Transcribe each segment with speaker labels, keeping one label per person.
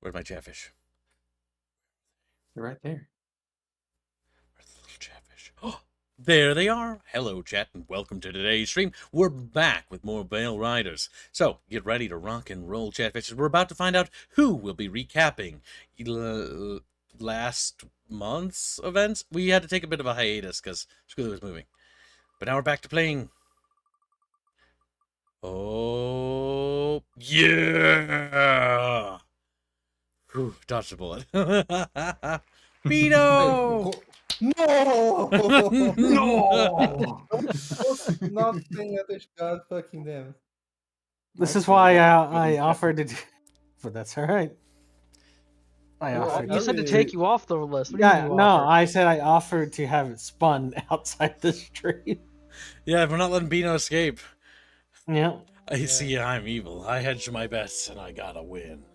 Speaker 1: Where's my chatfish?
Speaker 2: They're right there.
Speaker 1: Where's the little chatfish? Oh, there they are. Hello, chat, and welcome to today's stream. We're back with more Veil Riders. So, get ready to rock and roll, chatfishes. We're about to find out who will be recapping last month's events. We had to take a bit of a hiatus because school was moving. But now we're back to playing. Oh, yeah! Whew, dodged a bullet. Beto!
Speaker 3: No!
Speaker 2: No!
Speaker 3: Was not paying attention. God fucking damn.
Speaker 2: This is why I offered to do... But that's alright. I
Speaker 3: Well,
Speaker 2: offered
Speaker 4: You said to take you off the list. What do you
Speaker 2: Yeah,
Speaker 4: mean you
Speaker 2: no,
Speaker 4: offered?
Speaker 2: I said I offered to have it spun outside the stream.
Speaker 1: Yeah, we're not letting Beano escape.
Speaker 2: Yeah.
Speaker 1: I see I'm evil. I hedged my bets and I gotta win.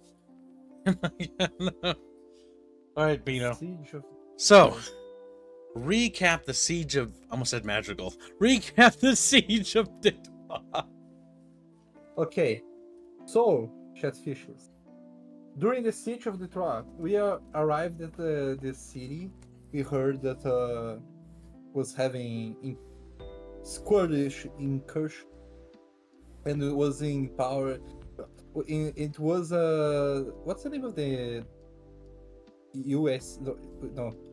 Speaker 1: Alright, Beano.
Speaker 3: Siege of...
Speaker 1: So, recap the siege of... almost said magical. Recap the siege of Detwah.
Speaker 3: Okay, so, Chatfishes. During the siege of Detwah, we arrived at the city. We heard that was having Squirtish incursion, and it was in power. It was what's the name of the US? No,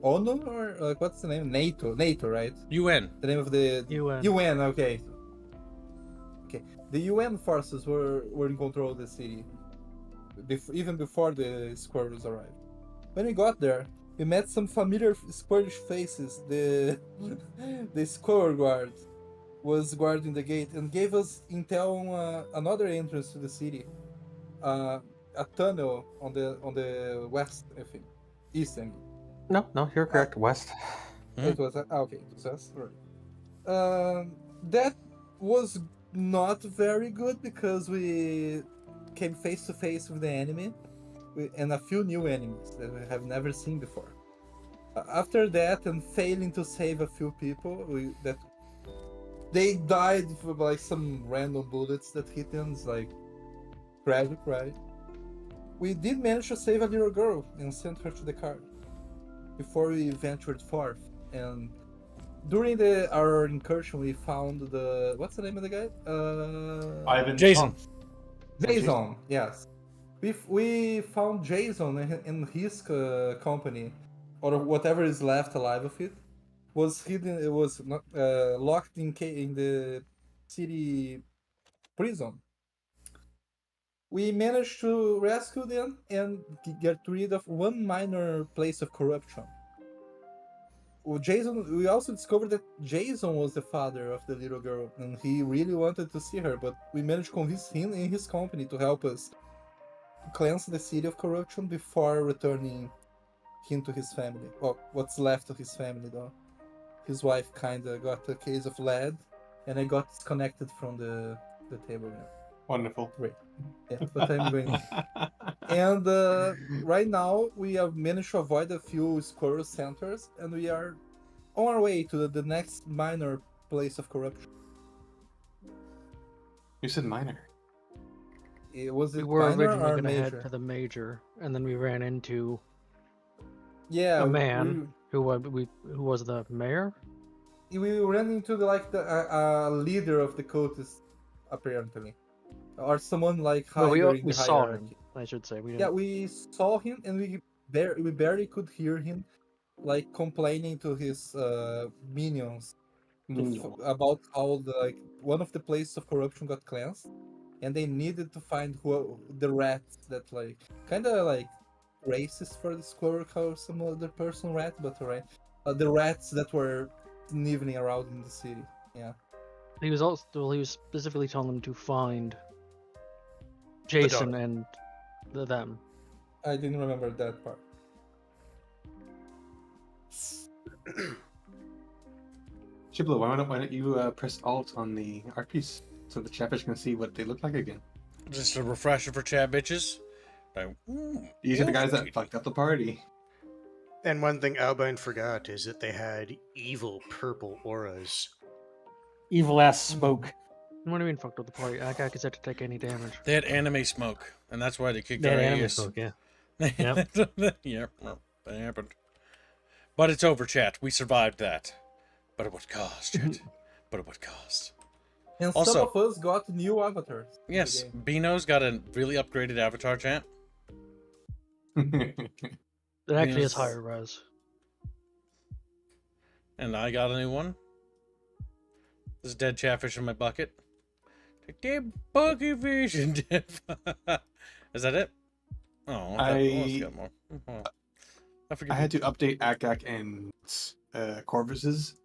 Speaker 3: ONU or what's the name? NATO, right?
Speaker 1: UN.
Speaker 3: The name of the
Speaker 4: UN.
Speaker 3: UN. Okay. The UN forces were in control of the city, even before the squirrels arrived. When we got there, we met some familiar squirrelish faces. The the squirrel guard was guarding the gate and gave us intel on another entrance to the city, a tunnel on the west, I think, east. I mean.
Speaker 2: No, you're correct. West.
Speaker 3: It was okay. It was us, right? That was not very good because we came face to face with the enemy and a few new enemies that we have never seen before. After that, and failing to save a few people, they died from like some random bullets that hit them. It's like tragic, right? We did manage to save a little girl and send her to the car before we ventured forth. And during our incursion, we found what's the name of the guy?
Speaker 2: Ivan.
Speaker 1: Jason.
Speaker 3: Jason. Yes, we found Jason and his company, or whatever is left alive of it, was hidden. It was not locked in the city prison. We managed to rescue them and get rid of one minor place of corruption. Jason, we also discovered that Jason was the father of the little girl, and he really wanted to see her, but we managed to convince him and his company to help us cleanse the city of corruption before returning him to his family. Well, what's left of his family, though. His wife kinda got a case of lead, and I got disconnected from the table now.
Speaker 2: Wonderful.
Speaker 3: Great. Yeah, but I'm going. And right now, we have managed to avoid a few squirrel centers, and we are on our way to the next minor place of corruption.
Speaker 2: You said minor.
Speaker 3: Was
Speaker 4: We
Speaker 3: it
Speaker 4: were
Speaker 3: minor
Speaker 4: originally
Speaker 3: or
Speaker 4: going to head
Speaker 3: major?
Speaker 4: to the major, and then we ran into
Speaker 3: Yeah,
Speaker 4: a man who was the mayor.
Speaker 3: we ran into the leader of the quotas, apparently, or someone like higher
Speaker 4: Well,
Speaker 3: in
Speaker 4: we
Speaker 3: the
Speaker 4: saw
Speaker 3: hierarchy.
Speaker 4: him, I should say. We
Speaker 3: Yeah,
Speaker 4: didn't.
Speaker 3: we saw him, and we barely could hear him, like complaining to his minions about how one of the places of corruption got cleansed, and they needed to find the rats that kind of racist for the squirrel or some other person rat, but the rats that were sniveling around in the city. Yeah.
Speaker 4: He was specifically telling them to find Jason
Speaker 1: daughter.
Speaker 4: and them.
Speaker 3: I didn't remember that part.
Speaker 2: Chiblo, why don't you press Alt on the art piece so the chatfish can see what they look like again?
Speaker 1: Just a refresher for chat bitches.
Speaker 2: These are the guys that fucked up the party.
Speaker 5: And one thing Albine forgot is that they had evil purple auras.
Speaker 2: Evil ass smoke.
Speaker 4: What do you mean fucked up the party? That guy gets to take any damage.
Speaker 1: They had anime smoke, and that's why they kicked
Speaker 2: That
Speaker 1: our
Speaker 2: anime
Speaker 1: ass.
Speaker 2: smoke, yeah.
Speaker 4: Yep.
Speaker 1: Yeah, well, that happened. But it's over, chat. We survived that. But at what cost, chat? But at what cost?
Speaker 3: And
Speaker 1: Also-
Speaker 3: some of us got new avatars. in the
Speaker 1: Yes,
Speaker 3: game.
Speaker 1: Bino's got a really upgraded avatar, chat.
Speaker 4: It actually is
Speaker 1: Yes.
Speaker 4: higher res.
Speaker 1: And I got a new one. There's dead chatfish in my bucket. Dead bucketfish and dead. Is that it? Oh, I almost got more. Oh, I forget.
Speaker 2: I had to update Akak and Corvus's,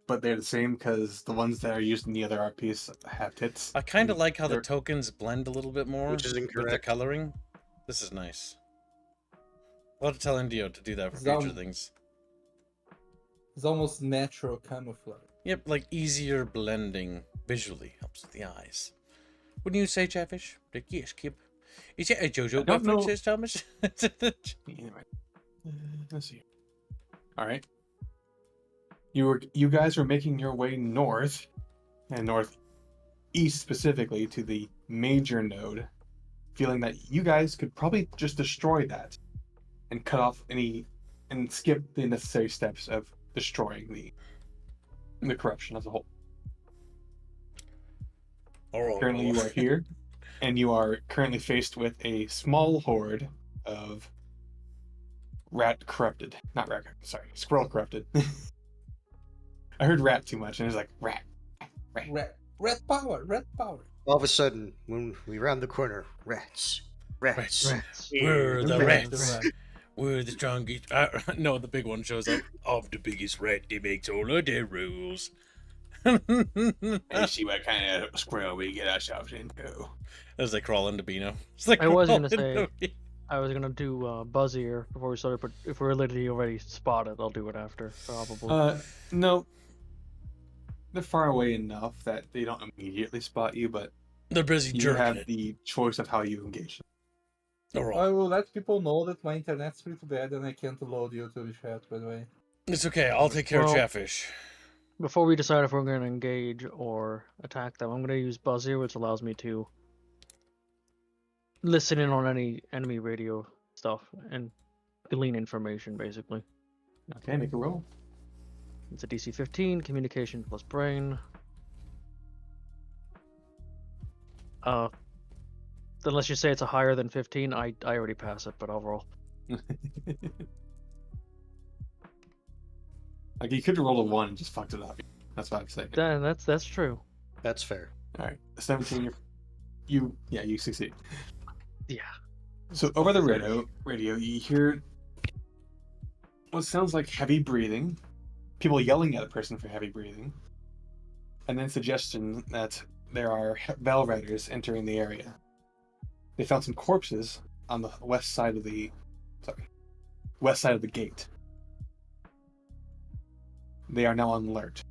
Speaker 2: but they're the same because the ones that are used in the other RPs have tits.
Speaker 1: I kind of
Speaker 2: and
Speaker 1: like how the
Speaker 2: they're-
Speaker 1: tokens blend a little bit more
Speaker 5: Which is
Speaker 1: with the
Speaker 5: incorrect.
Speaker 1: coloring. This is nice. I'll have to tell Indio to do that for
Speaker 3: Some-
Speaker 1: future things.
Speaker 3: It's almost natural camouflage.
Speaker 1: Yep, like easier blending visually helps with the eyes. Wouldn't you say, Chatfish? Like, yes, Kip. Is that a JoJo
Speaker 2: don't know.
Speaker 1: reference, Thomas?
Speaker 2: Anyway, let's see. All right. You guys were making your way north, and northeast specifically, to the major node, feeling that you guys could probably just destroy that, and cut off and skip the necessary steps of destroying the corruption as a whole. Currently, you are here, and you are currently faced with a small horde of squirrel corrupted. I heard rat too much, and it was like rat.
Speaker 3: Red power, red power.
Speaker 5: All of a sudden, when we round the corner, rats.
Speaker 1: Rats.
Speaker 4: Rats.
Speaker 1: We're the
Speaker 3: Rats.
Speaker 1: rats. We're the strongest. No, the big one shows up. I'm the biggest rat that makes all of the rules.
Speaker 2: Let's see what kind of squirrel we get ourselves into.
Speaker 1: As they crawl into Bino. It's like
Speaker 4: I was gonna
Speaker 1: crawl
Speaker 4: say-
Speaker 1: into me.
Speaker 4: I was gonna do Buzz Ear before we started, but if we're literally already spotted, I'll do it after, probably.
Speaker 2: No. They're far away enough that they don't immediately spot you, but
Speaker 1: They're busy
Speaker 2: you
Speaker 1: jerking
Speaker 2: have
Speaker 1: it.
Speaker 2: the choice of how you engage.
Speaker 1: They're all-
Speaker 3: I will let people know that my internet's pretty bad and I can't load you to the chat, by the way.
Speaker 1: It's okay. I'll take care of
Speaker 4: Well-
Speaker 1: Chatfish.
Speaker 4: Before we decide if we're gonna engage or attack them, I'm gonna use Buzz Ear, which allows me to listen in on any enemy radio stuff and glean information, basically.
Speaker 2: Okay, make a roll.
Speaker 4: It's a DC 15, communication plus brain. Unless you say it's a higher than 15, I already pass it, but I'll roll.
Speaker 2: Like you could have rolled a 1 and just fucked it up. That's what I'm saying.
Speaker 4: Then that's true.
Speaker 5: That's fair.
Speaker 2: All right, 17. You succeed.
Speaker 4: Yeah.
Speaker 2: So over the radio, you hear what sounds like heavy breathing, people yelling at a person for heavy breathing, and then suggestion that there are Bell Riders entering the area. They found some corpses on the west side of the gate. They are now on alert,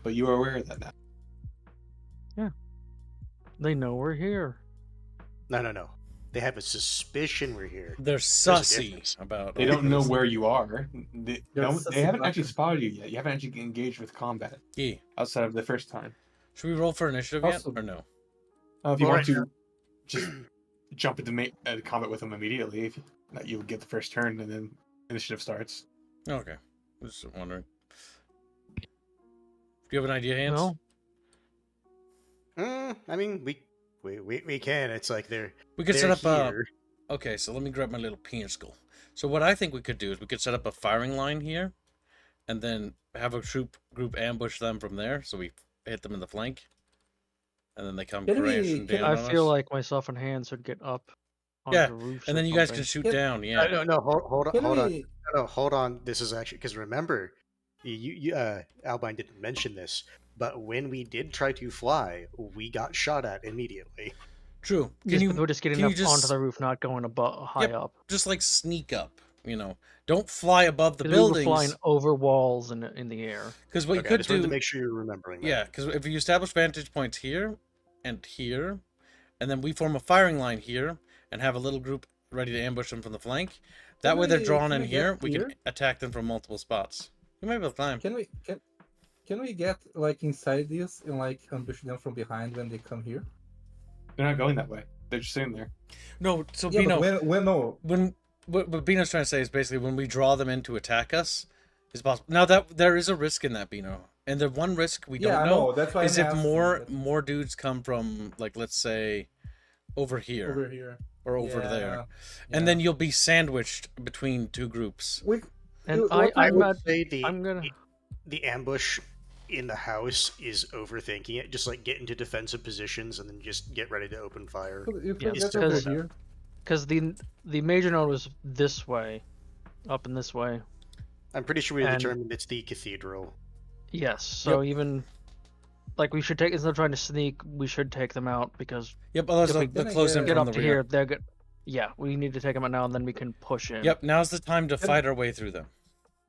Speaker 2: but you are aware of that now.
Speaker 4: They know we're here.
Speaker 5: No. They have a suspicion we're here.
Speaker 1: They're
Speaker 5: a
Speaker 1: sussy
Speaker 5: difference.
Speaker 1: about.
Speaker 2: They don't know where you are. They haven't
Speaker 3: suspect.
Speaker 2: actually spotted you yet. You haven't actually engaged with combat
Speaker 1: Yeah.
Speaker 2: outside of the first time.
Speaker 1: Should we roll for initiative yet,
Speaker 3: Also-
Speaker 1: or no?
Speaker 2: If you
Speaker 5: Well,
Speaker 2: want
Speaker 5: right
Speaker 2: to just jump into combat with them immediately, that you would get the first turn and then initiative starts.
Speaker 1: Okay. Just wondering. Do you have an idea, Hans?
Speaker 4: No?
Speaker 5: I mean, we can. It's like they're
Speaker 1: We could
Speaker 5: they're
Speaker 1: set up a.
Speaker 5: here.
Speaker 1: Okay, so let me grab my little pencil. So what I think we could do is we could set up a firing line here, and then have a troop group ambush them from there. So we hit them in the flank, and then they come
Speaker 3: Can we-
Speaker 1: crashing
Speaker 3: can-
Speaker 1: down
Speaker 4: I
Speaker 1: on
Speaker 4: feel
Speaker 1: us.
Speaker 4: like myself and Hands should get up on
Speaker 1: Yeah,
Speaker 4: the roof.
Speaker 1: And then you guys can shoot down. Yeah.
Speaker 5: No, hold
Speaker 3: Can
Speaker 5: on.
Speaker 3: we...
Speaker 5: No, hold on. This is actually because remember, you Albine didn't mention this, but when we did try to fly, we got shot at immediately.
Speaker 1: True.
Speaker 4: We're just getting
Speaker 1: can you
Speaker 4: up
Speaker 1: just-
Speaker 4: onto the roof, not going above high
Speaker 1: Yep.
Speaker 4: up.
Speaker 1: just like sneak up? Don't fly above the
Speaker 4: 'Cause we were
Speaker 1: buildings.
Speaker 4: flying over walls in the air.
Speaker 1: Because what
Speaker 5: Okay,
Speaker 1: you
Speaker 5: I
Speaker 1: could
Speaker 5: just wanted
Speaker 1: do.
Speaker 5: to make sure you're remembering that.
Speaker 1: Yeah, because if you establish vantage points here and here, and then we form a firing line here and have a little group ready to ambush them from the flank, that way they're drawn in
Speaker 3: we
Speaker 1: here.
Speaker 3: get
Speaker 1: We can
Speaker 3: here?
Speaker 1: attack them from multiple spots. We might be able to climb.
Speaker 3: Can we get like inside this and like ambush them from behind when they come here?
Speaker 2: They're not going that way. They're just sitting there.
Speaker 1: No, so
Speaker 3: Yeah,
Speaker 1: Bino,
Speaker 3: but no.
Speaker 1: what Bino's trying to say is basically when we draw them in to attack us, is possible. Now that there is a risk in that, Bino, and the one risk we
Speaker 3: Yeah,
Speaker 1: don't
Speaker 3: I
Speaker 1: know
Speaker 3: know. That's why
Speaker 1: is
Speaker 3: I'm
Speaker 1: if
Speaker 3: asking.
Speaker 1: more dudes come from, like, let's say, over here
Speaker 3: Over here.
Speaker 1: or over
Speaker 3: Yeah,
Speaker 1: there,
Speaker 3: yeah.
Speaker 1: and then you'll be sandwiched between two groups.
Speaker 4: And
Speaker 3: what
Speaker 5: I
Speaker 4: I'm
Speaker 5: would
Speaker 4: not.
Speaker 5: say
Speaker 4: I'm gonna.
Speaker 5: the ambush in the house is overthinking it. Just like get into defensive positions and then just get ready to open fire.
Speaker 3: You
Speaker 4: Yeah,
Speaker 3: could get
Speaker 4: because-
Speaker 3: over here.
Speaker 4: Because the major node was this way, up and this way.
Speaker 5: I'm pretty sure we
Speaker 4: And-
Speaker 5: determined it's the cathedral.
Speaker 4: Yes. So even like we should take instead of trying to sneak, we should take them out because
Speaker 1: Yep, otherwise
Speaker 4: If we
Speaker 1: they'll close in
Speaker 4: get
Speaker 1: from
Speaker 4: up
Speaker 1: the
Speaker 4: to
Speaker 1: rear.
Speaker 4: here, they're good. Yeah, we need to take them out now, and then we can push in.
Speaker 1: Yep, now's the time to fight our way through them.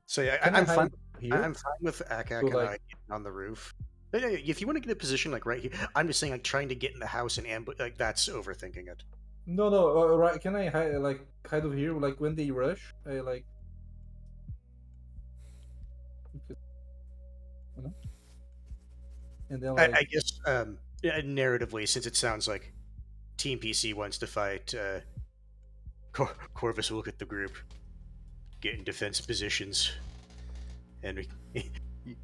Speaker 5: So yeah,
Speaker 3: Can
Speaker 5: I'm
Speaker 3: I
Speaker 5: fine.
Speaker 3: hide here?
Speaker 5: I'm fine with Akak
Speaker 3: So,
Speaker 5: and I
Speaker 3: like-
Speaker 5: getting on the roof. Yeah, if you want to get a position like right here, I'm just saying like trying to get in the house and ambush. Like that's overthinking it.
Speaker 3: No, right. Can I hide over here? Like when they rush, I like. And then like.
Speaker 5: I guess yeah, narratively, since it sounds like Team PC wants to fight, Corvus will look at the group, get in defensive positions, and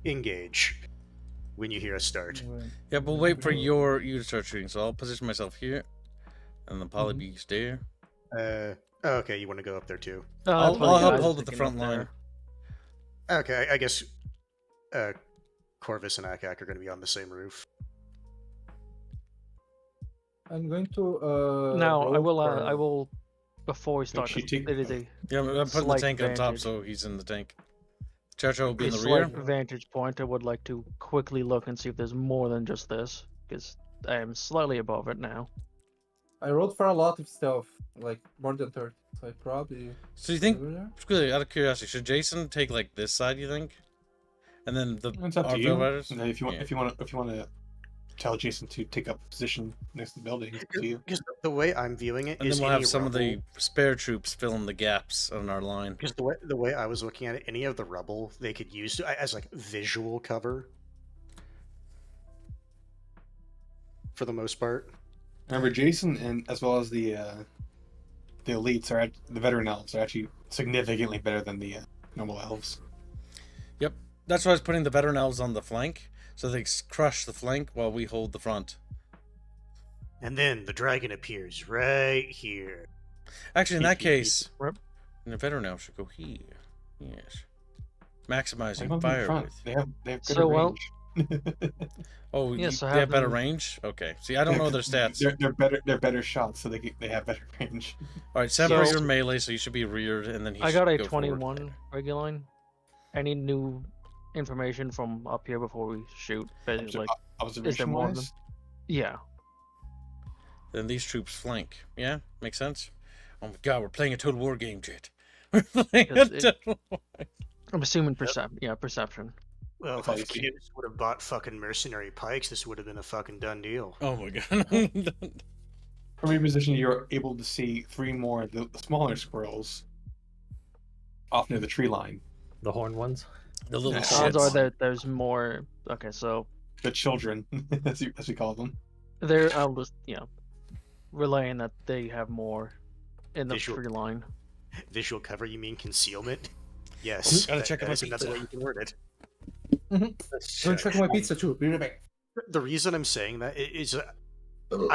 Speaker 5: engage when you hear us start.
Speaker 1: Yeah, we'll wait for you to start shooting. So I'll position myself here, and then probably be there.
Speaker 5: Okay, you want to go up there too?
Speaker 1: I'll
Speaker 4: that's what
Speaker 1: help
Speaker 4: guys
Speaker 1: hold at the
Speaker 4: sticking up
Speaker 1: front line.
Speaker 4: there.
Speaker 5: Okay, I guess Corvus and Akak are going to be on the same roof.
Speaker 3: I'm going to.
Speaker 4: Now I
Speaker 3: roll
Speaker 4: will.
Speaker 3: for-
Speaker 4: I will. Before we start,
Speaker 2: she
Speaker 4: this,
Speaker 2: take-
Speaker 4: it is a
Speaker 1: Yeah, I'm putting the
Speaker 4: Slight
Speaker 1: tank on top,
Speaker 4: advantage.
Speaker 1: so he's in the tank. Chacho will be in the
Speaker 4: slight
Speaker 1: rear.
Speaker 4: vantage point. I would like to quickly look and see if there's more than just this, because I am slightly above it now.
Speaker 3: I rolled for a lot of stealth, like more than 30. So I probably.
Speaker 1: So you think,
Speaker 3: over there?
Speaker 1: really, out of curiosity, should Jason take like this side? You think, and then the
Speaker 2: It's up
Speaker 1: our
Speaker 2: to you.
Speaker 1: riders?
Speaker 2: And then if you want,
Speaker 1: Yeah.
Speaker 2: if you want to tell Jason to take up a position next to the building, it's up to you.
Speaker 5: Because the way I'm viewing it
Speaker 1: And
Speaker 5: is
Speaker 1: then we'll
Speaker 5: any
Speaker 1: have some of the
Speaker 5: rubble-
Speaker 1: spare troops fill in the gaps on our line.
Speaker 5: Because the way I was looking at it, any of the rubble they could use as like visual cover. For the most part.
Speaker 2: Remember, Jason and as well as the elites the veteran elves are actually significantly better than the normal elves.
Speaker 1: Yep, that's why I was putting the veteran elves on the flank, so they crush the flank while we hold the front.
Speaker 5: And then the dragon appears right here.
Speaker 1: Actually, in that case,
Speaker 4: Rip.
Speaker 1: the veteran elf should go here. Yes,
Speaker 2: They
Speaker 1: maximizing
Speaker 2: don't in
Speaker 1: fire
Speaker 2: front.
Speaker 1: width.
Speaker 2: They have better
Speaker 4: So, well-
Speaker 2: range.
Speaker 1: Oh,
Speaker 4: Yeah, so
Speaker 1: they
Speaker 4: have
Speaker 1: have better
Speaker 4: them-
Speaker 1: range. Okay, see, I don't know their stats.
Speaker 2: They're better shots, so they have better range.
Speaker 1: All right, Sambo's
Speaker 4: So-
Speaker 1: your melee, so you should be reared, and then he
Speaker 4: I
Speaker 1: should
Speaker 4: got a
Speaker 1: go forward.
Speaker 4: 21 regular line. Any new information from up here before we shoot? Basically, like,
Speaker 2: Observation
Speaker 4: more than-
Speaker 2: wise,
Speaker 4: yeah.
Speaker 1: Then these troops flank. Yeah, makes sense. Oh my god, we're playing a Total War game, Jet. We're playing a
Speaker 4: Because it-
Speaker 1: Total War.
Speaker 4: I'm assuming perception.
Speaker 5: Well,
Speaker 2: That's all
Speaker 5: if
Speaker 2: you see.
Speaker 5: kids would have bought fucking mercenary pikes, this would have been a fucking done deal.
Speaker 1: Oh my god.
Speaker 2: from your position, you're able to see three more of the smaller squirrels off near the tree line.
Speaker 6: The horn ones.
Speaker 1: The little
Speaker 2: Yeah.
Speaker 4: Odds are
Speaker 1: shits.
Speaker 4: that there's more. Okay, so
Speaker 2: The children, as we call them.
Speaker 4: I'll just relaying that they have more in the
Speaker 5: Visual-
Speaker 4: tree line.
Speaker 5: Visual cover, you mean concealment? Yes.
Speaker 1: Gotta check out my
Speaker 5: that's
Speaker 1: pizza.
Speaker 5: the way you can word it.
Speaker 3: Don't check my pizza too. Be right back.
Speaker 5: The reason I'm saying that is I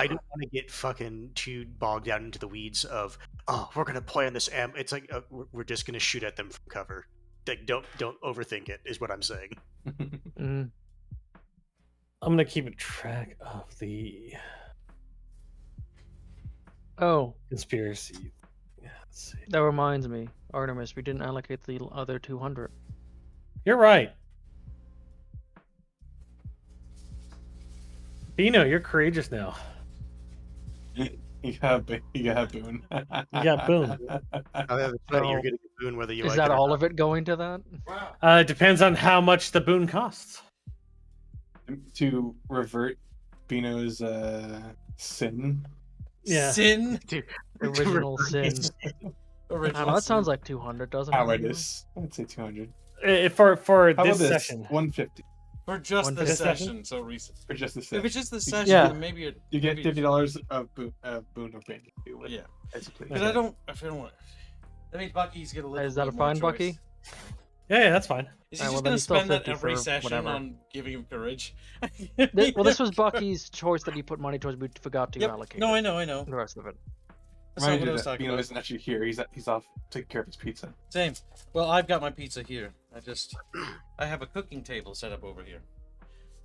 Speaker 5: don't want to get fucking too bogged down into the weeds of, oh, we're gonna play on this amp. It's like we're just gonna shoot at them from cover. Like, don't overthink it. Is what I'm saying.
Speaker 4: Mm.
Speaker 6: I'm gonna keep a track of the
Speaker 4: Oh,
Speaker 6: conspiracy. Yeah, let's see.
Speaker 4: that reminds me, Artemis, we didn't allocate the other 200.
Speaker 6: You're right. Bino, you're courageous now.
Speaker 2: You got Boone.
Speaker 6: You got Boone.
Speaker 5: You're
Speaker 4: So,
Speaker 5: getting a boon whether you
Speaker 4: Is
Speaker 5: like
Speaker 4: that
Speaker 5: it or
Speaker 4: all
Speaker 5: not.
Speaker 4: of it going to that?
Speaker 6: It depends on how much the boon costs.
Speaker 2: To revert Bino's sin.
Speaker 6: Yeah.
Speaker 1: Sin.
Speaker 4: Original sin. I don't know, that sounds like 200, doesn't it?
Speaker 2: Cowardice. I'd say 200.
Speaker 6: For
Speaker 2: How
Speaker 6: this
Speaker 2: about this?
Speaker 6: session.
Speaker 2: 150.
Speaker 1: For just
Speaker 4: One
Speaker 1: the
Speaker 6: for
Speaker 1: session,
Speaker 6: session?
Speaker 1: so recent.
Speaker 2: For just the
Speaker 1: If
Speaker 2: set.
Speaker 1: it's just the session,
Speaker 6: Yeah.
Speaker 1: then maybe it.
Speaker 2: You get
Speaker 1: maybe
Speaker 2: $50 of boon or band.
Speaker 1: Yeah.
Speaker 2: Basically.
Speaker 1: Because I don't want. That means Bucky's get a little
Speaker 4: Is that
Speaker 1: bit
Speaker 4: a
Speaker 1: more
Speaker 4: fine,
Speaker 1: choice.
Speaker 4: Bucky?
Speaker 6: Yeah, that's fine.
Speaker 1: Is he
Speaker 4: Alright, well,
Speaker 1: just
Speaker 4: then
Speaker 1: gonna
Speaker 4: he's still
Speaker 1: spend that
Speaker 4: 50
Speaker 1: every
Speaker 4: for
Speaker 1: session
Speaker 4: whatever.
Speaker 1: on giving him courage?
Speaker 4: Well, this was Bucky's choice that he put money towards. We forgot to
Speaker 1: Yep.
Speaker 4: allocate.
Speaker 1: No,
Speaker 4: it,
Speaker 1: I know.
Speaker 4: the rest of it.
Speaker 1: That's not
Speaker 2: Remind
Speaker 1: what I
Speaker 2: you
Speaker 1: was
Speaker 2: that
Speaker 1: talking
Speaker 2: Bino
Speaker 1: about.
Speaker 2: isn't actually here. He's off taking care of his pizza.
Speaker 1: Same. Well, I've got my pizza here. I have a cooking table set up over here,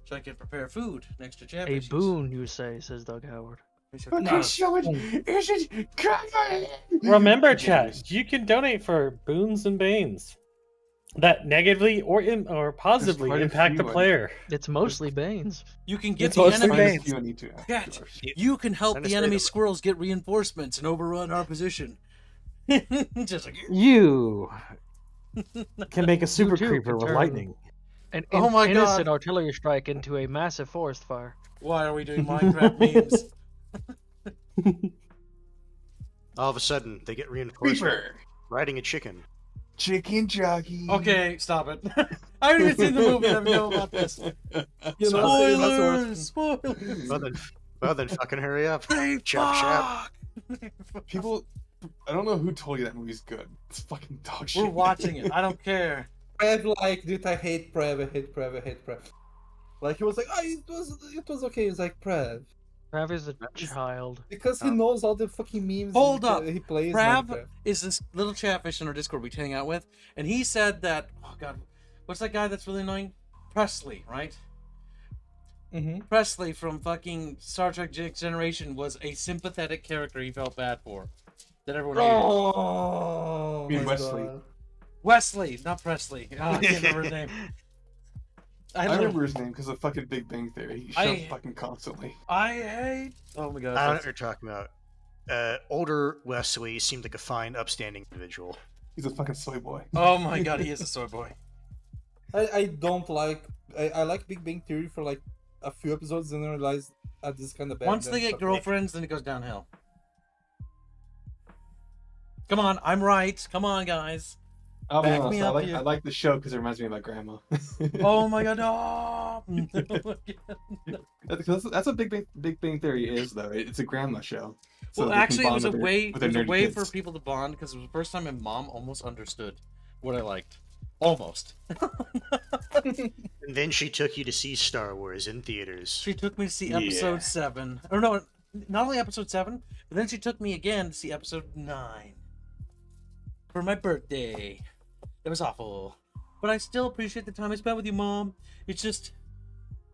Speaker 1: so I can prepare food next to
Speaker 4: A
Speaker 1: Chatfish.
Speaker 4: boon, you say, says Doug Howard.
Speaker 6: Remember,
Speaker 2: Yeah,
Speaker 6: chat, you can donate for boons and banes that negatively or positively
Speaker 2: quite a
Speaker 6: impact the
Speaker 2: few,
Speaker 6: player.
Speaker 4: It's mostly Banes.
Speaker 1: You can get
Speaker 6: It's
Speaker 1: the
Speaker 6: mostly
Speaker 1: enemy.
Speaker 6: Banes.
Speaker 2: You need to.
Speaker 1: Chat, you can help the enemy squirrels get reinforcements and overrun our position. Just like
Speaker 6: You can make a super
Speaker 4: too
Speaker 6: creeper
Speaker 4: can
Speaker 6: with
Speaker 4: turn-
Speaker 6: lightning.
Speaker 4: An
Speaker 1: Oh my
Speaker 4: innocent
Speaker 1: God.
Speaker 4: artillery strike into a massive forest fire.
Speaker 1: why are we doing Minecraft memes?
Speaker 5: All of a sudden, they get reinforced
Speaker 2: Creeper.
Speaker 5: riding a chicken.
Speaker 2: Chicken jockey.
Speaker 1: Okay, stop it. I haven't even seen the movie. I don't know about this.
Speaker 3: You know,
Speaker 1: Spoilers! Spoilers!
Speaker 5: Well then, fucking hurry up.
Speaker 1: Hey,
Speaker 5: Chop, chop.
Speaker 1: fuck!
Speaker 2: People, I don't know who told you that movie's good. It's fucking dog shit.
Speaker 1: We're watching it. I don't care.
Speaker 3: Prev like, dude, I hate Prev, I hate Prev, I hate Prev. Like he was like, oh, it was okay. It's like Prev
Speaker 4: Prav is a child.
Speaker 3: because he knows all the fucking memes.
Speaker 1: Hold up.
Speaker 3: He plays.
Speaker 1: Prav
Speaker 3: Minecraft.
Speaker 1: is this little chatfish in our Discord we hang out with, and he said that, oh god, what's that guy that's really annoying? Presley, right? Presley from fucking Star Trek Next Generation was a sympathetic character he felt bad for. That everyone hated.
Speaker 3: Oh,
Speaker 2: You mean
Speaker 3: my
Speaker 2: Wesley.
Speaker 3: God.
Speaker 1: Wesley, not Presley. Oh, I can't remember his name.
Speaker 2: I remember his name because of fucking Big Bang Theory. He showed up fucking constantly.
Speaker 1: I hate. Oh my god.
Speaker 5: I don't know what you're talking about. Older Wesley seemed like a fine, upstanding individual.
Speaker 2: He's a fucking soy boy.
Speaker 1: Oh my god, he is a soy boy.
Speaker 3: I don't like. I like Big Bang Theory for like a few episodes, and then I realized this kind of bad.
Speaker 1: Once they get girlfriends, then it goes downhill. Come on, I'm right. Come on, guys.
Speaker 2: I'll be
Speaker 1: Back
Speaker 2: honest,
Speaker 1: me
Speaker 2: I
Speaker 1: up
Speaker 2: like,
Speaker 1: here.
Speaker 2: I like the show because it reminds me of my grandma.
Speaker 1: Oh my god, no!
Speaker 2: That's what Big Bang Theory is, though. It's a grandma show.
Speaker 1: Well,
Speaker 2: they can
Speaker 1: actually, it
Speaker 2: bond
Speaker 1: was a
Speaker 2: with
Speaker 1: way.
Speaker 2: with
Speaker 1: It was
Speaker 2: their
Speaker 1: a
Speaker 2: nerdy
Speaker 1: way
Speaker 2: kids.
Speaker 1: for people to bond because it was the first time my mom almost understood what I liked. Almost.
Speaker 5: And then she took you to see Star Wars in theaters.
Speaker 1: She took me to see
Speaker 2: Yeah.
Speaker 1: episode 7. Or no, not only episode 7, but then she took me again to see episode 9 for my birthday. It was awful, but I still appreciate the time I spent with you, Mom. It's just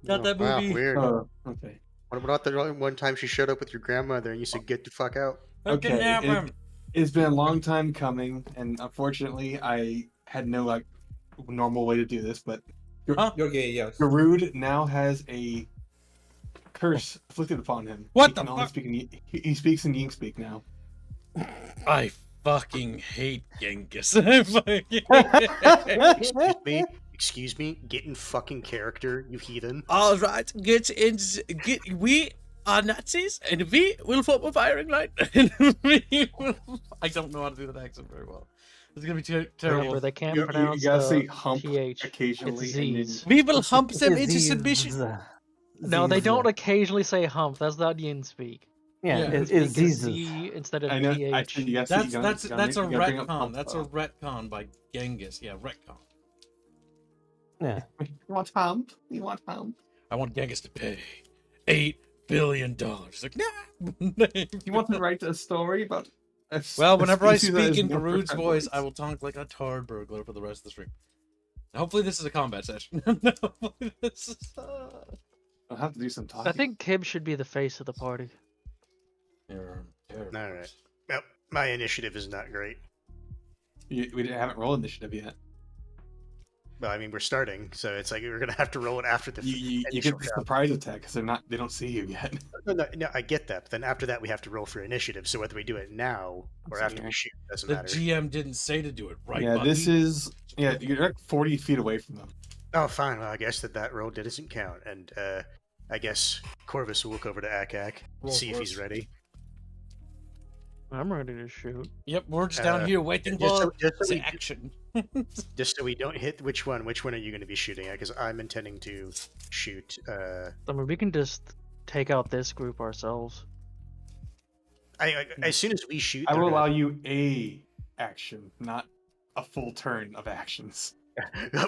Speaker 1: not that
Speaker 5: Wow,
Speaker 1: movie.
Speaker 5: weird.
Speaker 2: Oh, okay.
Speaker 5: What about the one time she showed up with your grandmother and you said, "Get the fuck out"?
Speaker 1: I can
Speaker 2: Okay,
Speaker 1: have
Speaker 2: it-
Speaker 1: him.
Speaker 2: It's been a long time coming, and unfortunately, I had no like normal way to do this. But
Speaker 1: Huh?
Speaker 3: You're gay, yes.
Speaker 2: Garud now has a curse afflicted upon him.
Speaker 1: What
Speaker 2: He
Speaker 1: the
Speaker 2: can only
Speaker 1: fuck?
Speaker 2: speak in he speaks in Ying speak now.
Speaker 1: I fucking hate Genghis.
Speaker 5: Excuse me, get in fucking character, you heathen.
Speaker 1: All right, we are Nazis, and we will form a firing line. I don't know how to do that accent very well. It's gonna be terrible.
Speaker 4: Remember, they can't
Speaker 2: You
Speaker 4: pronounce
Speaker 2: gotta
Speaker 4: the
Speaker 2: say hump
Speaker 4: PH.
Speaker 2: occasionally.
Speaker 4: It's
Speaker 2: and then-
Speaker 4: Z's.
Speaker 1: We will hump them into submission.
Speaker 4: No, they don't occasionally say hump. That's not yin speak.
Speaker 6: Yeah,
Speaker 1: Yeah.
Speaker 6: it's
Speaker 4: Speak a
Speaker 6: Jesus.
Speaker 4: Z insteed of
Speaker 2: I know.
Speaker 4: PH.
Speaker 2: Actually, yes.
Speaker 1: That's
Speaker 2: you
Speaker 1: that's
Speaker 2: gotta
Speaker 1: a
Speaker 2: bring up
Speaker 1: retcon.
Speaker 2: hump,
Speaker 1: That's a retcon by Genghis. Yeah, retcon.
Speaker 6: Yeah.
Speaker 2: You want hump? You want hump?
Speaker 1: I want Genghis to pay $8 billion. Like, nah.
Speaker 2: You want to write a story about?
Speaker 1: Well, whenever I
Speaker 2: species that
Speaker 1: speak
Speaker 2: is
Speaker 1: in
Speaker 2: known for
Speaker 1: Garud's voice, I
Speaker 2: violence?
Speaker 1: will talk like a tard burglar for the rest of the stream. Hopefully, this is a combat session. Hopefully this is,
Speaker 2: I'll have to do some talking.
Speaker 4: I think Kib should be the face of the party.
Speaker 1: You're terrible.
Speaker 5: All right. Yep, my initiative is not great.
Speaker 2: We haven't rolled initiative yet.
Speaker 5: Well, I mean, we're starting, so it's like we're gonna have to roll it after the.
Speaker 2: You
Speaker 5: initial
Speaker 2: get the
Speaker 5: count.
Speaker 2: surprise attack because they don't see you yet.
Speaker 5: No, I get that. But then after that, we have to roll for initiative. So whether we do it now or
Speaker 2: So,
Speaker 5: after
Speaker 2: yeah.
Speaker 5: we shoot, doesn't
Speaker 1: The
Speaker 5: matter.
Speaker 1: GM didn't say to do it, right?
Speaker 2: Yeah,
Speaker 1: Bucky?
Speaker 2: this is you're like 40 feet away from them.
Speaker 5: Oh, fine. Well, I guess that roll doesn't count, and I guess Corvus will look over to Akak,
Speaker 1: Roll
Speaker 5: see if he's
Speaker 1: first.
Speaker 5: ready.
Speaker 4: I'm ready to shoot.
Speaker 1: Yep, we're just down here waiting
Speaker 5: just
Speaker 1: for
Speaker 5: so- just so
Speaker 1: the
Speaker 5: we-
Speaker 1: action.
Speaker 5: Just so we don't hit which one are you going to be shooting at? Because I'm intending to shoot.
Speaker 4: I mean, we can just take out this group ourselves.
Speaker 5: As soon as we shoot,
Speaker 2: I
Speaker 5: they're
Speaker 2: will
Speaker 5: gonna-
Speaker 2: allow you a action, not a full turn of actions.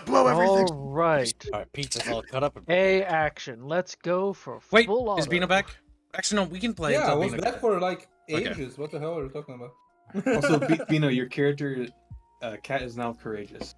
Speaker 5: blow everything.
Speaker 4: All right.
Speaker 1: All right, pizza's all cut up.
Speaker 4: A action. Let's go for
Speaker 1: Wait,
Speaker 4: full auto.
Speaker 1: is Bino back? Actually, no, we can play.
Speaker 3: Yeah, I
Speaker 1: until
Speaker 3: was
Speaker 1: Bino
Speaker 3: back
Speaker 1: gets
Speaker 3: for like
Speaker 1: Okay.
Speaker 3: ages. What the hell are you talking about?
Speaker 2: Also, Bino, your character, Cat, is now courageous.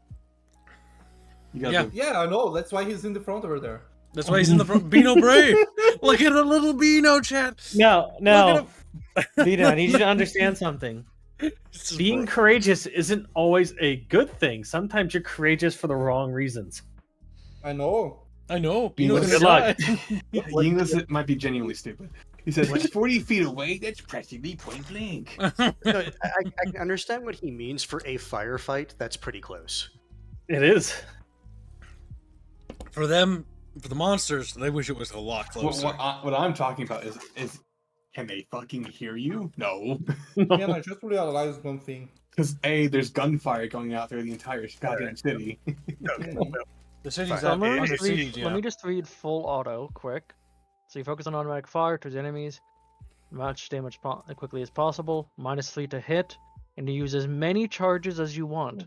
Speaker 2: You gotta
Speaker 1: Yeah.
Speaker 2: do-
Speaker 3: Yeah, I know. That's why he's in the front over there.
Speaker 1: That's why he's in the front. Bino Brave. Look at the little Bino chat.
Speaker 6: No,
Speaker 1: Look
Speaker 6: no,
Speaker 1: at
Speaker 6: Vito, I need you to understand something.
Speaker 1: This is
Speaker 6: Being
Speaker 1: bro-
Speaker 6: courageous isn't always a good thing. Sometimes you're courageous for the wrong reasons.
Speaker 3: I know.
Speaker 1: I know.
Speaker 2: Bino,
Speaker 1: Bino's
Speaker 2: good
Speaker 1: gonna
Speaker 6: luck.
Speaker 1: die.
Speaker 2: English might be genuinely stupid. He says, "It's 40 feet away. That's practically point blank."
Speaker 5: No, I can understand what he means for a firefight. That's pretty close.
Speaker 6: It is.
Speaker 1: For them, for the monsters, they wish it was a lot closer.
Speaker 2: What I'm talking about is can they fucking hear you? No.
Speaker 3: Man, I just realized one thing.
Speaker 2: Because A, there's gunfire going out through the entire goddamn city.
Speaker 5: Okay.
Speaker 3: Mhm.
Speaker 1: The city's
Speaker 5: Fine.
Speaker 4: So
Speaker 1: up
Speaker 4: let me,
Speaker 1: under
Speaker 4: just read,
Speaker 1: siege.
Speaker 4: let
Speaker 1: Yeah.
Speaker 4: me just read full auto quick. So you focus on automatic fire towards enemies, match damage as quickly as possible, -3 to hit, and you use as many charges as you want.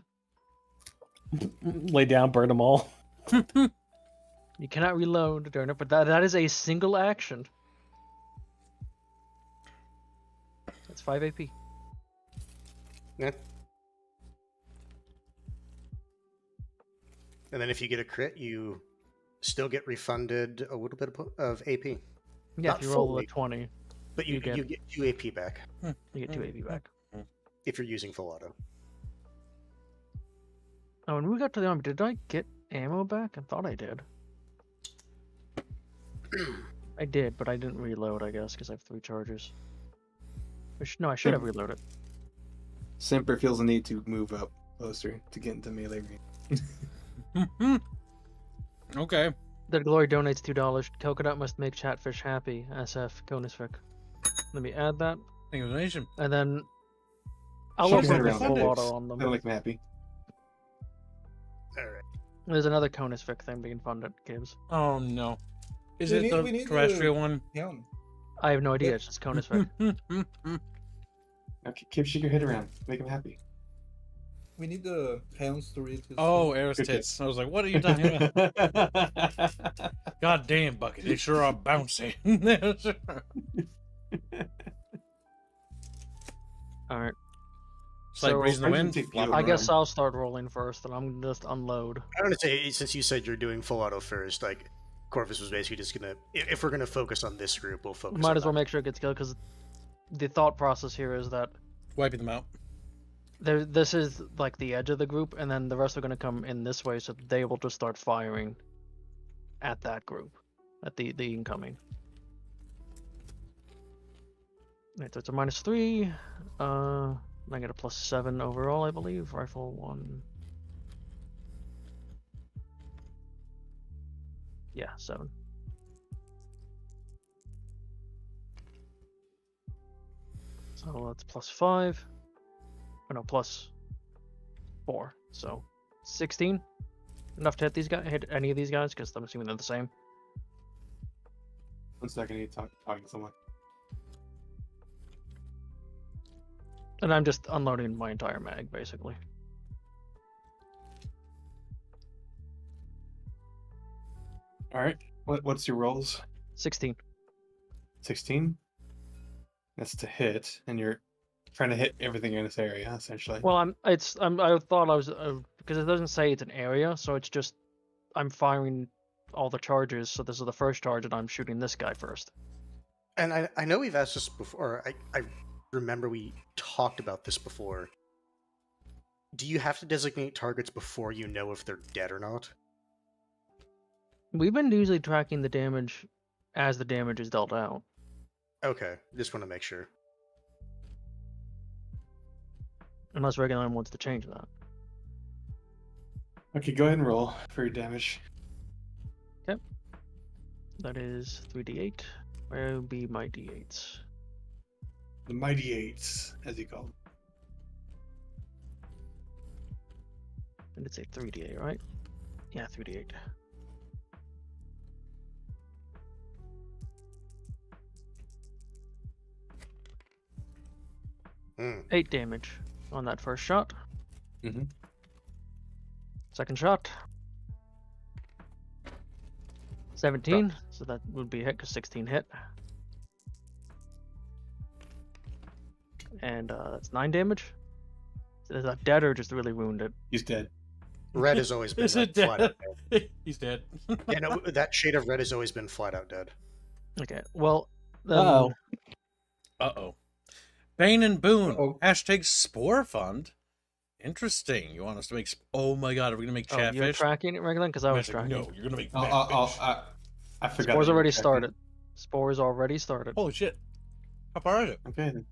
Speaker 6: Lay down, burn them all.
Speaker 4: You cannot reload during it, but that is a single action. That's 5 AP.
Speaker 5: Yeah. And then if you get a crit, you still get refunded a little bit of AP.
Speaker 4: Yeah,
Speaker 5: Not
Speaker 4: if you roll
Speaker 5: fully.
Speaker 4: a 20,
Speaker 5: But you
Speaker 4: You get-
Speaker 5: get 2 AP back
Speaker 4: you get 2 AP back.
Speaker 5: if you're using full auto.
Speaker 4: Oh, when we got to the army, did I get ammo back? I thought I did. I did, but I didn't reload, I guess, because I have 3 charges. No, I should have reloaded.
Speaker 2: Semper feels the need to move up closer to get into melee range.
Speaker 1: Okay.
Speaker 4: Dead Glory donates $2. Coconut must make Chatfish happy. SF Conisfic. Let me add that,
Speaker 1: Thank you, donation.
Speaker 4: and then I'll
Speaker 2: Shake
Speaker 4: open
Speaker 2: your
Speaker 4: the
Speaker 2: head
Speaker 4: full
Speaker 2: around.
Speaker 4: auto on them.
Speaker 2: That'll make me happy.
Speaker 5: All right.
Speaker 4: There's another Conisfic thing being funded, Gibbs.
Speaker 1: Oh no. Is
Speaker 3: We
Speaker 1: it
Speaker 3: need-
Speaker 1: the
Speaker 3: we need
Speaker 1: terrestrial
Speaker 3: to-
Speaker 1: one?
Speaker 3: Yeah.
Speaker 4: I have no idea. It's just Conisfic.
Speaker 2: Okay, keep shake your head around. Make him happy.
Speaker 3: We need the hands to read his.
Speaker 1: Oh, Aris
Speaker 2: Good
Speaker 1: tits. I was like, what are you talking about? God damn, Bucket. They sure are bouncy.
Speaker 4: All right.
Speaker 1: It's like
Speaker 4: So,
Speaker 1: raising the
Speaker 2: I
Speaker 1: wind.
Speaker 2: can take
Speaker 1: flop
Speaker 2: you
Speaker 4: I
Speaker 1: around.
Speaker 4: guess I'll start rolling first, and I'm just unload.
Speaker 5: I want to say, since you said you're doing full auto first, like Corvus was basically just gonna. If we're gonna focus on this group, we'll focus.
Speaker 4: Might
Speaker 5: on
Speaker 4: as well
Speaker 5: that.
Speaker 4: make sure it gets killed, because the thought process here is that
Speaker 1: Wiping them out.
Speaker 4: this is like the edge of the group, and then the rest are going to come in this way, so they will just start firing at that group, at the incoming. Right, so it's a -3. I get a +7 overall, I believe. Rifle 1. Yeah, 7. So that's +5. Oh, no, +4. So 16. Enough to hit these guys, hit any of these guys, because I'm assuming they're the same.
Speaker 2: 1 second, I need to talk to someone.
Speaker 4: And I'm just unloading my entire mag, basically.
Speaker 2: All right. What's your rolls?
Speaker 4: 16.
Speaker 2: 16. That's to hit, and you're trying to hit everything in this area, essentially.
Speaker 4: Well, I thought I was because it doesn't say it's an area, so it's just I'm firing all the charges. So this is the first charge, and I'm shooting this guy first.
Speaker 5: And I know we've asked this before. I remember we talked about this before. Do you have to designate targets before you know if they're dead or not?
Speaker 4: We've been usually tracking the damage as the damage is dealt out.
Speaker 5: Okay, just want to make sure.
Speaker 4: Unless Regular wants to change that.
Speaker 2: Okay, go ahead and roll for your damage.
Speaker 4: That is 3d8. Where would be my d8s?
Speaker 2: The Mighty Eights, as you call them.
Speaker 4: And it's a 3d8, right? Yeah, 3d8.
Speaker 5: Hmm.
Speaker 4: 8 damage on that first shot.
Speaker 2: Mm-hmm.
Speaker 4: Second shot. 17, so that would be a hit because 16 hit. And that's 9 damage. Is that dead or just really wounded?
Speaker 2: He's dead.
Speaker 5: Red has always been
Speaker 1: Is
Speaker 5: like,
Speaker 1: it
Speaker 5: flat out
Speaker 1: dead?
Speaker 5: dead.
Speaker 1: He's dead.
Speaker 5: Yeah, no, that shade of red has always been flat out dead.
Speaker 4: Okay, well, then
Speaker 6: Uh-oh.
Speaker 1: Uh-oh. Bane and Boone.
Speaker 3: Uh-oh.
Speaker 1: Hashtag Spore Fund. Interesting. You want us to make... Oh my god, are we going to make
Speaker 4: oh, you're
Speaker 1: Chatfish?
Speaker 4: tracking it, Reglan? Because I was
Speaker 1: Magic's like,
Speaker 4: tracking.
Speaker 1: no, you're going to make
Speaker 2: I forgot.
Speaker 4: Spores
Speaker 2: that you were
Speaker 4: already
Speaker 2: checking.
Speaker 4: started. Spores already started.
Speaker 1: Holy shit. How far is it?
Speaker 2: Okay. Then.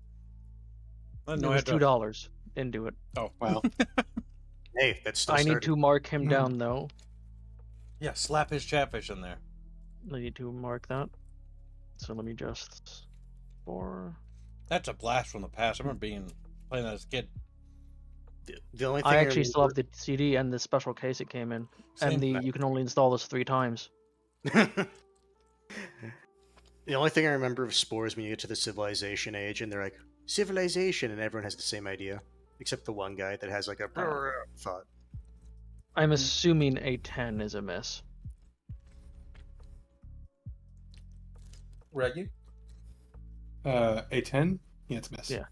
Speaker 1: I didn't
Speaker 4: it
Speaker 1: know I
Speaker 4: was
Speaker 1: had to...
Speaker 4: $2. Didn't do it.
Speaker 1: Oh.
Speaker 2: Wow.
Speaker 5: Hey, that's still
Speaker 4: I need
Speaker 5: started.
Speaker 4: to mark him down though.
Speaker 1: Yeah, slap his Chatfish in there.
Speaker 4: I need to mark that. So let me just 4.
Speaker 1: That's a blast from the past. I remember playing that as a kid.
Speaker 5: The only thing
Speaker 4: I actually still have
Speaker 5: remember-
Speaker 4: the CD and the special case it came in,
Speaker 1: Same.
Speaker 4: and you can only install this 3 times.
Speaker 5: The only thing I remember of Spore is when you get to the Civilization age and they're like, Civilization, and everyone has the same idea. Except the one guy that has like a thought.
Speaker 4: I'm assuming a 10 is a miss.
Speaker 3: Reggie?
Speaker 2: A10? Yeah, it's a miss.
Speaker 4: Yeah.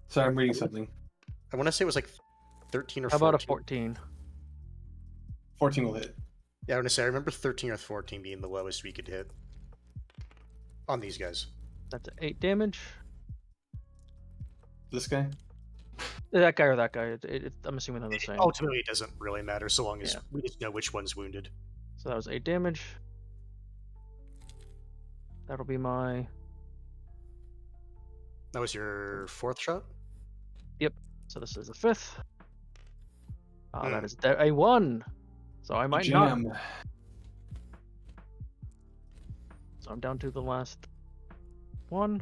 Speaker 2: Sorry, I'm reading something.
Speaker 5: I want to say it was like 13 or
Speaker 4: How
Speaker 5: 14.
Speaker 4: about a 14?
Speaker 2: 14 will hit.
Speaker 5: Yeah, I want to say I remember 13 or 14 being the lowest we could hit on these guys.
Speaker 4: That's 8 damage.
Speaker 2: This guy?
Speaker 4: That guy or that guy. I'm assuming they're the same.
Speaker 5: Ultimately, it doesn't really matter so long as
Speaker 4: Yeah.
Speaker 5: we just know which one's wounded.
Speaker 4: So that was 8 damage. That'll be my...
Speaker 5: That was your 4th shot?
Speaker 4: So this is the 5th.
Speaker 5: Hmm.
Speaker 4: That is a 1. So I might not.
Speaker 2: Jam.
Speaker 4: So I'm down to the last one.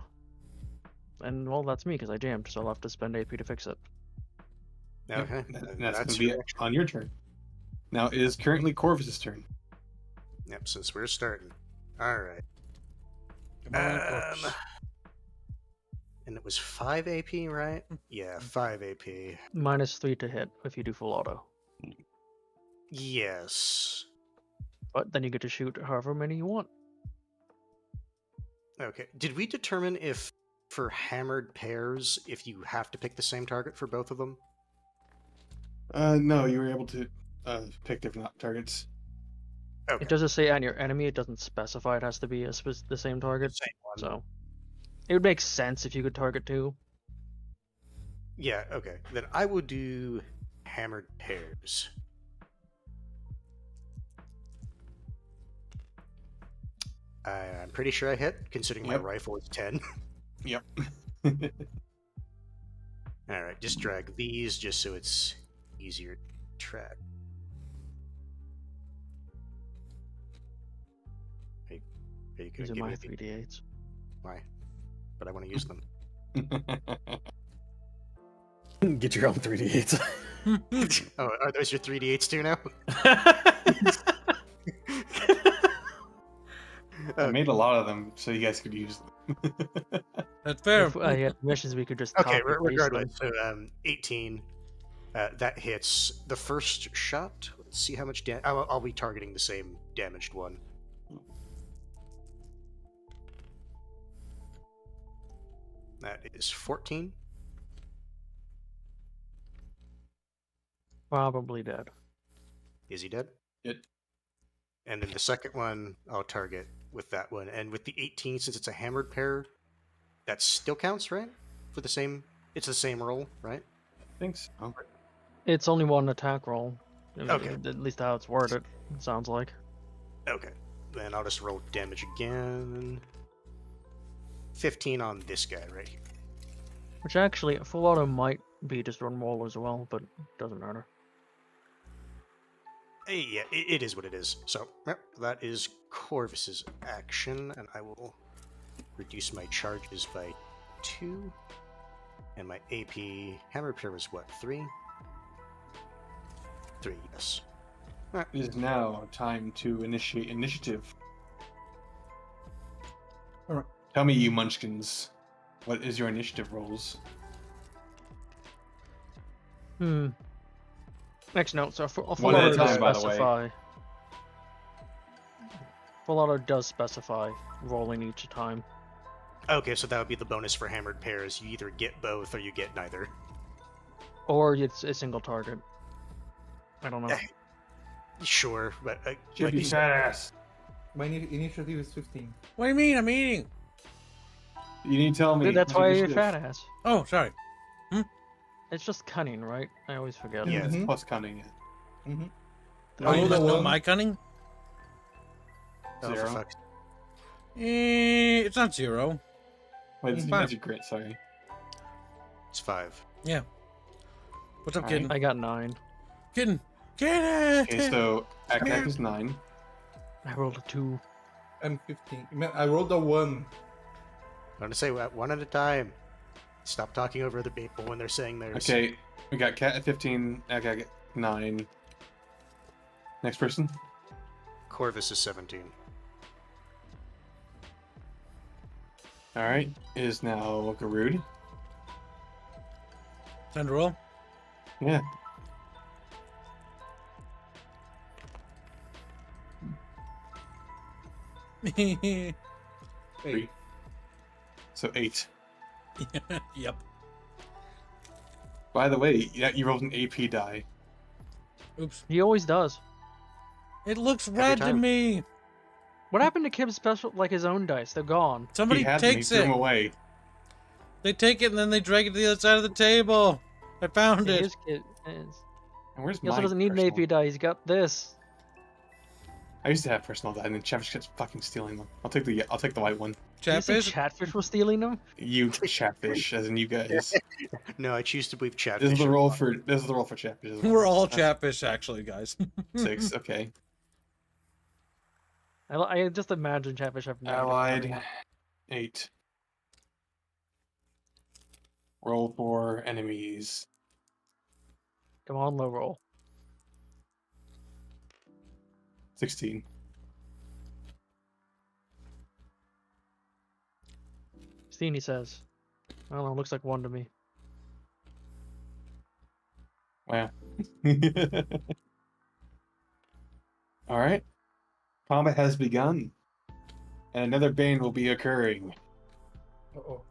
Speaker 4: And, well, that's me because I jammed, so I'll have to spend AP to fix it.
Speaker 5: Okay.
Speaker 2: That's
Speaker 5: then
Speaker 2: going
Speaker 5: that's
Speaker 2: to be
Speaker 5: your-
Speaker 2: on your turn. Now it is currently Corvus's turn.
Speaker 5: Yep, since we're starting. Alright.
Speaker 1: Come on, folks.
Speaker 5: And it was 5 AP, right? Yeah, 5 AP.
Speaker 4: Minus 3 to hit if you do full auto.
Speaker 5: Yes.
Speaker 4: But then you get to shoot however many you want.
Speaker 5: Okay. Did we determine if, for hammered pairs, if you have to pick the same target for both of them?
Speaker 2: No, you were able to pick different targets.
Speaker 5: Okay.
Speaker 4: It does just say on your enemy, it doesn't specify it has to be the same target.
Speaker 5: Same one.
Speaker 4: So it would make sense if you could target 2.
Speaker 5: Yeah, okay. Then I will do hammered pairs. I'm pretty sure I hit, considering my
Speaker 2: Yep.
Speaker 5: rifle is 10.
Speaker 2: Yep.
Speaker 5: Alright, just drag these just so it's easier to track. Hey, you
Speaker 4: These
Speaker 5: could
Speaker 4: are
Speaker 5: give
Speaker 4: my
Speaker 5: me
Speaker 4: 3d8s.
Speaker 5: why? But I want to use them.
Speaker 6: Get your own 3d8s.
Speaker 5: Oh, are those your 3d8s too now?
Speaker 2: I made a lot of them so you guys could use them.
Speaker 1: That's fair.
Speaker 4: If I had missions, we could just
Speaker 5: Okay,
Speaker 4: copy and paste them.
Speaker 5: regardless. So, 18. That hits the first shot. Let's see how much damage. I'll be targeting the same damaged one. That is 14.
Speaker 4: Probably dead.
Speaker 5: Is he dead?
Speaker 2: It,
Speaker 5: And then the second one, I'll target with that one. And with the 18, since it's a hammered pair, that still counts, right? For the same, it's the same roll, right?
Speaker 2: thanks. Oh.
Speaker 4: It's only one attack roll. I mean,
Speaker 5: Okay.
Speaker 4: At least how it's worded, it sounds like.
Speaker 5: Okay. Then I'll just roll damage again. 15 on this guy right here.
Speaker 4: Which actually, full auto might be just one roll as well, but it doesn't matter.
Speaker 5: Yeah, it is what it is. So, yep, that is Corvus's action, and I will reduce my charges by 2. And my AP hammer repair was what, 3? 3, yes.
Speaker 2: It is now time to initiate initiative.
Speaker 3: Alright.
Speaker 2: Tell me, you munchkins, what is your initiative rolls?
Speaker 4: Next note. So full
Speaker 2: One at
Speaker 4: auto
Speaker 2: a
Speaker 4: does
Speaker 2: time, by the way.
Speaker 4: specify. Full auto does specify rolling each time.
Speaker 5: Okay, so that would be the bonus for hammered pairs. You either get both or you get neither.
Speaker 4: Or it's a single target. I don't know.
Speaker 5: Sure, but
Speaker 2: Should be fat ass.
Speaker 3: My initiative is 15.
Speaker 1: What do you mean? I'm eating.
Speaker 2: You need to tell me.
Speaker 4: That's
Speaker 2: what's your
Speaker 4: why you're
Speaker 2: initiative.
Speaker 4: fat ass.
Speaker 1: Oh, sorry.
Speaker 4: It's just cunning, right? I always forget.
Speaker 5: Yeah.
Speaker 2: It's
Speaker 3: Mhm.
Speaker 2: plus cunning.
Speaker 3: Mm-hmm.
Speaker 1: Oh, you
Speaker 3: rolled
Speaker 1: must
Speaker 3: a
Speaker 1: know
Speaker 3: 1.
Speaker 1: my cunning?
Speaker 5: oh, for
Speaker 2: Zero.
Speaker 5: fuck's
Speaker 1: It's not 0.
Speaker 2: Wait, it's
Speaker 3: Mhm.
Speaker 2: magic grit, sorry.
Speaker 5: It's 5.
Speaker 1: Yeah. What's up,
Speaker 2: All
Speaker 1: kitten?
Speaker 4: I got 9.
Speaker 1: Kitten! Kitten!
Speaker 2: Okay, so Akak is 9.
Speaker 4: I rolled a 2.
Speaker 3: I'm 15. Man, I rolled a 1.
Speaker 5: I'm gonna say one at a time. Stop talking over other people when they're saying theirs.
Speaker 2: Okay, we got Cat at 15, Akak at 9. Next person?
Speaker 5: Corvus is 17.
Speaker 2: Alright, it is now Garud.
Speaker 1: Time to roll?
Speaker 2: Yeah.
Speaker 1: Yep.
Speaker 2: 3. So 8. By the way, yeah, you rolled an AP die.
Speaker 1: Oops.
Speaker 4: He always does.
Speaker 1: It looks red to
Speaker 5: time.
Speaker 1: me.
Speaker 4: What happened to Kib's special, like his own dice? They're gone.
Speaker 1: Somebody
Speaker 2: He had them, he
Speaker 1: takes
Speaker 2: threw them
Speaker 1: it.
Speaker 2: away.
Speaker 1: They take it and then they drag it to the other side of the table. I found
Speaker 4: Yeah,
Speaker 1: it.
Speaker 4: his kid is.
Speaker 2: And where's
Speaker 4: He also
Speaker 2: my
Speaker 4: doesn't need an
Speaker 2: personal?
Speaker 4: AP die. He's got this.
Speaker 2: I used to have personal die, and then Chavish kept fucking stealing them. I'll take the white one.
Speaker 4: Did you say
Speaker 1: Chatfish?
Speaker 4: Chatfish was stealing them?
Speaker 2: You Chatfish, as in you guys.
Speaker 5: No, I choose to believe chat.
Speaker 2: This is the roll for Chatfish. This is the
Speaker 1: We're
Speaker 2: roll.
Speaker 1: all
Speaker 2: That's
Speaker 1: chatfish, actually, guys.
Speaker 2: 6. Okay.
Speaker 4: I just imagine Chatfish having negative
Speaker 2: Allied
Speaker 4: cunning.
Speaker 2: 8. Roll for enemies.
Speaker 4: Come on, low roll.
Speaker 2: 16.
Speaker 4: Steen, he says. I don't know, looks like 1 to me.
Speaker 2: Wow. All right. Combat has begun, and another bane will be occurring.
Speaker 3: Uh-oh.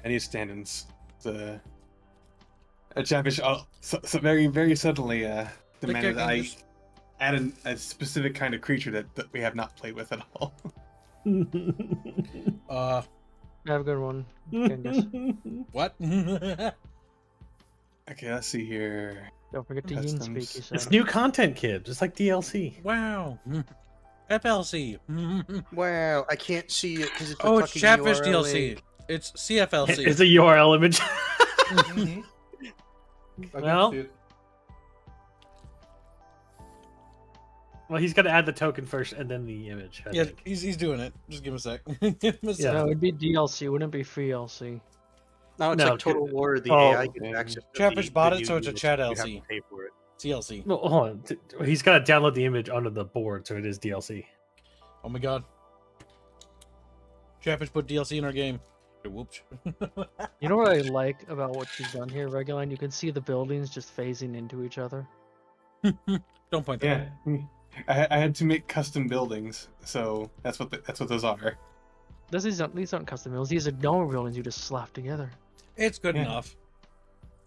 Speaker 2: Any stand-ins? The Chavish, so very, very suddenly demanded that I add a specific kind of creature that we have not played with at all.
Speaker 4: Have a good one, Genghis.
Speaker 1: What?
Speaker 2: Okay, let's see here.
Speaker 4: Don't forget to yin speak, he
Speaker 2: Customs.
Speaker 4: said.
Speaker 6: It's new content, kid, just like DLC.
Speaker 1: Wow. FLC.
Speaker 5: Wow, I can't see it because it's a
Speaker 1: Oh, it's
Speaker 5: fucking
Speaker 1: Chatfish
Speaker 5: URL
Speaker 1: DLC.
Speaker 5: link.
Speaker 1: It's CFLC.
Speaker 6: It's a URL image.
Speaker 3: Mm-hmm. I
Speaker 6: Well,
Speaker 3: can see it.
Speaker 6: Well, he's got to add the token first and then the image. I
Speaker 1: Yeah,
Speaker 6: think.
Speaker 1: he's doing it. Just give him a sec. Give him a sec.
Speaker 6: Yeah.
Speaker 4: No, it'd be DLC, wouldn't it be free LC?
Speaker 5: No, it's
Speaker 6: No,
Speaker 5: like Total War. The
Speaker 6: oh,
Speaker 5: AI gets
Speaker 2: okay.
Speaker 5: access. to
Speaker 1: Chatfish
Speaker 5: the
Speaker 1: bought it,
Speaker 5: new
Speaker 1: so it's a
Speaker 5: units.
Speaker 1: chat
Speaker 5: You have to
Speaker 1: LC.
Speaker 5: pay for it.
Speaker 1: TLC.
Speaker 6: No, hold on. He's got to download the image onto the board, so it is DLC.
Speaker 1: Oh my god. Chatfish put DLC in our game. Whoops.
Speaker 4: You know what I like about what she's done here, Reguline? You can see the buildings just phasing into each other.
Speaker 1: Don't point that
Speaker 2: Yeah,
Speaker 1: out.
Speaker 2: I had to make custom buildings, so that's what those are.
Speaker 4: These aren't custom buildings. These are normal buildings you just slap together.
Speaker 1: It's good
Speaker 2: Yeah.
Speaker 1: enough.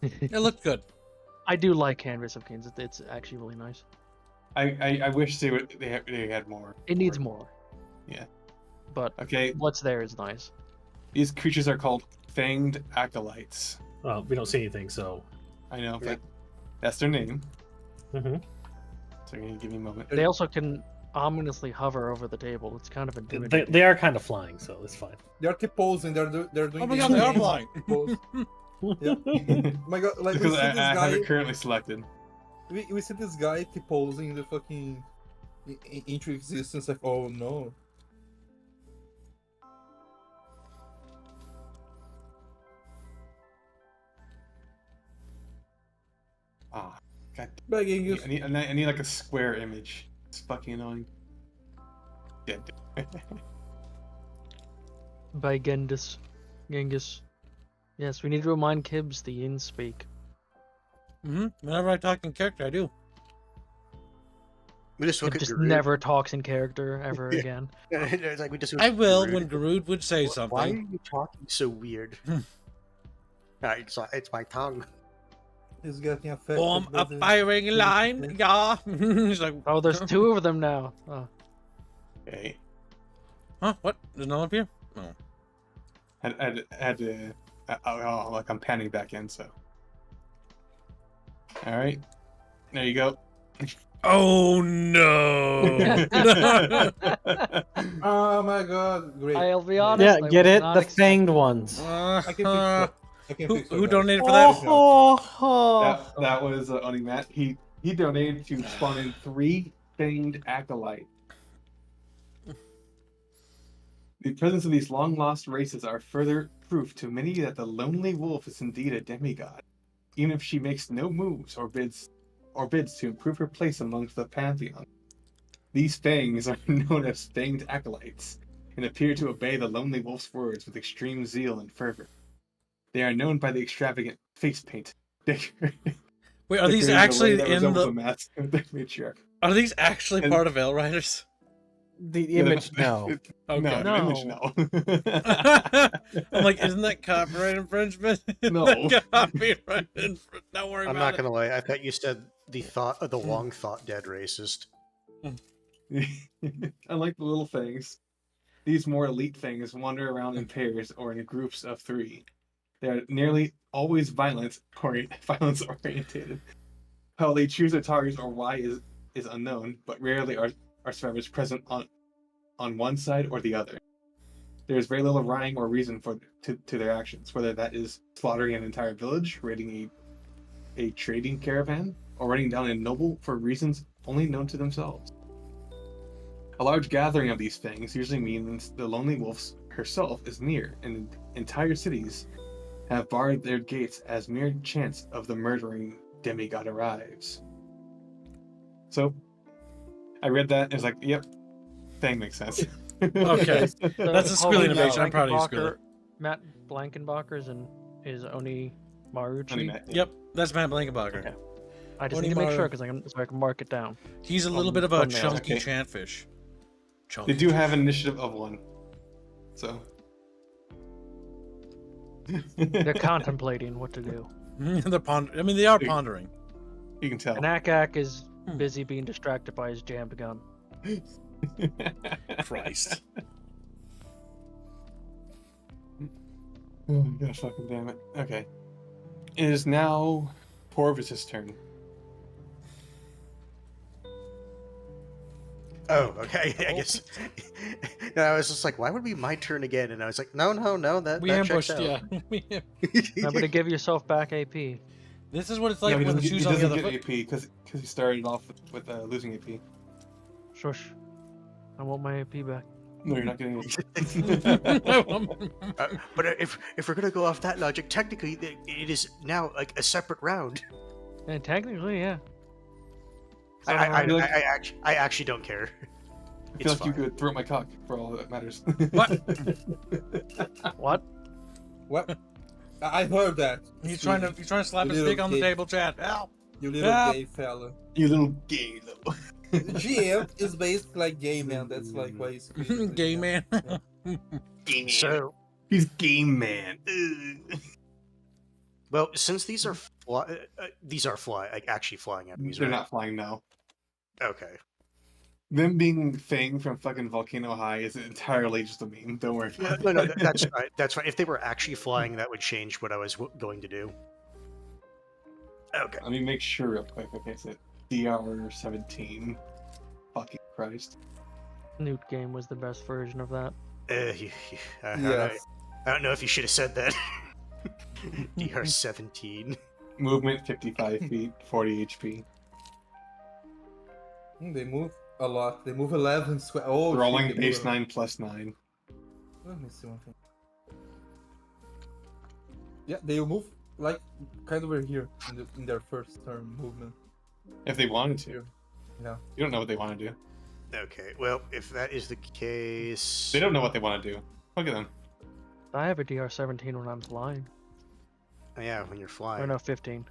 Speaker 1: It looked good.
Speaker 4: I do like Canvas of Kings. It's actually really nice.
Speaker 2: I wish they had more.
Speaker 4: It needs more.
Speaker 2: Yeah.
Speaker 4: But
Speaker 2: Okay,
Speaker 4: what's there is nice.
Speaker 2: these creatures are called Fanged Acolytes.
Speaker 6: Well, we don't see anything, so.
Speaker 2: I know,
Speaker 5: Yeah.
Speaker 2: but that's their name.
Speaker 6: Mm-hmm.
Speaker 2: So you're gonna give me a moment.
Speaker 4: They also can ominously hover over the table. It's kind of intimidating.
Speaker 6: They are kind of flying, so it's fine.
Speaker 3: They're T-posing. They're doing.
Speaker 1: Oh my
Speaker 3: the
Speaker 1: god, they are
Speaker 3: game
Speaker 1: flying.
Speaker 3: pose. Yeah. Oh my god, like we
Speaker 2: Because
Speaker 3: see
Speaker 2: I
Speaker 3: this
Speaker 2: have
Speaker 3: guy.
Speaker 2: it currently selected.
Speaker 3: We see this guy T-posing the fucking into existence. Like, oh no.
Speaker 2: God,
Speaker 3: Begging you.
Speaker 2: I need like a square image. It's fucking annoying. Yeah.
Speaker 4: By Genghis. Genghis. Yes, we need to remind Kibbs the yin speak.
Speaker 1: Whenever I talk in character, I do.
Speaker 5: We just look
Speaker 4: Kib
Speaker 5: at
Speaker 4: just
Speaker 5: Garud.
Speaker 4: never talks in character ever
Speaker 5: Yeah.
Speaker 4: again.
Speaker 5: It's like we just.
Speaker 1: I will
Speaker 5: Garud.
Speaker 1: when Garud would say
Speaker 5: Why are
Speaker 1: something.
Speaker 5: you talking so weird? It's my tongue.
Speaker 3: He's getting affected.
Speaker 1: Form
Speaker 3: by
Speaker 1: a
Speaker 3: the-
Speaker 1: firing line, yeah. He's like,
Speaker 4: Oh, there's 2 of them now. Oh.
Speaker 2: Okay.
Speaker 1: huh? What? There's none up here? No.
Speaker 2: Had to. Like I'm panning back in, so. All right. There you go.
Speaker 1: Oh no!
Speaker 3: Oh my god, great.
Speaker 4: I'll be honest.
Speaker 6: Yeah,
Speaker 4: I
Speaker 6: get
Speaker 4: was
Speaker 6: it?
Speaker 4: not
Speaker 6: The
Speaker 4: expecting-
Speaker 6: fanged ones.
Speaker 3: I can fix that. I can fix
Speaker 1: Who
Speaker 3: that.
Speaker 1: donated for that?
Speaker 2: That was only Matt. He donated to spawn in 3 famed Acolyte. The presence of these long lost races are further proof to many that the lonely wolf is indeed a demigod, even if she makes no moves or bids to improve her place amongst the pantheon. These fangs are known as fanged acolytes, and appear to obey the lonely wolf's words with extreme zeal and fervor. They are known by the extravagant face paint.
Speaker 1: Wait, are these actually in
Speaker 2: the
Speaker 1: the?
Speaker 2: mask of the matriarch?
Speaker 1: Are these actually
Speaker 2: And-
Speaker 1: part of Veil Riders?
Speaker 6: The image, no.
Speaker 1: Okay.
Speaker 2: No, the image,
Speaker 4: No.
Speaker 2: no.
Speaker 1: I'm like, isn't that copyright infringement?
Speaker 2: No.
Speaker 1: Copyright infringement. Don't worry
Speaker 5: I'm
Speaker 1: about
Speaker 5: not
Speaker 1: it.
Speaker 5: gonna lie. I thought you said the long thought dead racist.
Speaker 2: Unlike the little fangs, these more elite fangs wander around in pairs or in groups of 3. They are nearly always violence orientated. How they choose their targets or why is unknown, but rarely are survivors present on one side or the other. There is very little rhyme or reason to their actions, whether that is slaughtering an entire village, raiding a trading caravan, or running down a noble for reasons only known to themselves. A large gathering of these fangs usually means the lonely wolf herself is near, and entire cities have barred their gates as mere chance of the murdering demigod arrives. So, I read that and was like, yep, thing makes sense.
Speaker 1: Okay.
Speaker 4: So
Speaker 1: That's a
Speaker 4: Pauline
Speaker 1: Squilly innovation. I'm proud of you, Squilly.
Speaker 4: Matt Blankenbacher's and is Oni Marucci.
Speaker 2: Only Matt, yeah.
Speaker 1: Yep, that's Matt Blankenbacher.
Speaker 2: Okay.
Speaker 4: I just
Speaker 1: Oni
Speaker 4: need to make sure
Speaker 1: Maru.
Speaker 4: so I can mark it down.
Speaker 1: He's a little
Speaker 4: On
Speaker 1: bit of a
Speaker 4: thumbnail.
Speaker 1: chunky
Speaker 2: Okay.
Speaker 1: chatfish.
Speaker 2: They
Speaker 1: Chunky
Speaker 2: do have
Speaker 1: fish.
Speaker 2: an initiative of 1. So.
Speaker 4: They're contemplating what to do.
Speaker 1: They're I mean, they are
Speaker 2: Dude.
Speaker 1: pondering.
Speaker 2: You can tell.
Speaker 4: And Akak is busy being distracted by his jammed gun.
Speaker 1: Christ.
Speaker 2: Oh, God fucking damn it. Okay. It is now Porvis's turn.
Speaker 5: Oh, okay. I guess. No, I was just like, why would it be my turn again? And I was like, no. That
Speaker 1: We
Speaker 5: that
Speaker 1: ambushed,
Speaker 5: checks out.
Speaker 1: yeah.
Speaker 4: Remember to give yourself back AP.
Speaker 1: This is what it's like
Speaker 2: he
Speaker 1: when the
Speaker 2: doesn't,
Speaker 1: shoe's
Speaker 2: he
Speaker 1: on the
Speaker 2: doesn't
Speaker 1: other
Speaker 2: get
Speaker 1: foot.
Speaker 2: AP because he started off with losing AP.
Speaker 4: Shush. I want my AP back.
Speaker 2: No, you're not getting
Speaker 5: But if we're gonna go off that logic, technically it is now like a separate round.
Speaker 4: And technically, yeah.
Speaker 5: I actually don't care.
Speaker 2: I feel
Speaker 5: It's
Speaker 2: like you
Speaker 5: fine.
Speaker 2: could throw my cock for all that matters.
Speaker 4: What?
Speaker 3: What? I heard that.
Speaker 1: He's trying to slap
Speaker 3: You
Speaker 1: his
Speaker 3: little
Speaker 1: dick on the
Speaker 3: kid.
Speaker 1: table, Chad. Help!
Speaker 3: You little
Speaker 1: Ah.
Speaker 3: gay fella.
Speaker 2: You little gay though.
Speaker 3: GM is basically like gay man. That's like why he's
Speaker 1: Gay man.
Speaker 2: Gay man.
Speaker 5: So,
Speaker 2: He's game man. Ugh.
Speaker 5: well, since these are actually flying enemies,
Speaker 2: They're
Speaker 5: right?
Speaker 2: not flying now.
Speaker 5: Okay.
Speaker 2: Them being Fang from fucking Volcano High is entirely just a meme. Don't worry about
Speaker 5: No,
Speaker 2: it.
Speaker 5: that's right. That's right. If they were actually flying, that would change what I was going to do. Okay.
Speaker 2: Let me make sure real quick. Okay, so DR17. Fucking Christ.
Speaker 4: Newt game was the best version of that.
Speaker 3: Yes.
Speaker 5: I don't know if you should have said that. DR17.
Speaker 2: Movement 55 feet, 40 HP.
Speaker 3: They move a lot. They move 11 square. Oh, shit,
Speaker 2: Rolling
Speaker 3: they move
Speaker 2: base
Speaker 3: a-
Speaker 2: 9 plus 9.
Speaker 3: Let me see one thing. Yeah, they will move like kind of over here in their first turn movement.
Speaker 2: If they wanted to.
Speaker 3: No.
Speaker 2: You don't know what they want to do.
Speaker 5: Okay, well, if that is the case,
Speaker 2: They don't know what they want to do. Look at them.
Speaker 4: I have a DR-17 when I'm flying.
Speaker 5: yeah, when you're flying.
Speaker 4: Or no, 15.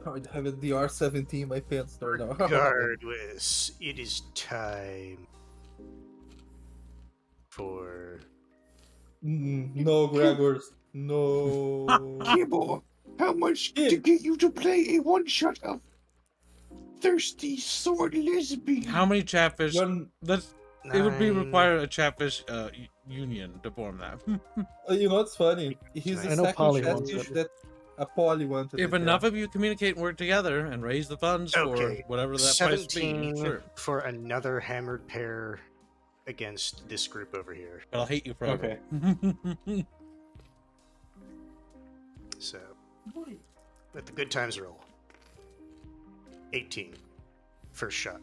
Speaker 3: I have a DR-17. My pants are now.
Speaker 5: Regardless, it is time for
Speaker 3: No, Gregors. No.
Speaker 7: Kibble, how much to get you to play a one-shot of thirsty sword lesbian?
Speaker 1: How many chatfish?
Speaker 3: You're-
Speaker 1: That's it would be
Speaker 5: 9.
Speaker 1: require a chatfish union to form that.
Speaker 3: You know what's funny? He's
Speaker 5: I
Speaker 3: the
Speaker 4: know
Speaker 3: second
Speaker 4: Polly wants
Speaker 3: catfish
Speaker 4: it.
Speaker 3: that a Polly wanted.
Speaker 1: If
Speaker 3: it,
Speaker 1: enough
Speaker 3: yeah.
Speaker 1: of you communicate and work together and raise the funds
Speaker 5: Okay,
Speaker 1: for whatever that price be,
Speaker 5: 17
Speaker 1: sure.
Speaker 5: for another hammered pair against this group over here.
Speaker 1: But I'll hate you forever.
Speaker 2: Okay.
Speaker 5: So, let the good times roll. 18. First shot.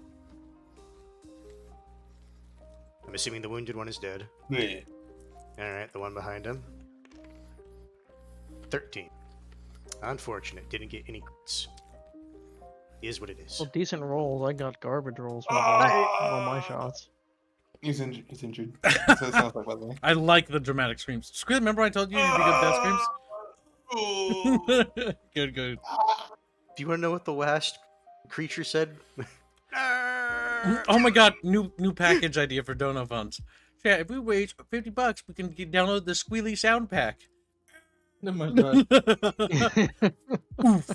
Speaker 5: I'm assuming the wounded one is dead.
Speaker 2: Yeah.
Speaker 5: Alright, the one behind him. 13. Unfortunate, didn't get any crits. Is what it is.
Speaker 4: Well, decent rolls. I got garbage rolls with
Speaker 2: Ah!
Speaker 4: all my shots.
Speaker 2: He's injured. He's injured. That's what it sounds like, by the way.
Speaker 1: I like the dramatic screams. Remember I told you you'd be good at death screams? Good, good.
Speaker 5: Do you want to know what the last creature said?
Speaker 1: Oh my god, new package idea for Dono Funds. Yeah, if we raise $50, we can download the Squealy Sound Pack.
Speaker 3: Oh my god.
Speaker 1: Oof.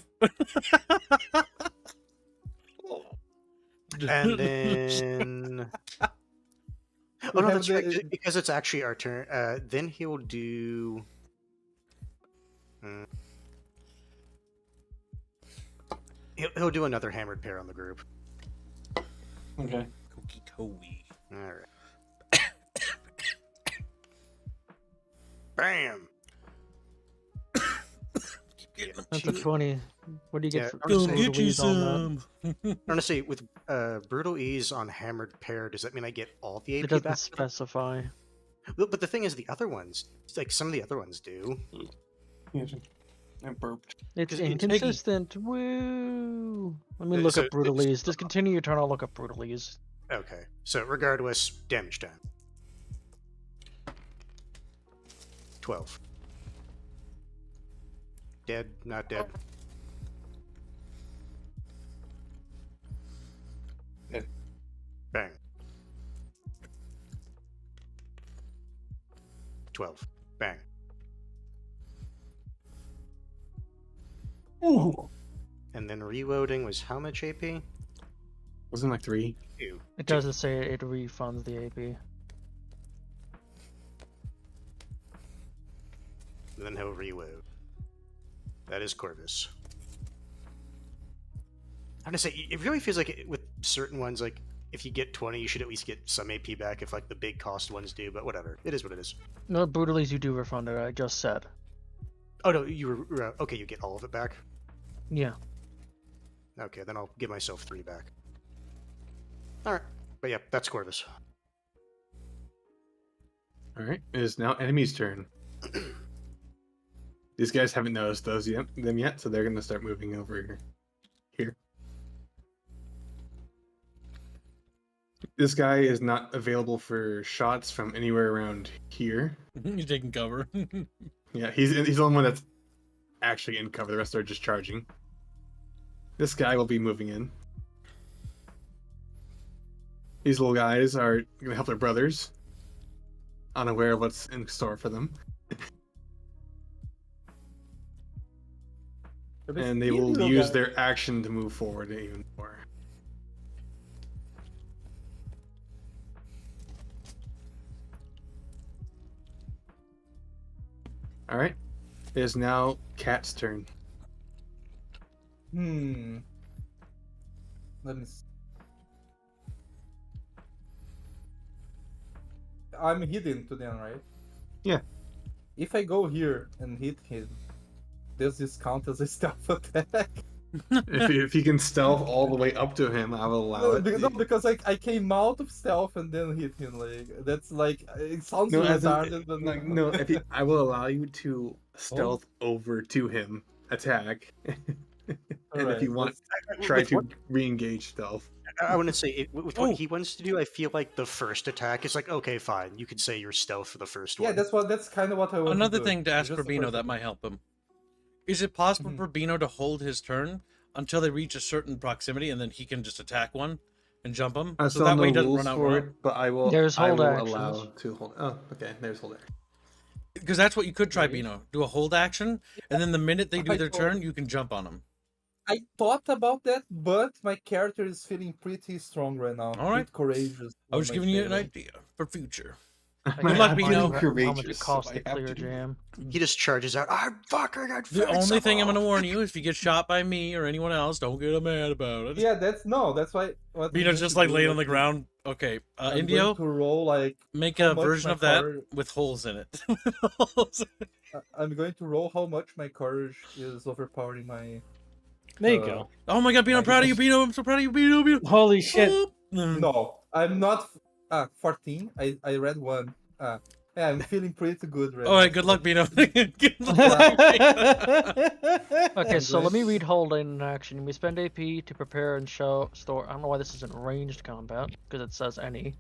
Speaker 5: And then... Oh
Speaker 3: We
Speaker 5: no,
Speaker 3: have
Speaker 5: that's right,
Speaker 3: the-
Speaker 5: because it's actually our turn. Then he'll do... He'll do another hammered pair on the group.
Speaker 2: Okay.
Speaker 1: Cookie Cowie.
Speaker 5: Alright. Bam!
Speaker 1: Getting them
Speaker 4: That's a
Speaker 1: cheap.
Speaker 4: 20. What do you get
Speaker 5: Yeah,
Speaker 4: for
Speaker 5: I'm just
Speaker 1: Go
Speaker 5: saying
Speaker 1: get you
Speaker 4: Louise on that?
Speaker 1: some.
Speaker 5: Honestly, with brutal ease on hammered pair, does that mean I get all the
Speaker 4: It
Speaker 5: AP
Speaker 4: doesn't
Speaker 5: back?
Speaker 4: specify.
Speaker 5: But the thing is, the other ones, like some of the other ones do.
Speaker 2: Yeah, I burped.
Speaker 4: It's
Speaker 5: 'Cause it's
Speaker 4: inconsistent. Woo! Let me look
Speaker 5: So
Speaker 4: up Brutalese. Just continue your turn. I'll look up Brutalese.
Speaker 5: Okay, so regardless, damage time. 12. Dead, not dead.
Speaker 2: Dead.
Speaker 5: Bang. 12. Bang.
Speaker 2: Ooh.
Speaker 5: And then reloading was how much AP?
Speaker 2: Wasn't like 3.
Speaker 5: 2.
Speaker 4: It doesn't say it refunds the AP.
Speaker 5: And then he'll reload. That is Corvus. I'm gonna say, it really feels like with certain ones, like, if you get 20, you should at least get some AP back if, like, the big cost ones do, but whatever. It is what it is.
Speaker 4: No, Brutalese you do refund it. I just said.
Speaker 5: Oh, no, you were... okay, you get all of it back?
Speaker 4: Yeah.
Speaker 5: Okay, then I'll give myself 3 back. Alright. But yeah, that's Corvus.
Speaker 2: Alright, it is now enemy's turn. These guys haven't noticed them yet, so they're going to start moving over here. This guy is not available for shots from anywhere around here.
Speaker 1: You're taking cover.
Speaker 2: Yeah, he's the only one that's actually in cover. The rest are just charging. This guy will be moving in. These little guys are going to help their brothers, unaware of what's in store for them. And they will use their action to move forward even more. Alright. It is now Cat's turn.
Speaker 3: Let me see. I'm hidden to them, right?
Speaker 2: Yeah.
Speaker 3: If I go here and hit him, does this count as a stealth attack?
Speaker 2: If he can stealth all the way up to him, I will allow it.
Speaker 3: No, because I came out of stealth and then hit him. Like that's like it sounds
Speaker 2: No, as in,
Speaker 3: retarded, but
Speaker 2: like, no. I will allow you to stealth over to him, attack, And if you want, try
Speaker 5: With
Speaker 2: to
Speaker 5: what-
Speaker 2: re-engage stealth.
Speaker 5: I want to say with
Speaker 1: Oh.
Speaker 5: what he wants to do. I feel like the first attack is like, okay, fine, you can say you're stealth for the first
Speaker 3: Yeah,
Speaker 5: one.
Speaker 3: that's kind of what I want
Speaker 1: Another
Speaker 3: to do.
Speaker 1: thing to
Speaker 3: It's
Speaker 1: ask
Speaker 3: just
Speaker 1: for
Speaker 3: the
Speaker 1: Bino
Speaker 3: first
Speaker 1: that
Speaker 3: attack.
Speaker 1: might help him. Is it possible
Speaker 3: Mhm.
Speaker 1: for Bino to hold his turn until they reach a certain proximity and then he can just attack one and jump them?
Speaker 2: I
Speaker 1: So
Speaker 2: saw
Speaker 1: that
Speaker 2: no
Speaker 1: way he doesn't
Speaker 2: rules
Speaker 1: run out.
Speaker 2: for it, but I will.
Speaker 4: There's
Speaker 2: I
Speaker 4: hold
Speaker 2: will
Speaker 4: actions.
Speaker 2: allow to hold. Oh, okay. There's hold action.
Speaker 1: Because that's what you could try,
Speaker 3: Right.
Speaker 1: Bino. Do a hold action, and then the minute they do
Speaker 3: I
Speaker 1: their
Speaker 3: told-
Speaker 1: turn, you can jump on them.
Speaker 3: I thought about that, but my character is feeling pretty strong right now.
Speaker 1: All right.
Speaker 3: Pretty courageous.
Speaker 1: I was
Speaker 3: one
Speaker 1: giving
Speaker 3: might
Speaker 1: you
Speaker 3: say,
Speaker 1: an
Speaker 3: like-
Speaker 1: idea for future.
Speaker 4: I
Speaker 1: Good
Speaker 4: can't
Speaker 1: luck,
Speaker 4: find
Speaker 1: Bino.
Speaker 4: how much it
Speaker 2: Courageous, so
Speaker 4: costs
Speaker 2: I
Speaker 4: to
Speaker 2: have
Speaker 4: clear
Speaker 2: to do it.
Speaker 4: jam.
Speaker 5: He just charges out. I'm fucking.
Speaker 1: The only thing I'm going to warn you is if you get shot by me or anyone else, don't get mad about it.
Speaker 3: Yeah, that's why. What I'm
Speaker 1: Bino's
Speaker 3: going
Speaker 1: just
Speaker 3: to
Speaker 1: like
Speaker 3: do,
Speaker 1: laying on the
Speaker 3: like,
Speaker 1: ground. Okay,
Speaker 3: I'm
Speaker 1: Indio,
Speaker 3: going to roll like
Speaker 1: make
Speaker 3: how
Speaker 1: a
Speaker 3: much
Speaker 1: version
Speaker 3: my
Speaker 1: of that
Speaker 3: courage-
Speaker 1: with holes in it.
Speaker 3: I'm going to roll how much my courage is overpowering my.
Speaker 6: There you
Speaker 3: Uh,
Speaker 6: go.
Speaker 1: Oh my god, Bino, I'm proud of you, Bino. I'm so proud of you, Bino. Bino.
Speaker 6: Holy shit.
Speaker 1: Oh. Mm.
Speaker 3: No, I'm not. 14. I read one. Yeah, I'm feeling pretty good right
Speaker 1: All right,
Speaker 3: now,
Speaker 1: good
Speaker 3: so,
Speaker 1: luck, Bino. Good luck.
Speaker 4: Okay,
Speaker 3: I'm
Speaker 4: so let
Speaker 3: going
Speaker 4: me
Speaker 3: to-
Speaker 4: read hold in action. We spend AP to prepare and store. I don't know why this isn't ranged combat, because it says any.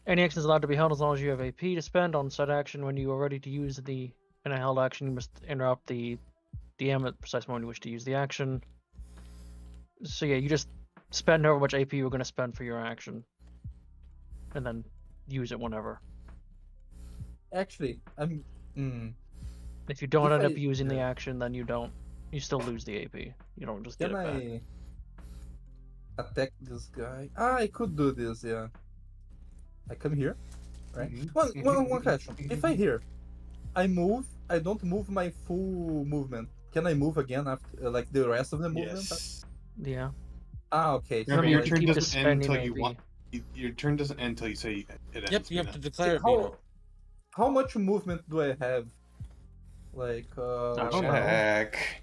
Speaker 4: Any action is allowed to be held as long as you have AP to spend on said action. When you are ready to use in a held action, you must interrupt the DM at the precise moment you wish to use the action. So yeah, you just spend however much AP you're going to spend for your action, and then use it whenever.
Speaker 3: Actually, I'm.
Speaker 4: If you don't
Speaker 3: If
Speaker 4: end up
Speaker 3: I-
Speaker 4: using the
Speaker 3: yeah.
Speaker 4: action, then you don't. You still lose the AP. You don't just get
Speaker 3: Can
Speaker 4: it back.
Speaker 3: I attack this guy? I could do this. Yeah. I come here, right?
Speaker 2: Mhm,
Speaker 3: One question. If I here, I move. I don't move my full movement. Can I move again after, like the rest of the movement?
Speaker 2: Yes.
Speaker 4: Yeah.
Speaker 3: Okay.
Speaker 2: Remember,
Speaker 4: you
Speaker 2: your
Speaker 4: can
Speaker 2: turn
Speaker 4: keep
Speaker 2: doesn't end until
Speaker 4: spending
Speaker 2: you
Speaker 4: AP.
Speaker 2: want. Your turn doesn't end until you say it ends.
Speaker 1: Yep, you have
Speaker 2: Bino.
Speaker 1: to declare it,
Speaker 3: how,
Speaker 1: Bino.
Speaker 3: how much movement do I have? Like
Speaker 4: I don't know.
Speaker 2: Check.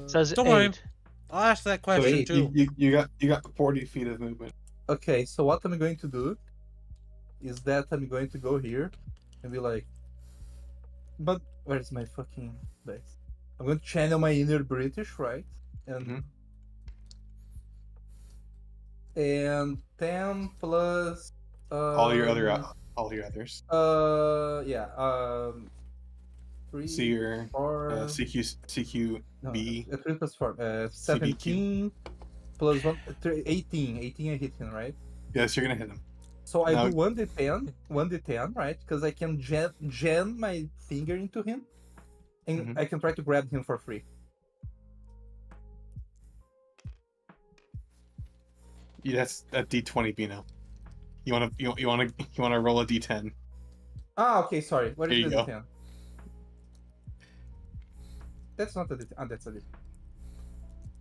Speaker 4: Says
Speaker 1: Don't worry.
Speaker 4: 8.
Speaker 1: I'll ask that
Speaker 2: So
Speaker 1: question
Speaker 3: wait,
Speaker 1: too.
Speaker 2: you got 40 feet of movement.
Speaker 3: Okay, so what I'm going to do is that I'm going to go here and be like, but where's my fucking dice? I'm going to channel my inner British, right? And and 10 plus
Speaker 2: All your others.
Speaker 3: yeah, 3,
Speaker 2: See your
Speaker 3: 4,
Speaker 2: CQ
Speaker 3: no,
Speaker 2: B.
Speaker 3: 3 plus 4, 17 plus 1, 18 I hit him, right?
Speaker 2: Yes, you're gonna hit him.
Speaker 3: So I
Speaker 2: Now-
Speaker 3: do 1d10, right? Because I can jam my finger into him, and
Speaker 2: Mhm.
Speaker 3: I can try to grab him for free.
Speaker 2: Yeah, that's a D20, Bino. You wanna roll a D10.
Speaker 3: Okay, sorry. What
Speaker 2: There
Speaker 3: is
Speaker 2: you
Speaker 3: the
Speaker 2: go.
Speaker 3: D10? That's not a D10. That's a D10.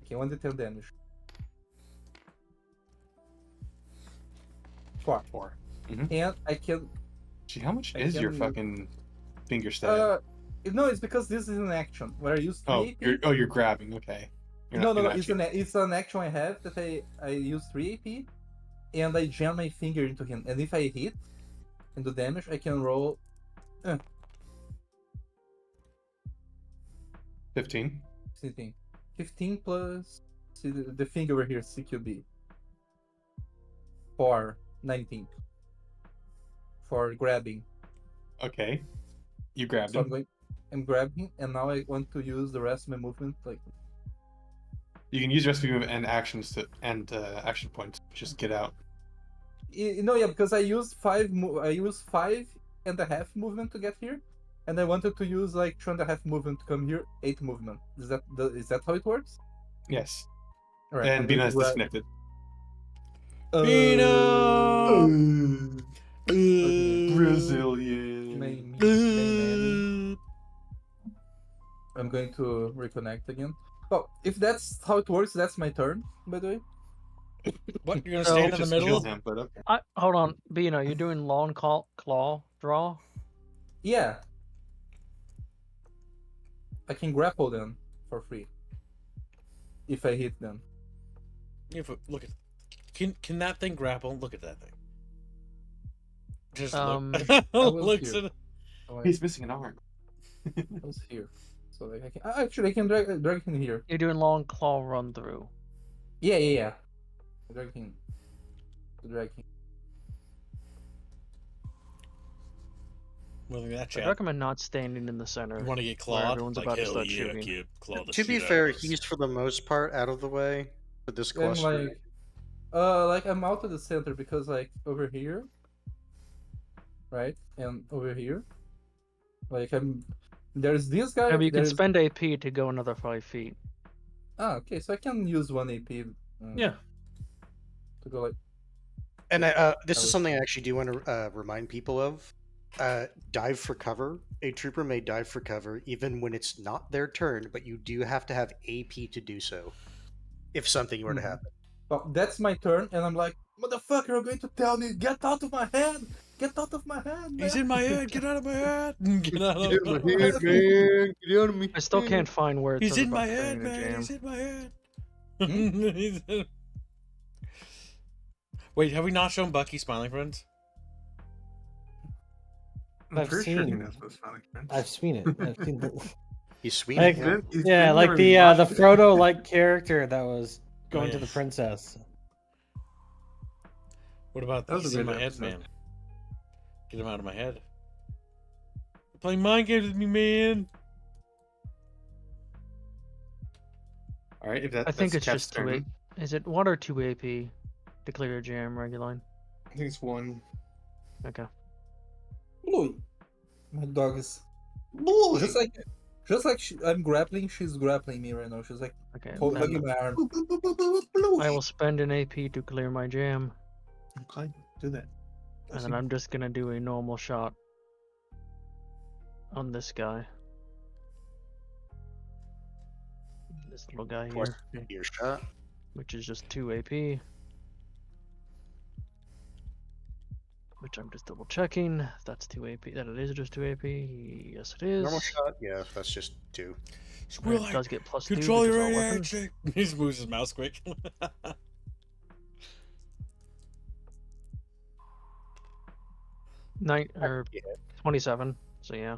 Speaker 3: Okay, 1d10 damage. 4.
Speaker 2: 4.
Speaker 3: And I can.
Speaker 2: Gee, how much
Speaker 3: I
Speaker 2: is your
Speaker 3: can-
Speaker 2: fucking finger stab?
Speaker 3: No, it's because this is an action where I use 3 AP.
Speaker 2: You're grabbing. Okay. You're
Speaker 3: No,
Speaker 2: not
Speaker 3: it's an action I have that I use 3 AP, and I jam my finger into him. And if I hit and do damage, I can roll
Speaker 2: 15.
Speaker 3: 15 plus see the finger over here, CQB. For 19. For grabbing.
Speaker 2: Okay. You grabbed
Speaker 3: So
Speaker 2: him.
Speaker 3: I'm grabbing, and now I want to use the rest of my movement. Like,
Speaker 2: You can use rest of your movement and actions to action points. Just get out.
Speaker 3: yeah, because I used 5.5 movement to get here, and I wanted to use like 2.5 movement to come here, 8 movement. Is that how it works?
Speaker 2: Yes.
Speaker 3: All right.
Speaker 2: And
Speaker 3: I'm
Speaker 2: Bino
Speaker 3: going
Speaker 2: is
Speaker 3: to grab-
Speaker 2: disconnected.
Speaker 1: Bino!
Speaker 2: Brazilian.
Speaker 3: main I'm going to reconnect again. Well, if that's how it works, that's my turn, by the way.
Speaker 1: What? You're gonna
Speaker 4: So-
Speaker 1: stand in the
Speaker 2: Just
Speaker 1: middle?
Speaker 2: kill him, but okay.
Speaker 4: Hold on, Bino, you're doing long claw draw?
Speaker 3: Yeah. I can grapple them for free. If I hit them.
Speaker 1: Look at. Can that thing grapple? Look at that thing. Just
Speaker 4: Um,
Speaker 1: look.
Speaker 3: will
Speaker 1: Looks
Speaker 3: here.
Speaker 1: at.
Speaker 3: Oh,
Speaker 2: He's missing an arm.
Speaker 3: I was here. So like I can actually I can drag him here.
Speaker 4: You're doing long claw run through.
Speaker 3: Yeah. Drag him. Drag him.
Speaker 1: Well, that
Speaker 4: I
Speaker 1: chat.
Speaker 4: recommend not standing in the center.
Speaker 1: You want to get
Speaker 4: where
Speaker 1: clawed?
Speaker 4: everyone's
Speaker 1: Like,
Speaker 4: about to
Speaker 1: hell
Speaker 4: start
Speaker 1: yeah,
Speaker 4: shooting.
Speaker 1: kid. Claw the
Speaker 8: To be
Speaker 1: shit out
Speaker 8: fair,
Speaker 1: of us.
Speaker 8: he's for the most part out of the way for this
Speaker 3: I'm
Speaker 8: cluster.
Speaker 3: like I'm out of the center because like over here, right, and over here, like there's this guy.
Speaker 4: Yeah, but you can
Speaker 3: there's...
Speaker 4: spend AP to go another 5 feet.
Speaker 3: Ah, okay, so I can use 1 AP.
Speaker 6: Yeah.
Speaker 3: To go like.
Speaker 8: And this is something I actually do want to remind people of. Dive for cover. A trooper may dive for cover even when it's not their turn, but you do have to have AP to do so. If something were to happen.
Speaker 3: Well, that's my turn, and I'm like, motherfucker, you're going to tell me, get out of my head! Get out of my head, man!
Speaker 1: He's in my head. Get out of my head. Get out of
Speaker 8: Get
Speaker 1: my
Speaker 8: out of my head, man. Get out of me.
Speaker 4: I still can't find where it
Speaker 1: He's
Speaker 4: says
Speaker 1: in my
Speaker 4: about
Speaker 1: head,
Speaker 4: creating a
Speaker 1: man.
Speaker 4: jam.
Speaker 1: He's in my head. Wait, have we not shown Bucky smiling friends?
Speaker 2: I'm pretty sure he knows what's funny.
Speaker 6: I've seen it. I've seen the,
Speaker 8: He's sweet.
Speaker 6: like,
Speaker 2: He's
Speaker 6: yeah,
Speaker 2: been
Speaker 6: like
Speaker 2: there
Speaker 6: the
Speaker 2: and
Speaker 6: the
Speaker 2: watched it.
Speaker 6: Frodo like character that was going to
Speaker 1: yeah.
Speaker 6: the princess.
Speaker 1: What about
Speaker 2: That was a
Speaker 1: he's in
Speaker 2: good
Speaker 1: my head,
Speaker 2: episode.
Speaker 1: man? Get him out of my head. You're playing mind games with me, man.
Speaker 2: All right, if that,
Speaker 4: I think
Speaker 2: that's
Speaker 4: it's just
Speaker 2: Cat's
Speaker 4: 2
Speaker 2: turn.
Speaker 4: AP. Is it 1 or 2 AP to clear a jam, Reguline?
Speaker 2: I think it's 1.
Speaker 4: Okay.
Speaker 3: Blue. My dog is
Speaker 2: Blue.
Speaker 3: just like I'm grappling. She's grappling me right now. She's like
Speaker 4: Okay.
Speaker 3: hugging
Speaker 4: then
Speaker 3: my arm.
Speaker 4: I will spend an AP to clear my jam,
Speaker 2: Okay, do that.
Speaker 4: and then I'm just gonna do a normal shot on this guy. This little guy
Speaker 8: Plus
Speaker 4: here,
Speaker 8: your shot.
Speaker 4: which is just 2 AP. Which I'm just double checking. If that's 2 AP. That it is just 2 AP. Yes, it is.
Speaker 8: Normal shot, yeah, that's just 2.
Speaker 4: It does get plus 2
Speaker 1: Control
Speaker 4: because
Speaker 1: your
Speaker 4: all weapons.
Speaker 1: reaction. He just moves his mouse quick.
Speaker 4: 27. So yeah.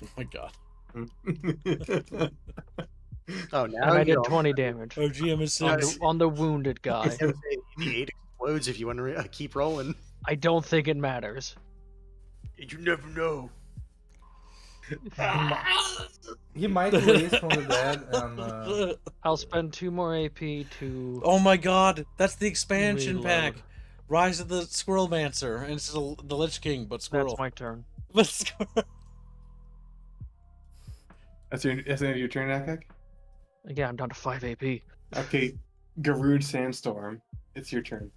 Speaker 1: Oh my god.
Speaker 8: Oh, now
Speaker 4: And I
Speaker 8: you
Speaker 4: did
Speaker 8: know.
Speaker 4: 20 damage
Speaker 1: Our GM is
Speaker 4: on
Speaker 1: 6.
Speaker 4: the wounded
Speaker 8: I
Speaker 4: guy.
Speaker 8: was gonna say, the 8 explodes if you want to keep rolling.
Speaker 4: I don't think it matters.
Speaker 8: You never know.
Speaker 3: He might raise from the dead, and
Speaker 4: I'll spend 2 more AP to.
Speaker 1: Oh my god, that's the expansion
Speaker 4: Reload.
Speaker 1: pack. Rise of the Squirrel Mancer. And it's the Lich King, but squirrel.
Speaker 4: That's my turn.
Speaker 1: But squirrel.
Speaker 2: That's the end of your turn, Akak?
Speaker 4: Yeah, I'm down to 5 AP.
Speaker 2: Okay, Garud Sandstorm. It's your turn.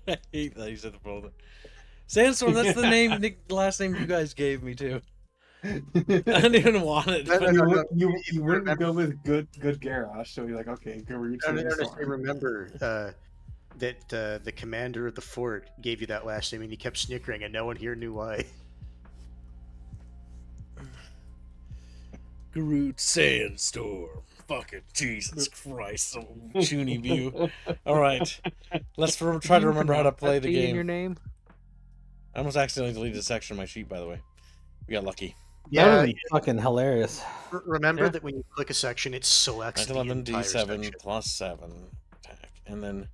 Speaker 1: I hate that you said the folder. Sandstorm, that's the name, the last name you guys gave me too. I didn't even want it.
Speaker 8: No,
Speaker 1: but-
Speaker 8: no, no.
Speaker 2: You wouldn't
Speaker 8: Remember-
Speaker 2: go with good Garrosh, so you're like, okay, Garud
Speaker 8: I
Speaker 2: Sandstorm.
Speaker 8: remember that the commander of the fort gave you that last name and you kept snickering and no one here knew why.
Speaker 1: Groot Sandstorm. Fucking Jesus Christ. So chuny view. Alright. Let's try to remember how to play the
Speaker 4: In your
Speaker 1: game.
Speaker 4: name?
Speaker 1: I almost accidentally deleted a section of my sheet, by the way. We got lucky.
Speaker 6: That
Speaker 8: Yeah,
Speaker 6: would be fucking hilarious.
Speaker 8: remember
Speaker 4: Yeah.
Speaker 8: that when you click a section, it selects the
Speaker 1: 11
Speaker 8: entire
Speaker 1: D7
Speaker 8: section.
Speaker 1: plus 7 attack. And then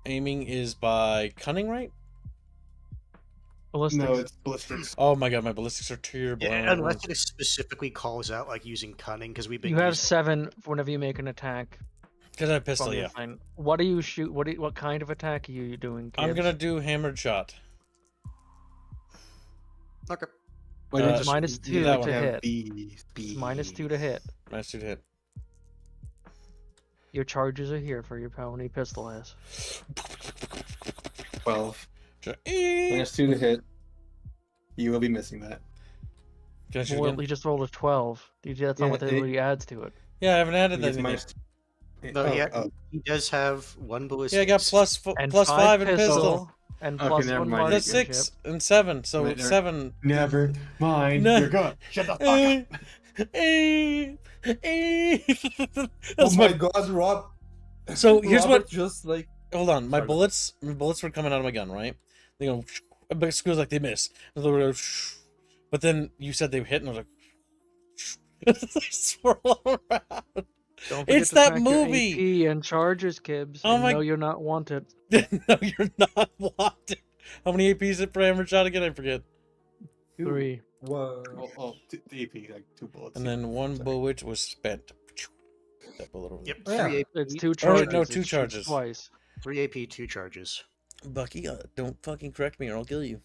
Speaker 1: aiming is by cunning, right?
Speaker 4: Ballistics.
Speaker 2: No, it's ballistics.
Speaker 1: Oh my god, my ballistics are terrible.
Speaker 8: Yeah, unless it specifically calls out like using cunning, because we've been.
Speaker 4: You have
Speaker 8: using-
Speaker 4: 7 whenever you make an attack.
Speaker 1: Because I have
Speaker 4: from
Speaker 1: pistol,
Speaker 4: the
Speaker 1: yeah.
Speaker 4: thing. What do you shoot? What kind of attack are you doing?
Speaker 1: I'm
Speaker 4: kids?
Speaker 1: gonna do hammered shot.
Speaker 8: Okay.
Speaker 2: Why don't you
Speaker 1: Just
Speaker 4: minus
Speaker 2: do
Speaker 4: 2
Speaker 2: that
Speaker 4: to
Speaker 2: one?
Speaker 4: hit.
Speaker 2: Bees.
Speaker 4: It's minus 2 to hit.
Speaker 1: Nice to hit.
Speaker 4: Your charges are here for your how many pistol has.
Speaker 2: 12.
Speaker 1: Can
Speaker 2: Minus 2 to hit. You will be missing that.
Speaker 1: I shoot
Speaker 4: Well,
Speaker 1: again?
Speaker 4: he just rolled a 12. That's not
Speaker 2: Yeah,
Speaker 4: what that really adds to it.
Speaker 1: Yeah, I haven't added that
Speaker 2: It's
Speaker 1: in
Speaker 2: minus
Speaker 1: yet.
Speaker 8: No,
Speaker 2: oh,
Speaker 8: he does have one ballistic.
Speaker 1: Yeah, I got plus
Speaker 4: And
Speaker 1: plus 5 in
Speaker 4: pistol,
Speaker 1: pistol.
Speaker 4: and
Speaker 2: Okay,
Speaker 4: plus
Speaker 2: never
Speaker 4: 1
Speaker 2: mind.
Speaker 1: That's
Speaker 4: marksmanship.
Speaker 1: 6 and 7, so
Speaker 2: Wait, never-
Speaker 1: 7.
Speaker 2: never mind.
Speaker 1: No.
Speaker 2: You're good. Shut the fuck up.
Speaker 3: oh
Speaker 1: That's
Speaker 3: my
Speaker 1: my.
Speaker 3: god, Rob!
Speaker 1: So here's
Speaker 3: Robert
Speaker 1: what.
Speaker 3: just like
Speaker 1: Hold on, my
Speaker 2: Sorry.
Speaker 1: bullets were coming out of my gun, right? They go, but screws like they miss. But But then you said they hit, and I was like, they swirl around.
Speaker 4: Don't forget
Speaker 1: It's
Speaker 4: to
Speaker 1: that
Speaker 4: track your
Speaker 1: movie.
Speaker 4: AP and charges, Kibbs.
Speaker 1: Oh
Speaker 4: and
Speaker 1: my-
Speaker 4: no, you're not wanted.
Speaker 1: No, you're not wanted. How many APs is it per hammer shot again? I forget.
Speaker 4: 3.
Speaker 3: Whoa.
Speaker 2: The AP, like 2 bullets.
Speaker 1: And then one
Speaker 2: Sorry.
Speaker 1: bullet was spent. That bullet over
Speaker 5: Yep.
Speaker 3: Oh, yeah.
Speaker 5: 3 AP.
Speaker 4: It's 2
Speaker 1: Or
Speaker 4: charges.
Speaker 1: no,
Speaker 4: it
Speaker 1: 2
Speaker 4: shoots
Speaker 1: charges.
Speaker 4: Twice.
Speaker 5: 3 AP, 2 charges.
Speaker 1: there. Bucky, don't fucking correct me or I'll kill you.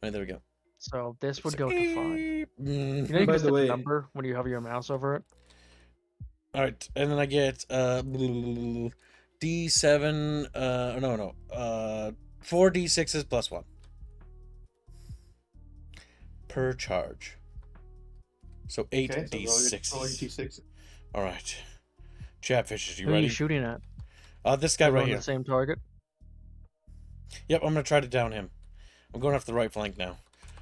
Speaker 1: Alright, there we go.
Speaker 4: So this would go to 5. You
Speaker 1: Mm.
Speaker 4: know you
Speaker 3: By
Speaker 4: can
Speaker 3: the
Speaker 4: just hit
Speaker 3: way-
Speaker 4: the number when you hover your mouse over it?
Speaker 1: Alright, and then I get D7 4 D6s plus 1 per charge. So 8
Speaker 2: Okay, so roll your
Speaker 1: D6s.
Speaker 2: D6.
Speaker 1: Alright. Chatfishes, you
Speaker 4: Who are
Speaker 1: ready?
Speaker 4: you shooting at?
Speaker 1: This guy right
Speaker 4: Everyone
Speaker 1: here.
Speaker 4: The same target?
Speaker 1: Yep, I'm gonna try to down him. I'm going off the right flank now.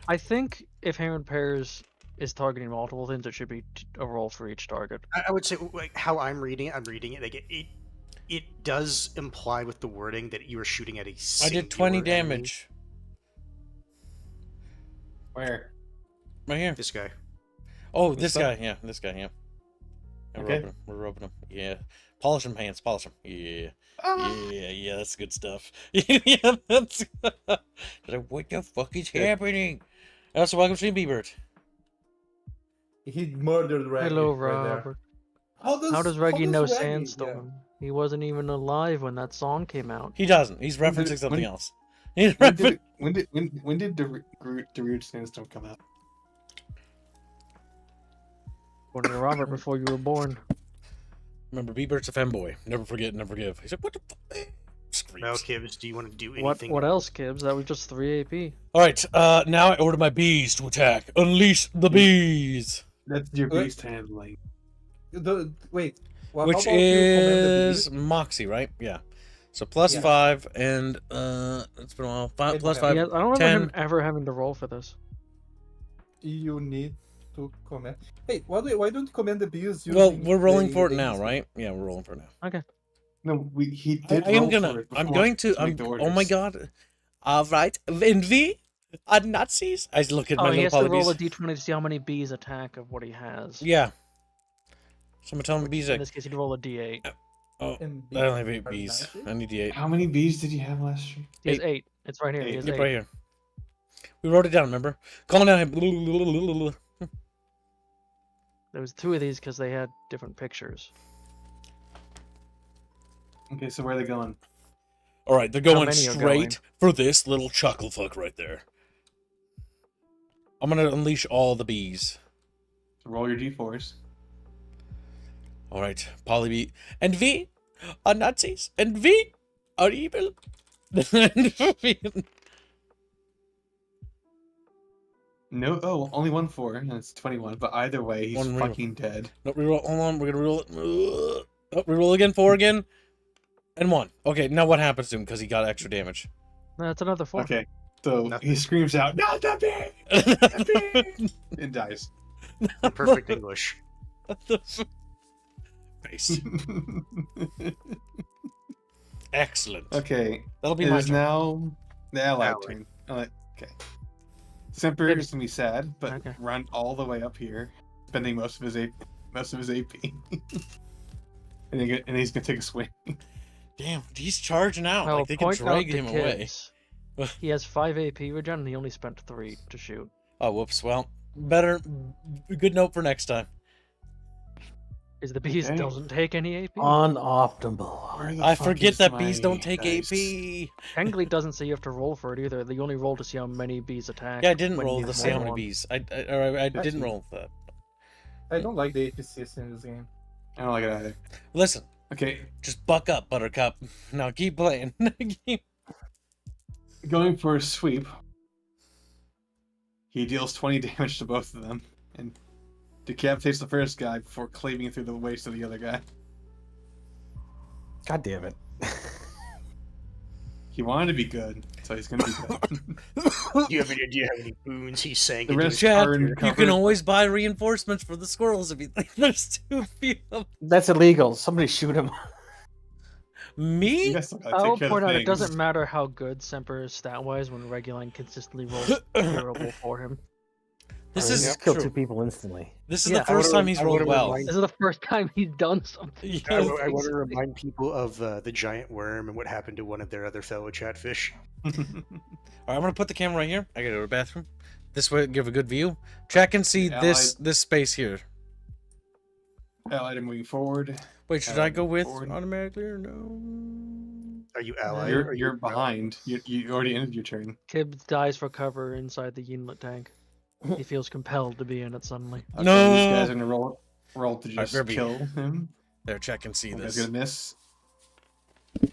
Speaker 4: I think if Hammered Pairs is targeting multiple things, it should be a roll for each target.
Speaker 5: I would say like how I'm reading it, like it does imply with the wording that you are shooting at a
Speaker 1: I
Speaker 5: singular
Speaker 1: did 20
Speaker 5: enemy.
Speaker 1: damage.
Speaker 2: Where?
Speaker 1: Right here.
Speaker 5: This guy.
Speaker 1: Oh, this
Speaker 2: This
Speaker 1: guy. Yeah, this guy. Yeah. Yeah,
Speaker 2: Okay.
Speaker 1: We're rubbing him. Yeah. Polish him, hands. Polish him. Yeah. Yeah, that's good stuff. Yeah, that's. What the fuck is happening? Also, welcome to B-Bird.
Speaker 3: He murdered Reggie.
Speaker 4: Hello,
Speaker 3: right there.
Speaker 4: Robert.
Speaker 3: How
Speaker 4: Does Reggie know
Speaker 3: Reggie-
Speaker 4: Sandstorm? He wasn't even alive when that song came out.
Speaker 1: He doesn't. He's
Speaker 2: When did-
Speaker 1: referencing something
Speaker 2: when-
Speaker 1: else. He's
Speaker 2: When
Speaker 1: referencing.
Speaker 2: did Darude Sandstorm come out?
Speaker 4: According to Robert, before you were born.
Speaker 1: Remember, B-Bird's a femboy. Never forget, never forgive. He's like, what the fuck? Screams.
Speaker 5: Well, Kibbs, do you want to do
Speaker 4: What
Speaker 5: anything?
Speaker 4: what else, Kibbs? That was just 3 AP.
Speaker 1: Alright, now I order my bees to attack. Unleash the bees!
Speaker 2: That's your
Speaker 3: Wait.
Speaker 2: beast handling.
Speaker 3: Wait. Well,
Speaker 1: Which
Speaker 3: how about you command the
Speaker 1: is Moxie, right? Yeah. So plus
Speaker 3: Yeah.
Speaker 1: 5 and it's been a while.
Speaker 3: Wait,
Speaker 1: Plus
Speaker 3: okay.
Speaker 1: 5.
Speaker 4: Yeah, I don't remember
Speaker 1: 10.
Speaker 4: him ever having to roll for this.
Speaker 3: bee? You need to command. Hey, why don't you command the bees?
Speaker 1: Well,
Speaker 3: using
Speaker 1: we're rolling
Speaker 3: the-
Speaker 1: for it
Speaker 3: the
Speaker 1: now,
Speaker 3: instinct?
Speaker 1: right? Yeah, we're rolling for it now.
Speaker 2: No, he
Speaker 1: I
Speaker 2: did.
Speaker 1: am
Speaker 2: roll
Speaker 1: gonna.
Speaker 2: for it
Speaker 1: I'm
Speaker 2: before
Speaker 1: going to.
Speaker 2: make
Speaker 1: I'm.
Speaker 2: the
Speaker 1: Oh my
Speaker 2: orders.
Speaker 1: god. All right. And we are Nazis. I look at my
Speaker 4: Oh, he
Speaker 1: little
Speaker 4: has to roll a
Speaker 1: polybees.
Speaker 4: d20 to see how many bees attack of what he has.
Speaker 1: Yeah. Someone tell me bees.
Speaker 4: In this case, he'd roll a d8.
Speaker 1: Oh,
Speaker 3: And
Speaker 1: I don't have 8
Speaker 3: are
Speaker 1: bees.
Speaker 3: Nazis?
Speaker 1: I need the 8.
Speaker 2: How many bees did you have last stream?
Speaker 4: He has 8. It's right here. He has
Speaker 1: Yep,
Speaker 4: 8.
Speaker 1: right here. We wrote it down. Remember? Calling down him.
Speaker 4: There was 2 of these because they had different pictures.
Speaker 2: Okay, so where are they going?
Speaker 1: All right, they're going
Speaker 4: many are
Speaker 1: straight for this little chuckle fuck right there. I'm gonna unleash all the bees.
Speaker 2: So roll your d4s.
Speaker 1: All right, polybee, and we are Nazis, and we are evil.
Speaker 2: No, oh, only 1 4, and it's 21. But either way, he's
Speaker 1: One reroll.
Speaker 2: fucking dead.
Speaker 1: No, reroll. Hold on, we're gonna reroll it. Oh, reroll again. 4 again, and 1. Okay, now what happens to him because he got extra damage?
Speaker 4: That's another 4.
Speaker 2: Okay, so
Speaker 5: Nothing.
Speaker 2: he screams out, "Not the bee!" The bee! and dies.
Speaker 5: In perfect English.
Speaker 1: Face. Excellent.
Speaker 2: Okay,
Speaker 1: That'll be
Speaker 2: it
Speaker 1: my
Speaker 2: is
Speaker 1: turn.
Speaker 2: now the allied
Speaker 5: Ally.
Speaker 2: turn. Okay. Semper is gonna be sad, but
Speaker 4: Okay.
Speaker 2: run all the way up here, spending most of his AP. and he's gonna take a swing.
Speaker 1: Damn, he's charging out.
Speaker 4: Well,
Speaker 1: Like they can
Speaker 4: point out
Speaker 1: drag
Speaker 4: to
Speaker 1: him away.
Speaker 4: Kibbs, he has 5 AP regen and he only spent 3 to shoot.
Speaker 1: Oh, whoops. Well, better. Good note for next time.
Speaker 4: Is the bees
Speaker 2: Okay.
Speaker 4: doesn't take any AP?
Speaker 6: Unoptimal.
Speaker 2: Where the
Speaker 1: I
Speaker 2: fuck
Speaker 1: forget
Speaker 2: is
Speaker 1: that
Speaker 2: my
Speaker 1: bees don't take
Speaker 2: dice?
Speaker 1: AP.
Speaker 4: Technically doesn't say you have to roll for it either. You only roll to see how many bees attack.
Speaker 1: Yeah, I didn't
Speaker 4: when
Speaker 1: roll
Speaker 4: you
Speaker 1: to see how
Speaker 4: roll
Speaker 1: many
Speaker 4: one.
Speaker 1: bees. I didn't
Speaker 3: Actually-
Speaker 1: roll that.
Speaker 3: I don't like the APCs in this game.
Speaker 2: I don't like it either.
Speaker 1: Listen,
Speaker 2: Okay,
Speaker 1: just buck up, Buttercup. Now keep playing.
Speaker 2: going for a sweep. He deals 20 damage to both of them and decapitates the first guy before cleaving through the waist of the other guy.
Speaker 6: God damn it.
Speaker 2: He wanted to be good, so he's gonna be good.
Speaker 5: Do you have any boons he's saying?
Speaker 2: The
Speaker 5: into
Speaker 2: rest
Speaker 5: his
Speaker 1: Chad,
Speaker 2: are in
Speaker 1: you
Speaker 2: cover.
Speaker 1: can always buy reinforcements for the squirrels if you think there's too few of
Speaker 6: That's illegal. Somebody shoot him.
Speaker 1: them.
Speaker 2: You
Speaker 1: Me?
Speaker 2: guys still gotta
Speaker 4: I will
Speaker 2: take care of
Speaker 4: point out it
Speaker 2: things.
Speaker 4: doesn't matter how good Semper is stat-wise when Reguline consistently rolls terrible for him.
Speaker 1: This
Speaker 6: Or
Speaker 1: is
Speaker 6: just kill
Speaker 3: true.
Speaker 6: 2 people instantly.
Speaker 1: this is
Speaker 4: Yeah,
Speaker 1: the first time he's
Speaker 8: I
Speaker 1: rolled
Speaker 8: wanna
Speaker 1: well.
Speaker 8: remind-
Speaker 4: This is the first time he's done something.
Speaker 1: Yes.
Speaker 8: I want to
Speaker 4: Basically.
Speaker 8: remind people of the giant worm and what happened to one of their other fellow chatfish.
Speaker 1: All right, I'm gonna put the camera right here. I gotta go to the bathroom. This way, give a good view. Check and see
Speaker 2: The
Speaker 1: this space here.
Speaker 2: Allied moving forward.
Speaker 1: Wait, should
Speaker 2: Allied
Speaker 1: I go with
Speaker 2: forward.
Speaker 1: automatically or no?
Speaker 8: Are you allied?
Speaker 2: You're
Speaker 8: Are
Speaker 2: you're
Speaker 8: you
Speaker 2: behind. You already ended your turn.
Speaker 4: Tibbs dies for cover inside the Yinlet tank. He feels compelled to be in it suddenly.
Speaker 2: Okay,
Speaker 1: No.
Speaker 2: These guys are gonna roll to just
Speaker 1: Ruby.
Speaker 2: kill him.
Speaker 1: There, check and see
Speaker 2: One guy's
Speaker 1: this.
Speaker 2: gonna miss. The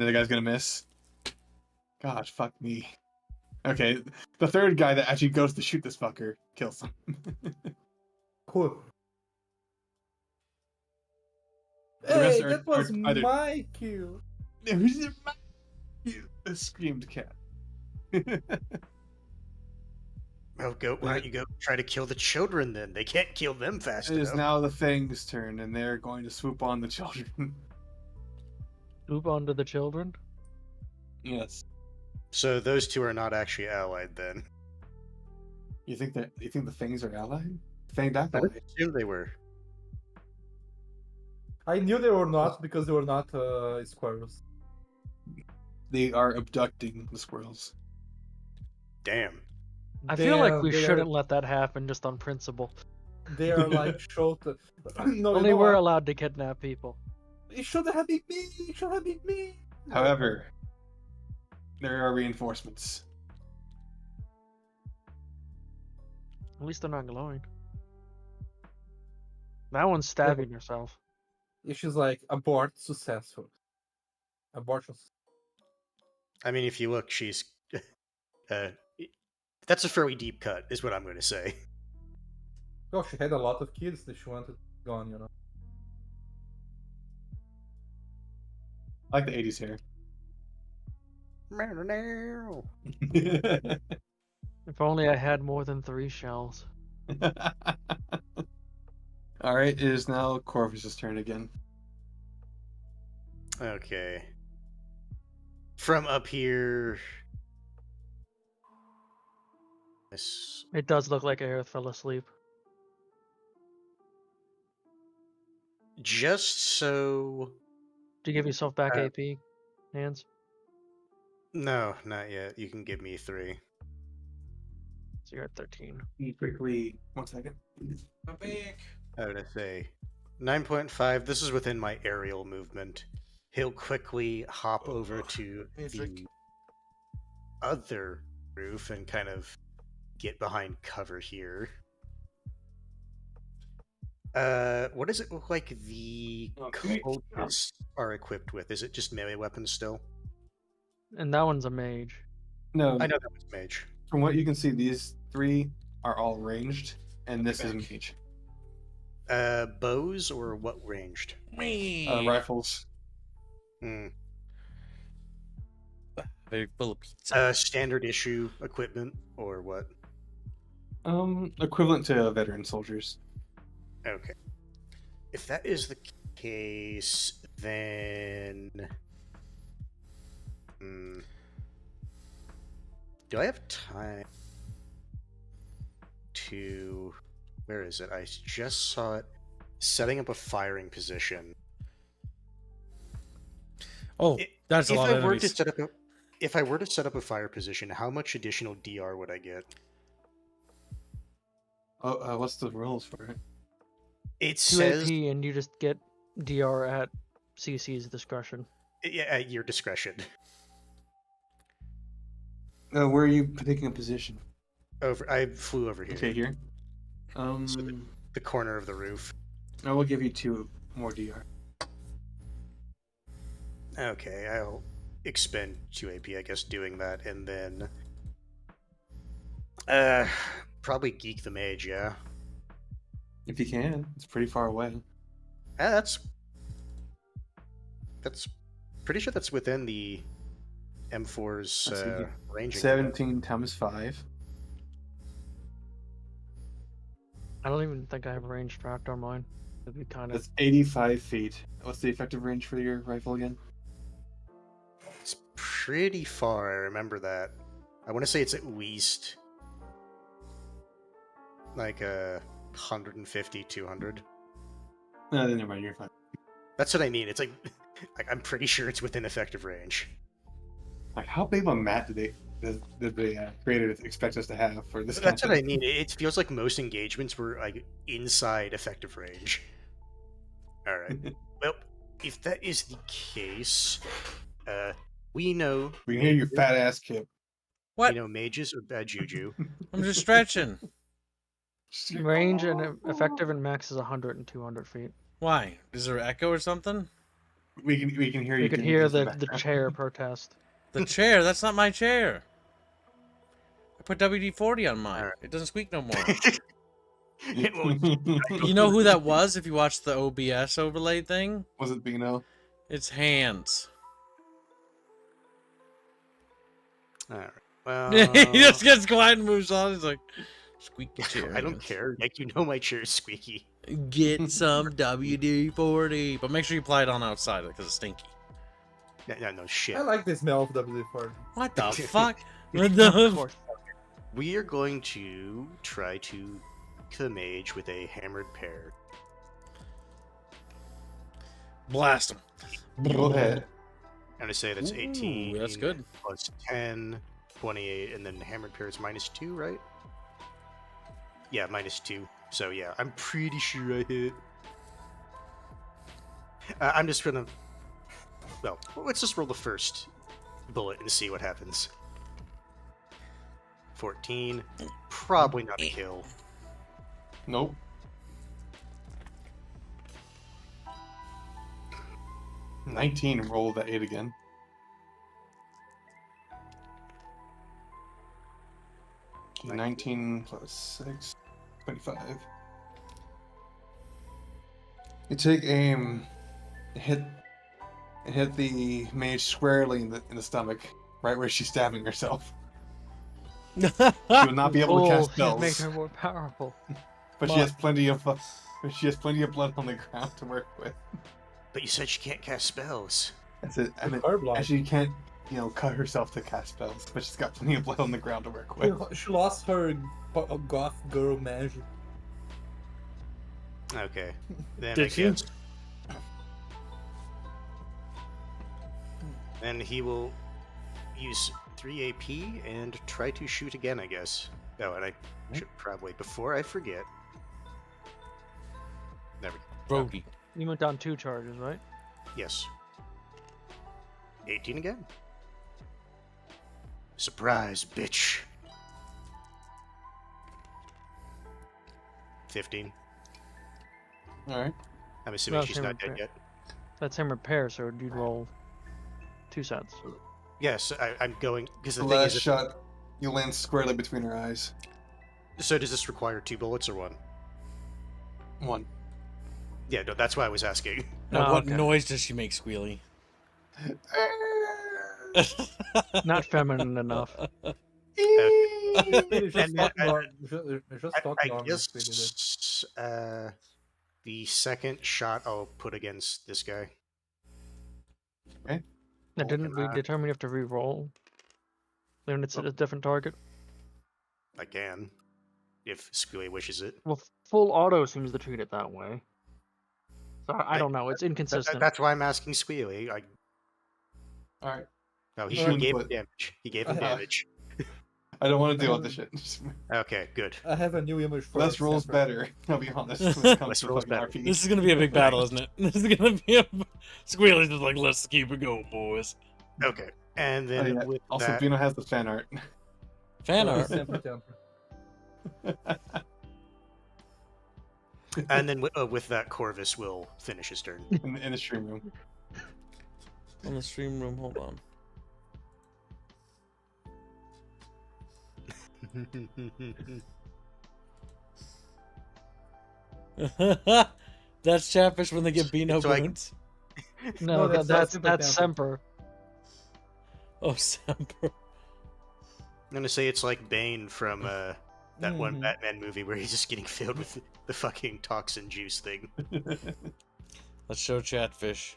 Speaker 2: other guy's gonna miss. Gosh, fuck me. Okay, the third guy that actually goes to shoot this fucker kills him.
Speaker 3: Cool.
Speaker 2: The rest
Speaker 3: Hey,
Speaker 2: are-
Speaker 3: that was
Speaker 2: are either-
Speaker 3: my kill.
Speaker 2: The screamed cat.
Speaker 8: Well, why don't you go try to kill the children then? They can't kill them fast
Speaker 2: It is
Speaker 8: enough.
Speaker 2: now the Fang's turn, and they're going to swoop on the children.
Speaker 4: Move on to the children.
Speaker 2: Yes.
Speaker 8: So those two are not actually allied then.
Speaker 2: You think the Fangs are allied? Fanged
Speaker 8: I
Speaker 2: Acolyte.
Speaker 8: assume they were.
Speaker 3: I knew they were not because they were not squirrels.
Speaker 2: They are abducting the squirrels.
Speaker 8: Damn.
Speaker 4: I feel like we
Speaker 3: They are-
Speaker 4: shouldn't let that happen just on principle.
Speaker 3: They are like short. No,
Speaker 4: Only
Speaker 3: you know
Speaker 4: we're
Speaker 3: what?
Speaker 4: allowed to kidnap people.
Speaker 3: It should have been me. It should have been me.
Speaker 2: However, there are reinforcements.
Speaker 4: At least they're not glowing. That one's stabbing herself.
Speaker 3: She's like abort successful. Abortion.
Speaker 8: I mean, if you look, she's. That's a fairly deep cut, is what I'm going to say.
Speaker 3: Oh, she had a lot of kids that she wanted gone, you know.
Speaker 2: I like the 80s hair.
Speaker 4: If only I had more than 3 shells.
Speaker 2: Alright, it is now Corvus's turn again.
Speaker 8: Okay. From up here. This.
Speaker 4: It does look like Aerith fell asleep.
Speaker 8: Just so.
Speaker 4: Do you give yourself back
Speaker 8: Uh,
Speaker 4: AP, hands?
Speaker 8: No, not yet. You can give me 3.
Speaker 4: So you're at 13.
Speaker 2: Quickly, 1 second.
Speaker 1: I'm back.
Speaker 8: How did I say? 9.5. This is within my aerial movement. He'll quickly hop over to the other roof and kind of get behind cover here. What does it look like the
Speaker 2: Okay.
Speaker 8: quotas are equipped with? Is it just melee weapons still?
Speaker 4: And that one's a mage.
Speaker 2: No,
Speaker 8: I know that was mage.
Speaker 2: from what you can see, these 3 are all ranged, and this is mage.
Speaker 8: Bows or what ranged?
Speaker 2: Rifles.
Speaker 8: Hmm.
Speaker 1: Very full of pizza.
Speaker 8: Standard issue equipment or what?
Speaker 2: Equivalent to veteran soldiers.
Speaker 8: Okay. If that is the case, then. Do I have time to. Where is it? I just saw it. Setting up a firing position.
Speaker 1: Oh, that's a
Speaker 8: If
Speaker 1: lot of
Speaker 8: I were to
Speaker 1: enemies.
Speaker 8: set up a, if I were to set up a fire position, how much additional DR would I get?
Speaker 2: Oh, what's the rules for it?
Speaker 8: It
Speaker 4: 2
Speaker 8: says
Speaker 4: AP and you just get DR at CC's discretion.
Speaker 8: yeah, at your discretion.
Speaker 2: Where are you taking a position?
Speaker 8: I flew over here.
Speaker 2: Okay, here.
Speaker 8: The corner of the roof.
Speaker 2: I will give you 2 more DR.
Speaker 8: Okay, I'll expend 2 AP, I guess, doing that, and then probably geek the mage, yeah.
Speaker 2: If you can, it's pretty far away.
Speaker 8: That's pretty sure that's within the M4's
Speaker 2: Let's see here.
Speaker 8: ranging.
Speaker 2: 17 times 5.
Speaker 4: I don't even think I have range tracked on mine. It'd be kind of.
Speaker 2: That's 85 feet. What's the effective range for your rifle again?
Speaker 8: It's pretty far. I remember that. I want to say it's at least like 150, 200.
Speaker 2: No, never mind. You're fine.
Speaker 8: That's what I mean. It's like I'm pretty sure it's within effective range.
Speaker 2: Like, how big of a mat did the creators expect us to have for this?
Speaker 8: That's what
Speaker 2: content?
Speaker 8: I mean. It feels like most engagements were like inside effective range. All right. Well, if that is the case, we know
Speaker 2: We can hear your fat ass, Kip.
Speaker 1: What?
Speaker 8: we know mages are bad juju.
Speaker 1: I'm just stretching.
Speaker 4: Range and effective and max is 100 and 200 feet.
Speaker 1: Why? Is there echo or something?
Speaker 2: We can hear you.
Speaker 4: You could
Speaker 2: doing
Speaker 4: hear
Speaker 2: this in
Speaker 4: the
Speaker 2: background.
Speaker 4: chair protest.
Speaker 1: The chair? That's not my chair. I put WD-40 on mine.
Speaker 8: Alright.
Speaker 1: It doesn't squeak no more.
Speaker 8: It won't-
Speaker 1: You know who that was if you watched the OBS overlay thing?
Speaker 2: Was it Bino?
Speaker 1: It's hands.
Speaker 8: All right. Well,
Speaker 1: He just gets quiet and moves on. He's like, squeak the chair.
Speaker 8: I don't care. Like you know, my chair is squeaky.
Speaker 1: Get some WD-40. But make sure you apply it on outside because it's stinky.
Speaker 8: No shit.
Speaker 3: I like the smell of WD-40.
Speaker 1: What the fuck? What
Speaker 4: Of
Speaker 1: the
Speaker 4: course.
Speaker 8: We are going to try to kill the mage with a hammered pear.
Speaker 1: Blast him.
Speaker 2: Go ahead.
Speaker 8: I'm gonna say that's 18.
Speaker 1: Ooh, that's good.
Speaker 8: Plus 10, 28, and then hammered pear is -2, right? Yeah, -2. So yeah, I'm pretty sure I hit. I'm just gonna. Well, let's just roll the first bullet and see what happens. 14, probably not a kill.
Speaker 2: Nope. "19, roll that 8 again. Okay, 19 plus 6, 25. You take aim, hit the mage squarely in the stomach, right where she's stabbing herself. She will not be able to cast
Speaker 4: Oh, make
Speaker 2: spells,
Speaker 4: her more powerful.
Speaker 2: but she has plenty of blood on the ground to work with.
Speaker 8: But you said she can't cast spells.
Speaker 2: That's it. I mean,
Speaker 3: Colorblind.
Speaker 2: actually, you can't, cut herself to cast spells, but she's got plenty of blood on the ground to work with.
Speaker 3: She lost her goth girl magic.
Speaker 8: Okay. Then
Speaker 6: Did
Speaker 8: I
Speaker 6: you?
Speaker 8: guess. And he will use 3 AP and try to shoot again, I guess. Oh, and I should probably, before I forget. There we go.
Speaker 1: Brody.
Speaker 4: You went down 2 charges, right?
Speaker 8: Yes. 18 again. Surprise, bitch. 15.
Speaker 2: Alright.
Speaker 8: I'm assuming
Speaker 4: No,
Speaker 8: she's
Speaker 4: same
Speaker 8: not dead
Speaker 4: repair.
Speaker 8: yet.
Speaker 4: That's him repair, so you'd roll 2 sets.
Speaker 8: Yes, I'm going because
Speaker 2: The
Speaker 8: the thing
Speaker 2: last
Speaker 8: is.
Speaker 2: shot, you land squarely between her eyes.
Speaker 8: So does this require 2 bullets or 1?
Speaker 2: 1.
Speaker 8: Yeah, no, that's why I was asking.
Speaker 1: Now,
Speaker 4: Oh,
Speaker 1: what
Speaker 4: okay.
Speaker 1: noise does she make, Squealy?
Speaker 4: Not feminine enough.
Speaker 3: It's just
Speaker 8: And
Speaker 3: not
Speaker 8: I-
Speaker 3: normal. It's just not
Speaker 8: I
Speaker 3: normal.
Speaker 8: guess the second shot I'll put against this guy.
Speaker 4: Now, didn't we
Speaker 8: can I-
Speaker 4: determine you have to re-roll? When it's a different target?
Speaker 8: I can, if Squealy wishes it.
Speaker 4: Well, full auto seems to treat it that way. So I don't know. It's inconsistent.
Speaker 8: That's why I'm asking Squealy.
Speaker 2: Alright.
Speaker 8: No,
Speaker 2: You
Speaker 8: he
Speaker 2: shouldn't
Speaker 8: gave
Speaker 2: put-
Speaker 8: him damage. He gave him
Speaker 3: Uh,
Speaker 8: damage.
Speaker 2: I don't want to deal with this shit.
Speaker 8: Okay, good.
Speaker 3: I have a new image for
Speaker 2: Less
Speaker 3: it,
Speaker 2: rolls
Speaker 3: separate.
Speaker 2: better, I'll be honest. When it comes
Speaker 8: Less
Speaker 2: to
Speaker 8: rolls
Speaker 2: fucking
Speaker 8: better.
Speaker 2: RP.
Speaker 1: This is gonna be a big battle, isn't it? This is gonna be a Squealy's just like, let's keep it going, boys.
Speaker 8: Okay, and
Speaker 2: Oh,
Speaker 8: then
Speaker 2: yeah.
Speaker 8: with
Speaker 2: Also,
Speaker 8: that,
Speaker 2: Bino has the fan art.
Speaker 1: Fan
Speaker 3: For
Speaker 1: art.
Speaker 3: separate temper.
Speaker 8: and then with that, Corvus will finish his turn.
Speaker 2: in the stream room.
Speaker 1: On the stream room, hold on. That's Chatfish when they get Beano
Speaker 8: So I-
Speaker 1: Boons.
Speaker 4: No,
Speaker 3: No, that's
Speaker 4: that's
Speaker 3: Semper
Speaker 4: Semper.
Speaker 1: Oh, Semper.
Speaker 8: I'm gonna say it's like Bane from that one
Speaker 3: Mhm.
Speaker 8: Batman movie where he's just getting filled with the fucking toxin juice thing.
Speaker 1: Let's show Chatfish.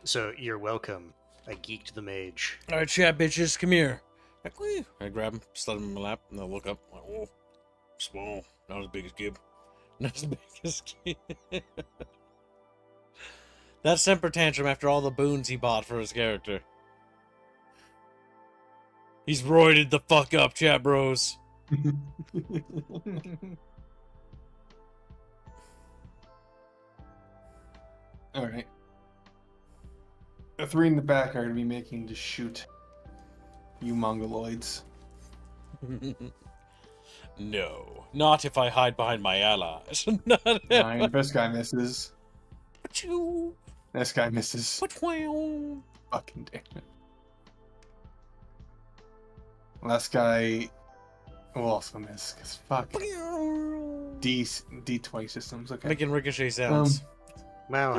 Speaker 8: So you're welcome. I geeked the mage.
Speaker 1: All right, chat bitches, come here. Like, "Wee." I grab him, slide him in my lap, and I look up. Like, oh, small, not as big as Gib. Not as big as Gib. That temper tantrum after all the boons he bought for his character. He's roided the fuck up, chat bros.
Speaker 2: All right. The three in the back are going to be making to shoot you mongoloids.
Speaker 1: No, not if I hide behind my allies. Not if
Speaker 2: 9. First guy misses.
Speaker 1: you.
Speaker 2: This guy misses.
Speaker 1: Fucking
Speaker 2: Fucking damn it. Last guy will also miss, because fuck. D20 systems, okay.
Speaker 1: Making ricochet sounds.
Speaker 8: Wow,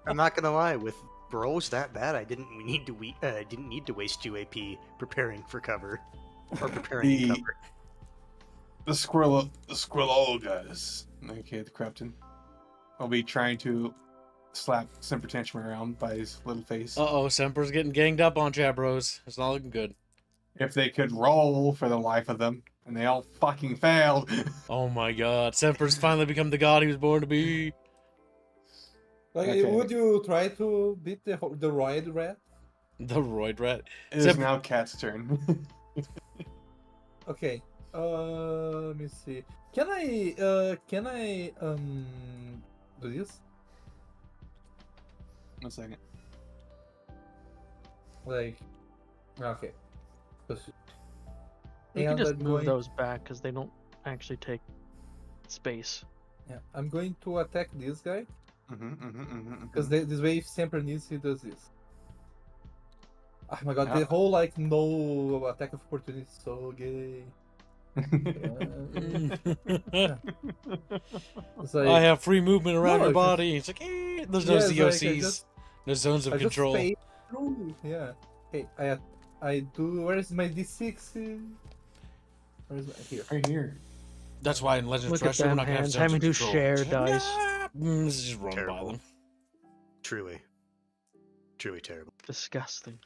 Speaker 8: I'm not gonna lie. With bros that bad, I didn't need to waste 2 AP preparing for cover or preparing cover.
Speaker 2: The squirrel guys. Okay, the captain. I'll be trying to slap Semper Tantrum around by his little face.
Speaker 1: Uh-oh, Semper's getting ganged up on, chat bros. It's not looking good.
Speaker 2: If they could roll for the life of them, and they all fucking failed.
Speaker 1: Oh my god, Semper's finally become the god he was born to be.
Speaker 3: Like,
Speaker 2: Okay.
Speaker 3: would you try to beat the roid rat?
Speaker 1: The roid rat.
Speaker 2: It is now Cat's turn.
Speaker 3: Okay. Let me see. Can I do this?
Speaker 2: 1 second.
Speaker 3: Like, okay.
Speaker 4: You can
Speaker 3: And
Speaker 4: just
Speaker 3: I'm
Speaker 4: move
Speaker 3: going-
Speaker 4: those back because they don't actually take space.
Speaker 3: Yeah, I'm going to attack this guy
Speaker 2: Mm-hmm.
Speaker 3: because this way, if Semper needs, he does this. Oh my god,
Speaker 2: Yeah.
Speaker 3: the whole like no attack of opportunity is so gay. It's like,
Speaker 1: I have free movement around
Speaker 3: No,
Speaker 1: your
Speaker 3: it's just-
Speaker 1: body. It's like, there's no
Speaker 3: Yeah, it's like, I
Speaker 1: ZOCs.
Speaker 3: just-
Speaker 1: No zones of
Speaker 3: I just
Speaker 1: control.
Speaker 3: fade through. Yeah. Okay, I do. Where is my D6? Where is my here?
Speaker 2: Right here.
Speaker 1: That's why in Legends
Speaker 4: Look at
Speaker 1: Thresher, we're
Speaker 4: them
Speaker 1: not going to have
Speaker 4: hands
Speaker 1: zones
Speaker 4: having
Speaker 1: of
Speaker 4: to
Speaker 1: control.
Speaker 4: share dice.
Speaker 1: Let's just run by
Speaker 8: Terrible.
Speaker 1: them.
Speaker 8: Truly terrible.
Speaker 4: Disgusting.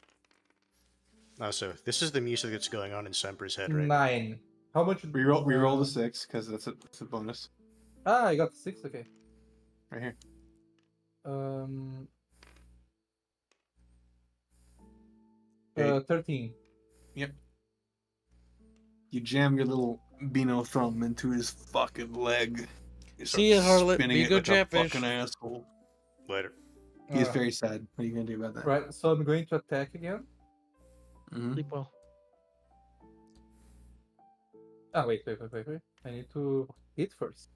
Speaker 8: Also, this is the music that's going on in Semper's head right now.
Speaker 3: 9. How much?
Speaker 2: Reroll the 6 because that's a bonus.
Speaker 3: Ah, I got 6. Okay.
Speaker 2: Right here.
Speaker 3: Um.
Speaker 2: Okay.
Speaker 3: 13.
Speaker 2: You jam your little Beano thumb into his fucking leg. You start
Speaker 1: See ya, Harlot.
Speaker 2: spinning
Speaker 1: Be a
Speaker 2: it
Speaker 1: good
Speaker 2: like a
Speaker 1: catfish.
Speaker 2: fucking asshole.
Speaker 8: Later.
Speaker 2: He's
Speaker 3: Ah,
Speaker 2: very sad. What are you gonna do about that?
Speaker 3: right. So I'm going to attack again.
Speaker 2: Mhm.
Speaker 4: Sleep well.
Speaker 3: Ah, wait. I need to hit first.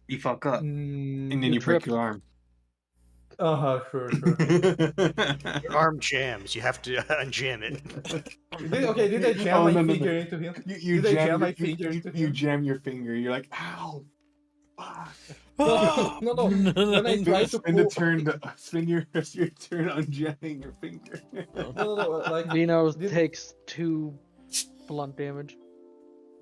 Speaker 2: You fuck up,
Speaker 3: Mm,
Speaker 2: and then you break your arm.
Speaker 3: Sure.
Speaker 8: Your arm jams. You have to unjam it.
Speaker 3: Did I jam
Speaker 2: Oh,
Speaker 3: my
Speaker 2: no, no, no.
Speaker 3: finger into him?
Speaker 2: You
Speaker 3: Did I
Speaker 2: jam
Speaker 3: jam my
Speaker 2: your-
Speaker 3: finger into
Speaker 2: you
Speaker 3: him?
Speaker 2: jam your finger. You're like, ow. Fuck.
Speaker 3: No. When I try to
Speaker 2: Spin the
Speaker 3: pull,
Speaker 2: turn. Spin your turn on jamming your finger.
Speaker 3: no. Like,
Speaker 4: Vino
Speaker 3: did-
Speaker 4: takes 2 blunt damage.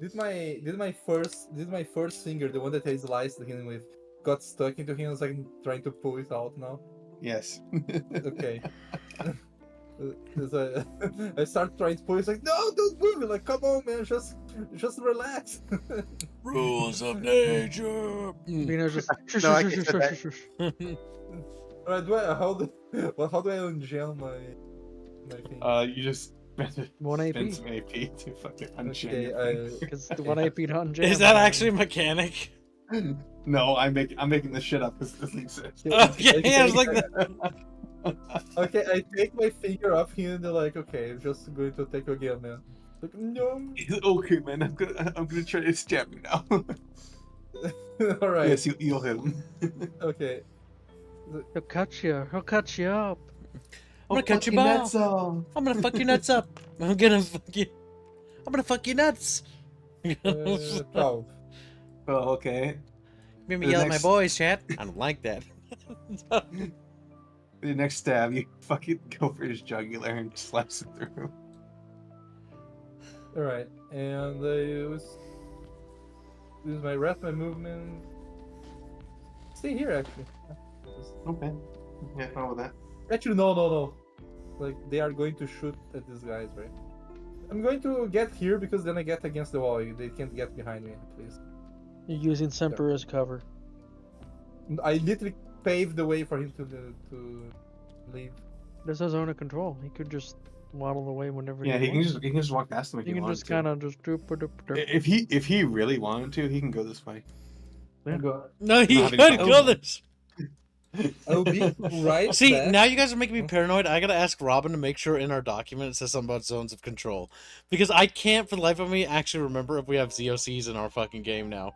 Speaker 3: did my first finger, the one that I sliced him with, got stuck into him? I was like trying to pull it out now.
Speaker 2: Yes.
Speaker 3: Okay. So I start trying to pull. It's like, no, don't move it. Like, come on, man, just relax.
Speaker 1: Rules of nature.
Speaker 4: Vino's just.
Speaker 8: No, I can say
Speaker 3: Alright, how do I unjam my thing?
Speaker 2: You just spend
Speaker 4: 1 AP.
Speaker 2: some AP to fucking unjam
Speaker 3: Okay,
Speaker 2: your finger.
Speaker 4: Because the 1 AP on jam.
Speaker 1: Is that actually a mechanic?
Speaker 2: No, I'm making this shit up because this exists.
Speaker 1: Okay, I was like,
Speaker 3: Okay, I take my finger off him and they're like, okay, I'm just going to take again, man. Like, no.
Speaker 2: Okay, man, I'm gonna try to stab you now.
Speaker 3: Alright,
Speaker 2: Yes, you'll hit him.
Speaker 3: okay.
Speaker 4: He'll cut you. He'll cut you up.
Speaker 1: I'm gonna cut your ball.
Speaker 2: Nuts off.
Speaker 1: I'm gonna fuck your nuts up. I'm gonna fuck your nuts.
Speaker 3: 12.
Speaker 2: Oh, okay.
Speaker 1: Made me
Speaker 2: The
Speaker 1: yell at my
Speaker 2: next-
Speaker 1: boys, chat. I don't like that.
Speaker 2: The next stab, you fucking go for his jugular and slaps it through.
Speaker 3: Alright, and I use my rest, my movement. Stay here, actually.
Speaker 2: Okay. Yeah, fine with that.
Speaker 3: Actually, no. Like, they are going to shoot at these guys, right? I'm going to get here because then I get against the wall. They can't get behind me, please.
Speaker 4: You're using Semper as cover.
Speaker 3: I literally paved the way for him to leave.
Speaker 4: There's no zone of control. He could just waddle away whenever
Speaker 2: Yeah,
Speaker 4: he
Speaker 2: he
Speaker 4: wants.
Speaker 2: can just walk past them if
Speaker 4: You
Speaker 2: he
Speaker 4: can
Speaker 2: wanted
Speaker 4: just
Speaker 2: to.
Speaker 4: kind of just doop doop doop.
Speaker 2: If he really wanted to, he can go this way.
Speaker 4: Yeah.
Speaker 1: No, you
Speaker 2: having
Speaker 1: gotta
Speaker 2: fun.
Speaker 1: go this.
Speaker 3: I'll be right
Speaker 1: See,
Speaker 3: back.
Speaker 1: now you guys are making me paranoid. I gotta ask Robin to make sure in our document it says something about zones of control. Because I can't for the life of me actually remember if we have ZOCs in our fucking game now.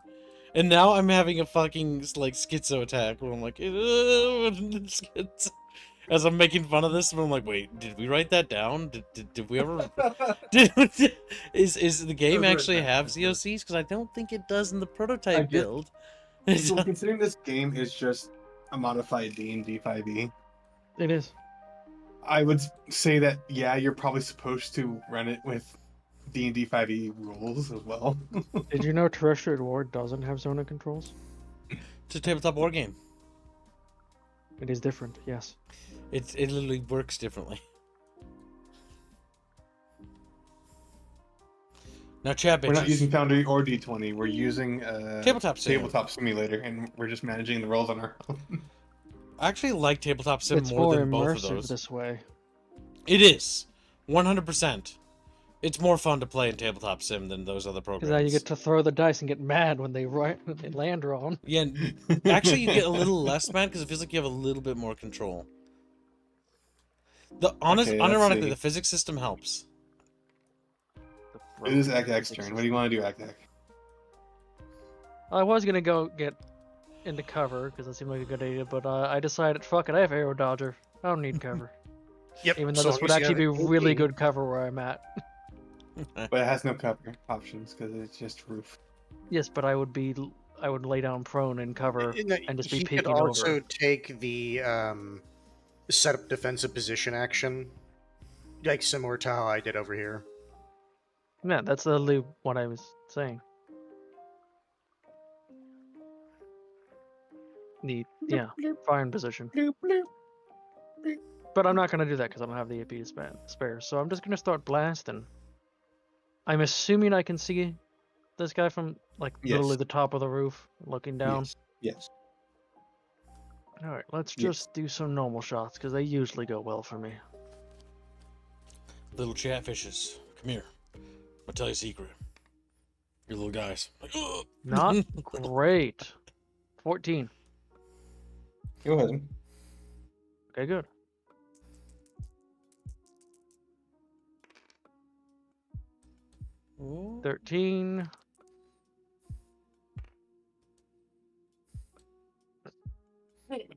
Speaker 1: And now I'm having a fucking, like, schizo attack where I'm like, schizo. As I'm making fun of this, and I'm like, wait, did we write that down? Did we ever... Is the game
Speaker 2: That's right,
Speaker 1: actually have
Speaker 2: that's right.
Speaker 1: ZOCs? Because I don't think it does in the
Speaker 2: I
Speaker 1: prototype
Speaker 2: get-
Speaker 1: build.
Speaker 2: So considering this game is just a modified D&D 5e,
Speaker 4: It is.
Speaker 2: I would say that, yeah, you're probably supposed to run it with D&D 5e rules as well.
Speaker 4: Did you know Terrestrial War doesn't have zone of controls?
Speaker 1: It's a tabletop war game.
Speaker 4: It is different, yes.
Speaker 1: It literally works differently. Now, chat bitches.
Speaker 2: We're not using Foundry or D20. We're using
Speaker 1: Tabletop Sim.
Speaker 2: Tabletop Simulator, and we're just managing the rolls on our own.
Speaker 1: I actually like Tabletop Sim
Speaker 4: It's
Speaker 1: more
Speaker 4: more
Speaker 1: than both of
Speaker 4: immersive
Speaker 1: those.
Speaker 4: this way.
Speaker 1: It is. 100%. It's more fun to play in Tabletop Sim than those other programs.
Speaker 4: Because now you get to throw the dice and get mad when they land wrong.
Speaker 1: Yeah, actually you get a little less mad because it feels like you have a little bit more control.
Speaker 2: Okay, let's
Speaker 1: unironically,
Speaker 2: see.
Speaker 1: the physics system helps.
Speaker 2: It is Ak's turn. What do you want to do, Ak?
Speaker 4: I was gonna go get into cover because that seemed like a good idea, but I decided, fuck it, I have Arrow Dodger. I don't need cover.
Speaker 5: Yep.
Speaker 4: Even though
Speaker 5: so
Speaker 4: this would
Speaker 5: long as you
Speaker 4: actually be
Speaker 5: have
Speaker 4: really
Speaker 5: AP.
Speaker 4: good cover where I'm at.
Speaker 2: But it has no cover options because it's just roof.
Speaker 4: Yes, but I would lay down prone in cover and just be
Speaker 5: He
Speaker 4: peeking
Speaker 5: could also
Speaker 4: over.
Speaker 5: take the set up defensive position action, like similar to how I did over here.
Speaker 4: Yeah, that's literally what I was saying. Yeah, fine position. But I'm not gonna do that because I don't have the AP to spare. So I'm just gonna start blasting. I'm assuming I can see this guy from like literally
Speaker 2: Yes.
Speaker 4: the top of the roof, looking down.
Speaker 2: Yes.
Speaker 4: All right, let's
Speaker 2: Yes.
Speaker 4: just do some normal shots because they usually go well for me.
Speaker 1: Little chatfishes, come here. I'll tell you a secret. Your little guys. Like, "Ugh."
Speaker 4: Not great. 14.
Speaker 2: Go ahead.
Speaker 4: Okay, good.
Speaker 1: Ooh.
Speaker 4: 13.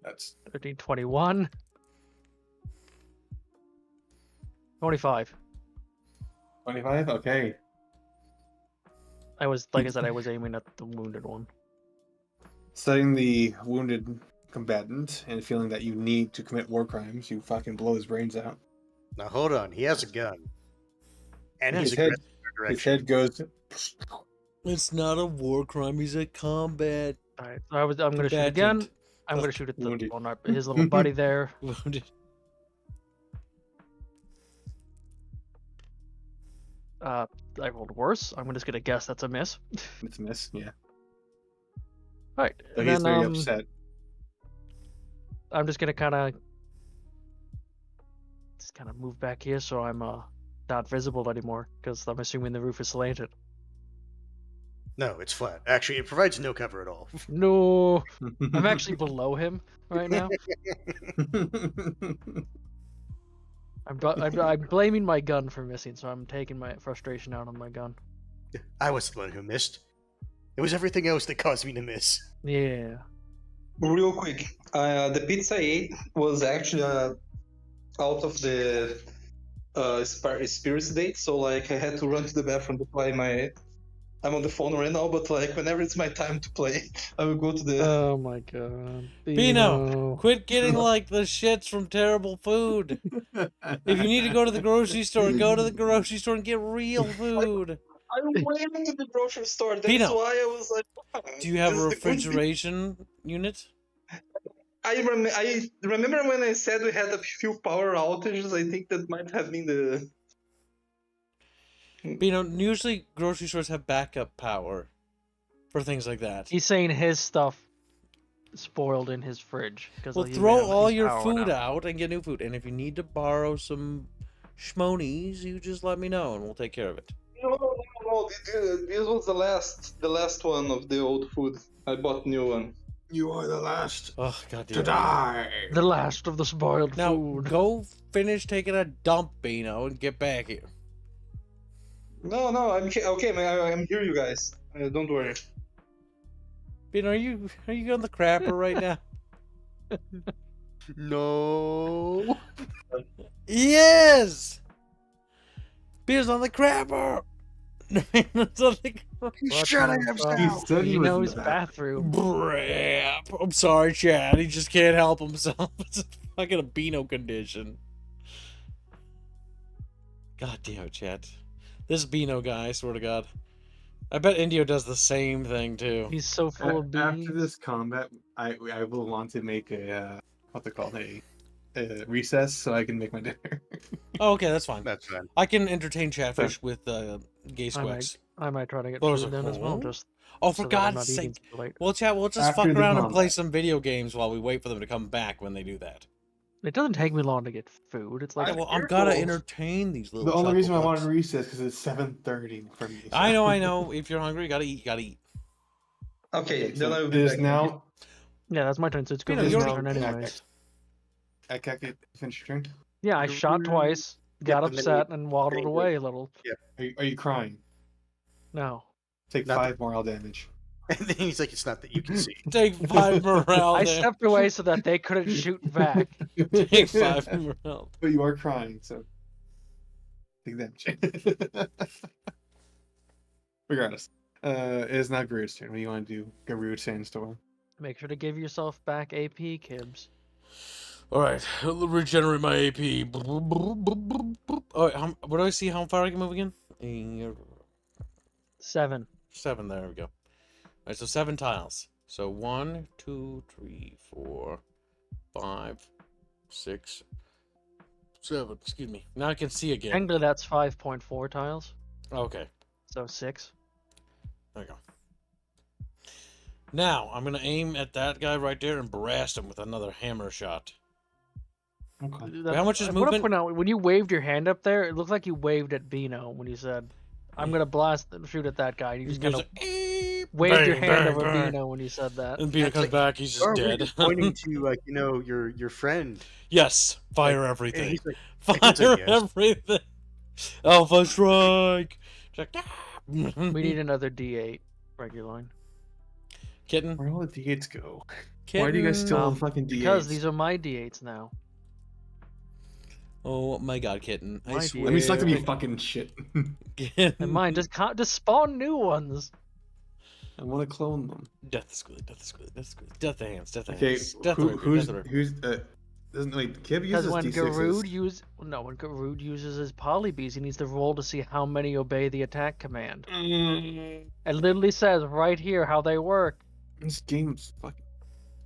Speaker 2: That's
Speaker 4: 13, 21. 25.
Speaker 2: 25. Okay.
Speaker 4: I was, like I said, I was aiming at the wounded one.
Speaker 2: Studying the wounded combatant and feeling that you need to commit war crimes, you fucking blow his brains out.
Speaker 5: Now hold on, he has a gun, and
Speaker 1: Yeah,
Speaker 5: he's
Speaker 2: his head-
Speaker 5: aggressive in our
Speaker 2: His
Speaker 5: direction.
Speaker 2: head goes.
Speaker 1: It's not a war crime. He's a combat
Speaker 4: Alright, so I'm gonna shoot again. I'm gonna shoot at the
Speaker 2: Wounded.
Speaker 4: one up his little buddy there.
Speaker 1: wounded.
Speaker 4: I rolled worse. I'm just gonna guess that's a miss.
Speaker 2: It's a miss. Yeah.
Speaker 4: Alright,
Speaker 2: So
Speaker 4: and
Speaker 2: he's
Speaker 4: then
Speaker 2: very upset.
Speaker 4: I'm just gonna kind of move back here so I'm not visible anymore because I'm assuming the roof is slanted.
Speaker 5: No, it's flat. Actually, it provides no cover at all.
Speaker 4: No, I'm actually below him right now. I'm blaming my gun for missing, so I'm taking my frustration out on my gun.
Speaker 5: I was the one who missed. It was everything else that caused me to miss.
Speaker 4: Yeah.
Speaker 9: Real quick, the pizza I ate was actually out of the spirits date, so like I had to run to the bathroom to play my. I'm on the phone right now, but like whenever it's my time to play, I will go to the.
Speaker 4: Oh my god.
Speaker 1: Bino, quit getting like the shits from terrible food. If you need to go to the grocery store, go to the grocery store and get real food.
Speaker 9: I went to the grocery store. That's
Speaker 1: Pino,
Speaker 9: why I was like.
Speaker 1: Do you have a
Speaker 9: this is the good thing.
Speaker 1: refrigeration unit?
Speaker 9: I remember when I said we had a few power outages. I think that might have been the.
Speaker 1: But, usually grocery stores have backup power for things like that.
Speaker 4: He's saying his stuff spoiled in his fridge because
Speaker 1: Well, throw all your food out and get new food. And if you need to borrow some schmonies, you just let me know and we'll take care of it.
Speaker 9: No. This was the last one of the old food. I bought new one.
Speaker 2: You are the last
Speaker 1: Oh, goddamn.
Speaker 2: to die.
Speaker 4: The last of the spoiled
Speaker 1: Now,
Speaker 4: food.
Speaker 1: go finish taking a dump, Beano, and get back here.
Speaker 9: No, I'm okay, man. I'm here, you guys. Don't worry.
Speaker 1: Beano, are you on the crapper right now?
Speaker 8: No.
Speaker 1: Yes! Beano's on the crapper! Beano's on the
Speaker 8: He's shutting himself.
Speaker 2: He said he
Speaker 4: You
Speaker 2: was
Speaker 4: know
Speaker 2: in
Speaker 4: his
Speaker 2: the
Speaker 4: bathroom.
Speaker 1: Brap. I'm sorry, Chad. He just can't help himself. It's a fucking a Beano condition. God damn it, Chad. This Beano guy, I swear to God. I bet Indio does the same thing too.
Speaker 4: He's so full of beans.
Speaker 2: After this combat, I will want to make a what's it called, a recess so I can make my dinner.
Speaker 1: Oh, okay, that's fine.
Speaker 8: That's fine.
Speaker 1: I can entertain Chatfish with gay
Speaker 4: I
Speaker 1: squicks.
Speaker 4: might try to get
Speaker 1: Those
Speaker 4: food
Speaker 1: are
Speaker 4: then as well.
Speaker 1: cool.
Speaker 4: Just
Speaker 1: Oh, for
Speaker 4: so that I'm
Speaker 1: God's
Speaker 4: not eating
Speaker 1: sake.
Speaker 4: too late.
Speaker 1: Well, Chat, we'll just
Speaker 2: After
Speaker 1: fuck
Speaker 2: the
Speaker 1: around and play
Speaker 2: combat.
Speaker 1: some video games while we wait for them to come back when they do that.
Speaker 4: It doesn't take me long to get food. It's like
Speaker 1: Yeah, well, I've got to entertain these little
Speaker 2: The only reason I
Speaker 1: chucklebugs.
Speaker 2: wanted to recess because it's 7:30 for me. so-
Speaker 1: I know. If you're hungry, you gotta eat.
Speaker 9: Okay,
Speaker 2: Okay,
Speaker 9: then
Speaker 2: so
Speaker 9: I will
Speaker 2: it
Speaker 9: be
Speaker 2: is
Speaker 9: back.
Speaker 2: now.
Speaker 4: yeah, that's my turn. So it's
Speaker 1: You
Speaker 4: going
Speaker 1: know,
Speaker 4: to
Speaker 1: you
Speaker 4: be
Speaker 1: already-
Speaker 4: my turn anyways.
Speaker 2: I can't get finish your turn.
Speaker 4: Yeah, I shot twice, got
Speaker 8: and then
Speaker 4: upset, and waddled
Speaker 8: then you-
Speaker 4: away a little.
Speaker 2: Are you crying?
Speaker 4: No,
Speaker 2: Take
Speaker 8: Not
Speaker 2: 5 morale damage.
Speaker 8: And then he's like, it's not that you can see.
Speaker 1: Take 5 morale.
Speaker 4: I
Speaker 1: damage.
Speaker 4: stepped away so that they couldn't shoot back.
Speaker 1: Take 5 morale.
Speaker 2: But you are crying, so take damage. Regardless, it is now Garud's turn. What do you want to do, Garud Sandstorm?
Speaker 4: Make sure to give yourself back AP, Kibbs.
Speaker 1: All right, regenerate my AP. All right, what do I see? How far I can move again?
Speaker 4: 7.
Speaker 1: 7. There we go. All right, so 7 tiles. So 1, 2, 3, 4, 5, 6, 7. Excuse me. Now I can see again.
Speaker 4: Technically, that's 5.4 tiles.
Speaker 1: Okay,
Speaker 4: So 6.
Speaker 1: there we go. Now I'm gonna aim at that guy right there and blast him with another hammer shot.
Speaker 2: Okay.
Speaker 1: how much is
Speaker 4: I wanna
Speaker 1: movement?
Speaker 4: point out, when you waved your hand up there, it looked like you waved at Bino when you said, "I'm gonna shoot at that guy." You just kind of waved your hand over Bino when you said that.
Speaker 1: And Bino
Speaker 8: It's
Speaker 1: comes
Speaker 8: like,
Speaker 1: back. He's just
Speaker 8: Oh, we're
Speaker 1: dead.
Speaker 8: just pointing to like your friend.
Speaker 1: Yes, fire
Speaker 8: And
Speaker 1: everything.
Speaker 8: he's like,
Speaker 1: Fire
Speaker 8: said yes.
Speaker 1: everything. Alpha strike. It's like,
Speaker 4: We need another D8 regular.
Speaker 1: Kitten.
Speaker 2: Where all the D8s go?
Speaker 1: Kitten.
Speaker 2: Why do you guys still have fucking D8s?
Speaker 4: Because these are my D8s now.
Speaker 1: Oh my God, Kitten! I
Speaker 4: My
Speaker 1: swear.
Speaker 2: Let me select to be fucking shit.
Speaker 1: Kitten.
Speaker 4: And mine just spawn new ones.
Speaker 2: I want to clone them.
Speaker 1: Death is good. Death is good. Death is good. Death the hands. Death the
Speaker 2: Okay,
Speaker 1: hands. Death the
Speaker 2: who's
Speaker 1: record.
Speaker 2: doesn't like Kib
Speaker 4: Because
Speaker 2: uses
Speaker 4: when
Speaker 2: D6s.
Speaker 4: when Garud uses his polybees, he needs to roll to see how many obey the attack command. It literally says right here how they work.
Speaker 2: This game's fucking.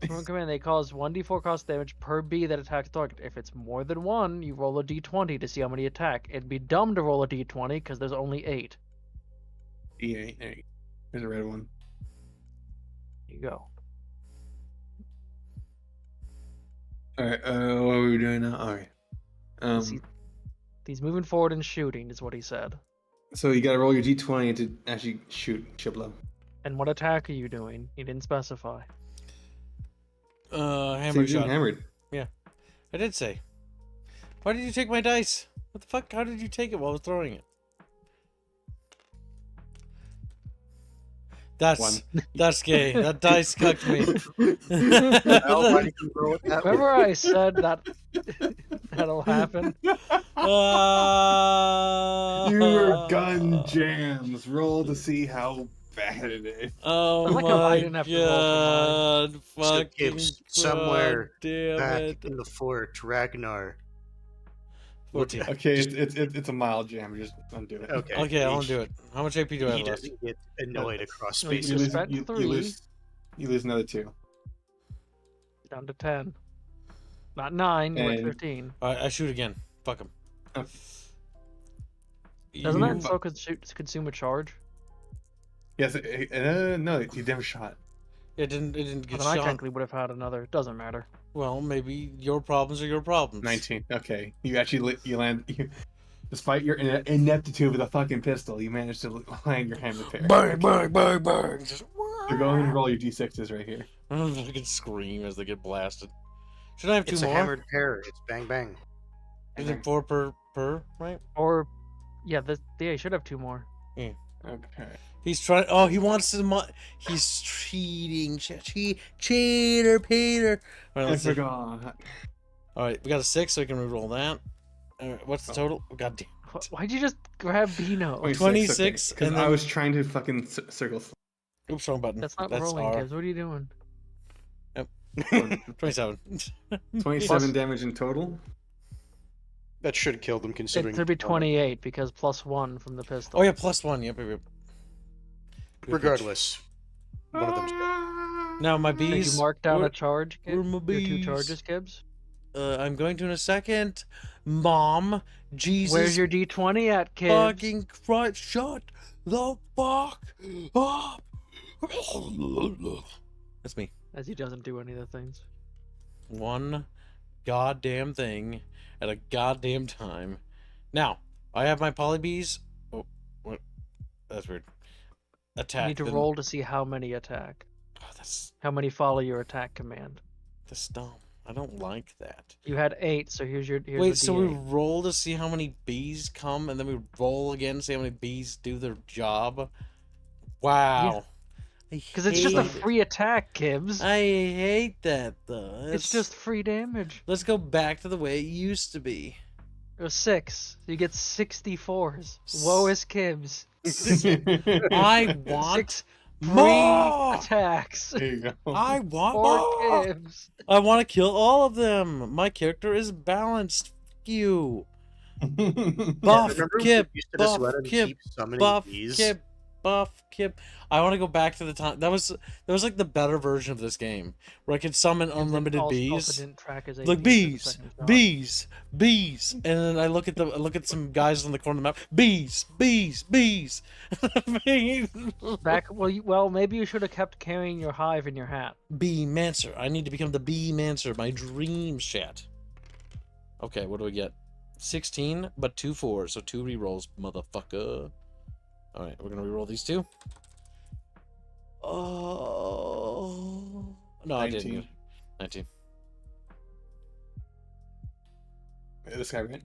Speaker 4: From command, they cause 1d4 cost damage per bee that attacks target. If it's more than 1, you roll a d20 to see how many attack. It'd be dumb to roll a d20 because there's only 8.
Speaker 2: D8. There you go. There's a red one.
Speaker 4: There you go.
Speaker 2: All right. What are we doing now? All right.
Speaker 4: See, he's moving forward and shooting, is what he said.
Speaker 2: So you gotta roll your D20 to actually shoot Shiblo.
Speaker 4: And what attack are you doing? He didn't specify.
Speaker 1: Hammer shot.
Speaker 2: Hammered.
Speaker 1: I did say. Why did you take my dice? What the fuck? How did you take it while I was throwing it? That's gay. That dice cucked me.
Speaker 4: Remember I said that that'll happen?
Speaker 2: Your gun jams. Roll to see how bad it is.
Speaker 1: Oh
Speaker 4: I like how I
Speaker 1: my
Speaker 4: didn't have to roll for
Speaker 1: God!
Speaker 8: So
Speaker 1: Fucking
Speaker 8: Gibbs, somewhere
Speaker 1: damn
Speaker 8: back
Speaker 1: it!
Speaker 8: in the fort, Ragnar.
Speaker 1: 14.
Speaker 2: Okay, it's a mild jam. Just undo it.
Speaker 8: Okay.
Speaker 1: Okay, I'll do it. How much AP do I
Speaker 8: He
Speaker 1: have left?
Speaker 8: doesn't get annoyed across
Speaker 4: Well, you
Speaker 8: spaces.
Speaker 4: spent 3.
Speaker 2: You lose another 2.
Speaker 4: Down to 10. Not 9, you went
Speaker 2: And-
Speaker 4: 15.
Speaker 1: Alright, I shoot again. Fuck him.
Speaker 4: Doesn't
Speaker 2: You-
Speaker 4: that still consume a charge?
Speaker 2: Yes. No, you never shot.
Speaker 1: It didn't get
Speaker 4: Then I
Speaker 1: shot.
Speaker 4: technically would have had another. Doesn't matter.
Speaker 1: Well, maybe your problems are your problems.
Speaker 2: 19. Okay. You actually land. Despite your ineptitude with a fucking pistol, you managed to land your hand repair.
Speaker 1: Bang, bang, bang, bang. Just
Speaker 2: So go ahead and roll your d6s right here.
Speaker 1: I can scream as they get blasted. Should I have 2
Speaker 8: It's a
Speaker 1: more?
Speaker 8: hammered pair. It's bang bang.
Speaker 1: Is it 4 per, right?
Speaker 4: Or, yeah, you should have 2 more.
Speaker 2: Okay.
Speaker 1: He's trying. Oh, he wants to. He's cheating. Cheater, Peter. All right,
Speaker 2: I
Speaker 1: let's see.
Speaker 2: forgot.
Speaker 1: All right, we got a 6, so we can reroll that. All right, what's the total? God damn.
Speaker 4: Why'd you just grab Bino?
Speaker 1: 26,
Speaker 2: Because
Speaker 1: and
Speaker 2: I
Speaker 1: then-
Speaker 2: was trying to fucking circle.
Speaker 1: Oops, wrong button.
Speaker 4: That's not
Speaker 1: That's
Speaker 4: rolling,
Speaker 1: R.
Speaker 4: Gibbs. What are you doing?
Speaker 1: 27.
Speaker 2: 27 damage in total.
Speaker 8: That should kill them considering.
Speaker 4: It should be 28 because plus 1 from the pistol.
Speaker 1: Oh yeah, +1. Yep.
Speaker 8: Regardless, one of them's dead.
Speaker 1: Now my
Speaker 4: Did
Speaker 1: bees.
Speaker 4: you mark down
Speaker 1: where-
Speaker 4: a charge,
Speaker 1: where
Speaker 4: Gibbs?
Speaker 1: my
Speaker 4: Your 2
Speaker 1: bees?
Speaker 4: charges, Gibbs?
Speaker 1: I'm going to in a second. Mom, Jesus.
Speaker 4: Where's your D20 at, Gibbs?
Speaker 1: fucking Christ? Shut the fuck up. That's me.
Speaker 4: As he doesn't do any of the things.
Speaker 1: One goddamn thing at a goddamn time. Now, I have my polybees. Oh, what? That's weird. Attack.
Speaker 4: You need to
Speaker 1: them.
Speaker 4: roll to see how many attack.
Speaker 1: Oh, that's
Speaker 4: How many follow your attack command.
Speaker 1: dumb. I don't like that.
Speaker 4: You had 8, so here's
Speaker 1: Wait,
Speaker 4: the
Speaker 1: so we
Speaker 4: D8.
Speaker 1: roll to see how many bees come, and then we roll again to see how many bees do their job? Wow.
Speaker 4: Because it's just a
Speaker 1: hate it.
Speaker 4: free attack, Gibbs.
Speaker 1: I hate that, though.
Speaker 4: It's just free damage.
Speaker 1: Let's go back to the way it used to be.
Speaker 4: It was 6. You get 64s. Woe is Gibbs.
Speaker 1: I want
Speaker 4: 6 free
Speaker 1: more!
Speaker 4: attacks.
Speaker 2: There you go.
Speaker 1: I want
Speaker 4: For
Speaker 1: more!
Speaker 4: Gibbs.
Speaker 1: I want to kill all of them. My character is balanced. Fuck you. Buff
Speaker 8: Remember we
Speaker 1: Kip.
Speaker 8: used to just
Speaker 1: Buff
Speaker 8: let him
Speaker 1: Kip.
Speaker 8: keep summoning
Speaker 1: Buff
Speaker 8: bees?
Speaker 1: Kip. Buff Kip. I want to go back to the time that was like the better version of this game where I could summon unlimited
Speaker 4: Also
Speaker 1: bees.
Speaker 4: didn't track his AP
Speaker 1: Look,
Speaker 4: for the
Speaker 1: bees,
Speaker 4: second shot.
Speaker 1: bees, and then I look at some guys on the corner of the map. Bees. Bees.
Speaker 4: Well, maybe you should have kept carrying your hive in your hat.
Speaker 1: Bee Mancer. I need to become the Bee Mancer. My dreams, chat. Okay, what do we get? 16, but 2 4s, so 2 rerolls, motherfucker. All right, we're gonna reroll these 2. Oh no, I didn't.
Speaker 2: 19.
Speaker 1: 19.
Speaker 2: This guy, right?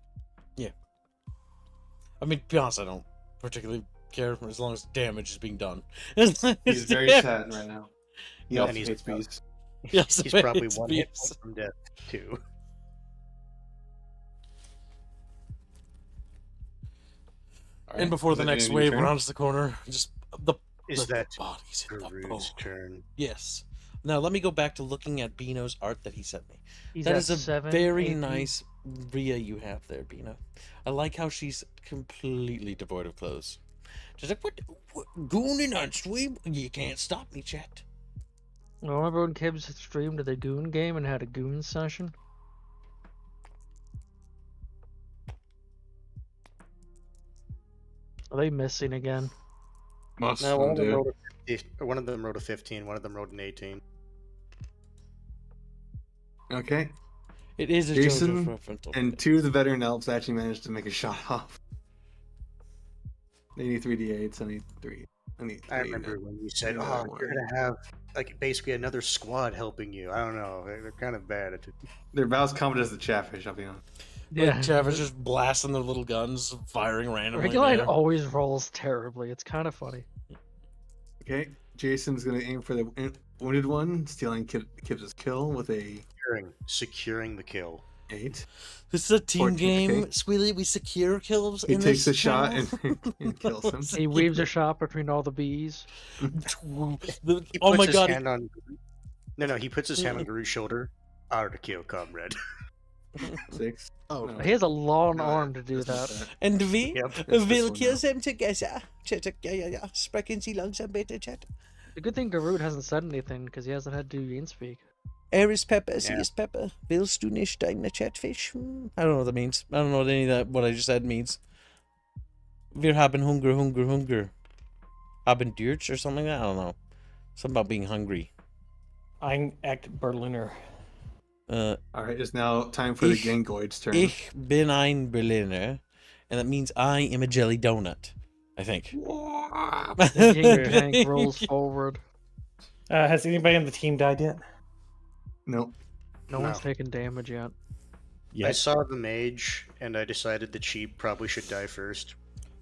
Speaker 1: I mean, to be honest, I don't particularly care as long as damage is being done.
Speaker 2: He's very sad right now. He
Speaker 1: Yep.
Speaker 2: also
Speaker 8: And he's
Speaker 2: hates
Speaker 8: proud.
Speaker 2: bees.
Speaker 1: Yes,
Speaker 8: He's probably
Speaker 1: it's
Speaker 8: one hit
Speaker 1: bees.
Speaker 8: point from death too.
Speaker 2: Alright,
Speaker 1: And before
Speaker 2: is
Speaker 1: the
Speaker 2: it
Speaker 1: next
Speaker 2: ending
Speaker 1: wave
Speaker 2: turn?
Speaker 1: rounds the corner, just the
Speaker 8: Is
Speaker 1: let the
Speaker 8: that
Speaker 1: bodies hit the bone.
Speaker 8: Garud's turn?
Speaker 1: Yes. Now let me go back to looking at Bino's art that he sent me.
Speaker 4: He's
Speaker 1: That
Speaker 4: at
Speaker 1: is a
Speaker 4: 7
Speaker 1: very
Speaker 4: AP.
Speaker 1: nice Rhea you have there, Bino. I like how she's completely devoid of clothes. She's like, what gooning on stream? You can't stop me, chat.
Speaker 4: Well, remember when Gibbs streamed the Goon game and had a Goon session? Are they missing again?
Speaker 2: Most
Speaker 8: No,
Speaker 2: of
Speaker 8: one
Speaker 2: them
Speaker 8: of them
Speaker 2: do.
Speaker 8: wrote one of them wrote a 15. One of them wrote an 18.
Speaker 2: Okay.
Speaker 1: It is a
Speaker 2: Jason
Speaker 1: JoJo's reference.
Speaker 2: And 2 of the veteran elves actually managed to make a shot off. They need 3d8s. I need 3. I need 3.
Speaker 8: I remember when you said,
Speaker 2: Yeah,
Speaker 8: "Oh, you're gonna have like basically another squad helping you." I don't know. They're kind of bad at it.
Speaker 2: They're about as competent as the Chatfish, I'll be honest.
Speaker 1: Yeah, Travis just blasting their little guns, firing randomly.
Speaker 4: Regulite
Speaker 1: there.
Speaker 4: always rolls terribly. It's kind of funny.
Speaker 2: Okay. Jason's going to aim for the wounded one, stealing Kibbs' kill with a
Speaker 8: Securing the kill.
Speaker 2: 8.
Speaker 1: This is a team
Speaker 2: 14,
Speaker 1: game,
Speaker 2: okay.
Speaker 1: Sweetie. We secure kills.
Speaker 2: He
Speaker 1: in
Speaker 2: takes
Speaker 1: this
Speaker 2: a shot
Speaker 1: channel.
Speaker 2: and kills him.
Speaker 4: He weaves a shot between all the bees.
Speaker 8: He
Speaker 1: Oh
Speaker 8: puts
Speaker 1: my
Speaker 8: his
Speaker 1: god!
Speaker 8: hand on. No, he puts his hand on Garud's shoulder. Out to kill, comrade.
Speaker 2: 6.
Speaker 1: Oh,
Speaker 2: No.
Speaker 4: He has a long
Speaker 2: No,
Speaker 4: arm to do
Speaker 2: that's
Speaker 4: that.
Speaker 2: not
Speaker 1: And we
Speaker 8: Yep.
Speaker 2: this
Speaker 1: will
Speaker 2: one
Speaker 1: kill
Speaker 2: now.
Speaker 1: them together. Ja. Sprechen Sie langsam bitte, chat.
Speaker 4: The good thing Garud hasn't said anything because he hasn't had to speak.
Speaker 1: Eris Pepper, Sias Pepper, willst du nicht deine Chatfish? I don't know what that means. I don't know what any of that, what I just said means. Wir haben Hunger, Hunger, Hunger. Haben Dirch or something like that? I don't know. Something about being hungry.
Speaker 6: Ein Act Berliner.
Speaker 2: All right, it's now time for the Gangoid's turn.
Speaker 1: Ich bin ein Berliner, and that means I am a jelly donut. I think.
Speaker 4: The king tank rolls forward.
Speaker 6: Has anybody on the team died yet?
Speaker 2: Nope.
Speaker 4: No one's taken damage yet.
Speaker 8: I saw the mage, and I decided the cheap probably should die first.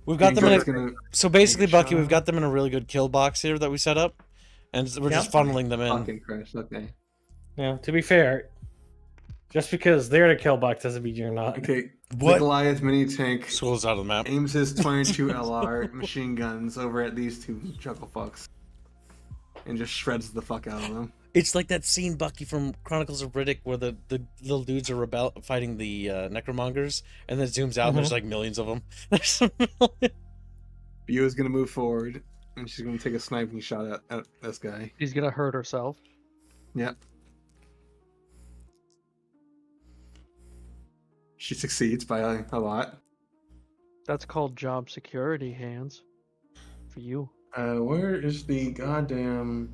Speaker 1: We've got them in
Speaker 2: Gangoid's
Speaker 1: so basically,
Speaker 2: take a
Speaker 1: Bucky, we've
Speaker 2: shot.
Speaker 1: got them in a really good kill box here that we set up, and we're just funneling them in.
Speaker 2: Fucking Christ, okay.
Speaker 6: Now, to be fair, just because they're the kill box doesn't mean you're not.
Speaker 2: Okay,
Speaker 1: What?
Speaker 2: the Goliath mini tank
Speaker 1: Scrolls out of the map.
Speaker 2: aims his 22 LR machine guns over at these two chuckle fucks and just shreds the fuck out of them.
Speaker 1: It's like that scene, Bucky, from Chronicles of Riddick, where the little dudes are fighting the necromongers, and then it zooms out, and there's like millions of them. There's a million.
Speaker 2: Bu is gonna move forward, and she's gonna take a sniping shot at this guy.
Speaker 4: She's gonna hurt herself.
Speaker 2: Yep. She succeeds by a lot.
Speaker 4: That's called job security, Hands. For you.
Speaker 2: Where is the goddamn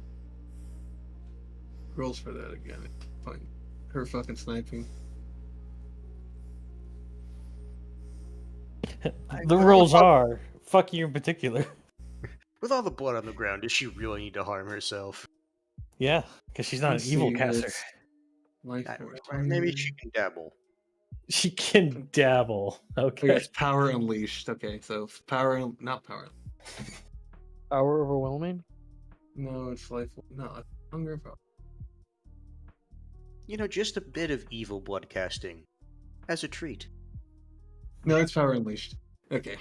Speaker 2: rules for that again? Her fucking sniping.
Speaker 6: The rules are fuck you in particular.
Speaker 8: With all the blood on the ground, does she really need to harm herself?
Speaker 6: Yeah, because she's not
Speaker 2: Let's
Speaker 6: an evil
Speaker 2: see,
Speaker 6: caster.
Speaker 2: it's Life force.
Speaker 8: Maybe she can dabble.
Speaker 6: She can dabble.
Speaker 2: Okay,
Speaker 6: Okay.
Speaker 2: it's power unleashed. Okay, so not power.
Speaker 4: Power overwhelming?
Speaker 2: No, it's life. No, it's hunger power.
Speaker 8: You know, just a bit of evil blood casting. As a treat.
Speaker 2: No, it's power unleashed. Okay.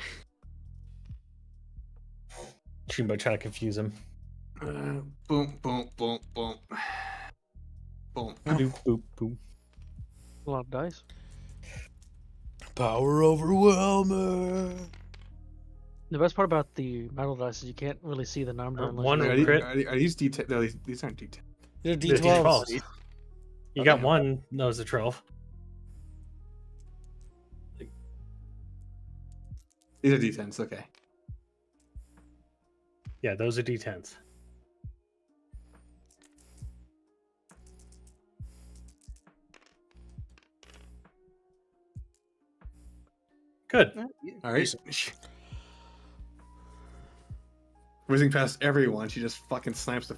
Speaker 6: Chumbo trying to confuse him.
Speaker 2: Boom, boom, boom, boom. Boom.
Speaker 6: Boop, boop, boop.
Speaker 4: A lot of dice.
Speaker 1: Power overwhelmer.
Speaker 4: The best part about the metal dice is you can't really see the number unless
Speaker 6: one
Speaker 4: you
Speaker 2: Are,
Speaker 6: crit.
Speaker 2: are these D10? No, these aren't D10.
Speaker 1: They're
Speaker 6: They're
Speaker 1: D12s.
Speaker 6: D12s. You got one, those are 12.
Speaker 2: These are D10s. Okay.
Speaker 6: Yeah, those are D10s. Good.
Speaker 2: All right. Whizzing past everyone, she just fucking snipes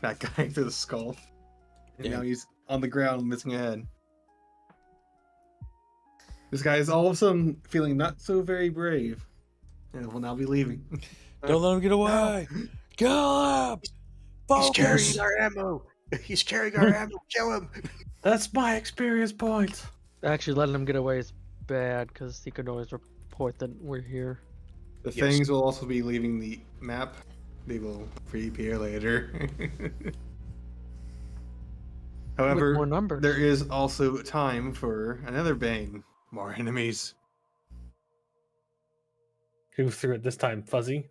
Speaker 2: that guy through the skull. And now he's on the ground, missing a head. This guy is all of a sudden feeling not so very brave, and will now be leaving.
Speaker 1: Don't let him get away. Kill him.
Speaker 8: He's carrying
Speaker 1: Focus.
Speaker 8: our ammo! He's carrying our ammo! Kill him!
Speaker 6: That's my experience point.
Speaker 4: Actually, letting him get away is bad because he could always report that we're here.
Speaker 2: The
Speaker 8: Yes.
Speaker 2: things will also be leaving the map. They will reappear later. However,
Speaker 4: With more numbers.
Speaker 2: there is also time for another bang. More enemies.
Speaker 6: Who threw it this time? Fuzzy?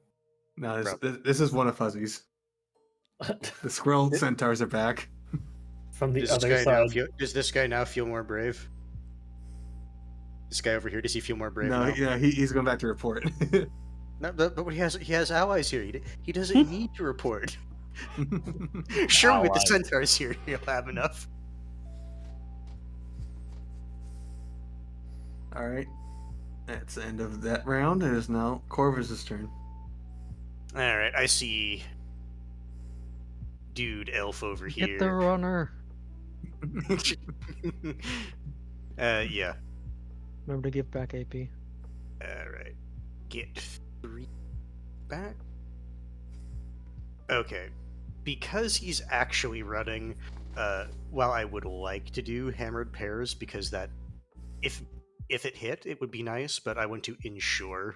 Speaker 2: No, this is one of Fuzzy's. The squirrel centaurs are back.
Speaker 6: From the
Speaker 8: Does this,
Speaker 6: other
Speaker 8: guy now
Speaker 6: side.
Speaker 8: does this guy now feel more brave? This guy over here, does he feel more brave
Speaker 2: No,
Speaker 8: now?
Speaker 2: yeah, he's going back to report.
Speaker 8: No, but he has allies here. He doesn't need to report. Surely with the
Speaker 6: Allies.
Speaker 8: centaurs here, he'll have enough.
Speaker 2: All right, that's the end of that round. It is now Corvus' turn.
Speaker 8: All right, I see. Dude, elf over here.
Speaker 4: Get the runner.
Speaker 8: Yeah.
Speaker 4: Remember to give back AP.
Speaker 8: Alright. Get 3 back. Okay. Because he's actually running, while I would like to do hammered pairs, because that if it hit, it would be nice, but I want to ensure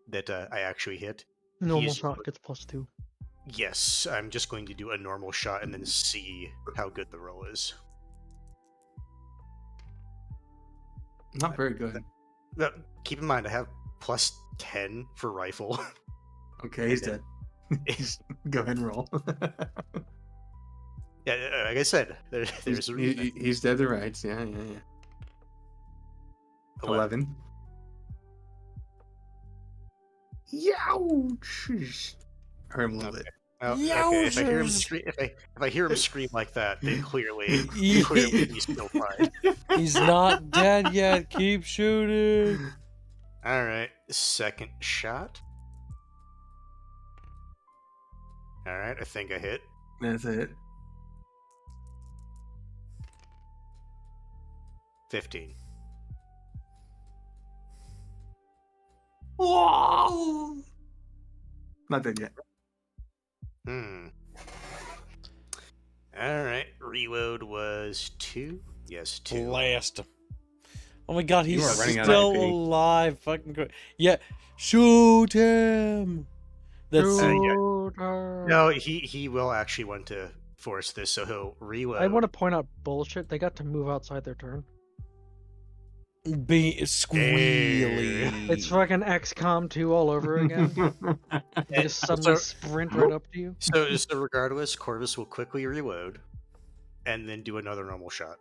Speaker 8: that I actually hit.
Speaker 4: Normal
Speaker 8: He's-
Speaker 4: shot gets +2.
Speaker 8: Yes, I'm just going to do a normal shot and then see how good the roll is.
Speaker 2: Not very good.
Speaker 8: Keep in mind, I have +10 for rifle.
Speaker 2: Okay, he's dead. Go ahead and roll.
Speaker 5: Yeah, like I said, there's a reason.
Speaker 2: He's dead to rights. Yeah. 11. Youch! Hurt him a little bit.
Speaker 5: Well, okay, if I hear him
Speaker 1: Yowzers!
Speaker 5: scream, if I hear him scream like that, then clearly
Speaker 1: Yeah.
Speaker 5: he's still fine.
Speaker 1: He's not dead yet. Keep shooting.
Speaker 5: All right, second shot. All right, I think I hit.
Speaker 2: That's it.
Speaker 5: 15.
Speaker 2: Not dead yet.
Speaker 5: All right, reload was 2. Yes, 2.
Speaker 1: Blast him. Oh my god, he's
Speaker 2: are running out of
Speaker 1: still
Speaker 2: IP.
Speaker 1: alive. Fucking great. Yeah, shoot him. That's
Speaker 5: No, he will actually want to force this, so he'll reload.
Speaker 4: I want to point out bullshit. They got to move outside their turn.
Speaker 1: be squealy.
Speaker 4: It's fucking XCOM 2 all over again. They just suddenly sprint right up to you.
Speaker 5: So regardless, Corvus will quickly reload, and then do another normal shot.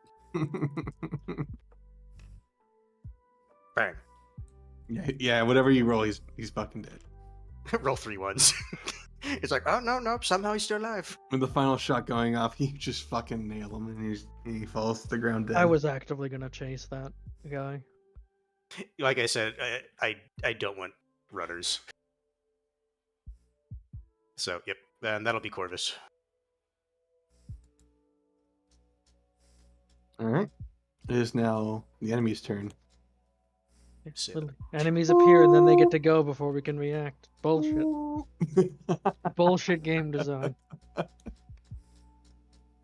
Speaker 5: Bang.
Speaker 2: Yeah, whatever you roll, he's fucking dead.
Speaker 5: Roll 3 ones. It's like, oh no, somehow he's still alive.
Speaker 2: With the final shot going off, he just fucking nail him, and he falls to the ground dead.
Speaker 4: I was actively gonna chase that guy.
Speaker 5: Like I said, I don't want rudders. So yep, and that'll be Corvus.
Speaker 2: All right. It is now the enemy's turn.
Speaker 5: Sit.
Speaker 4: Little enemies appear and then they get to go before we can react. Bullshit. Bullshit game design.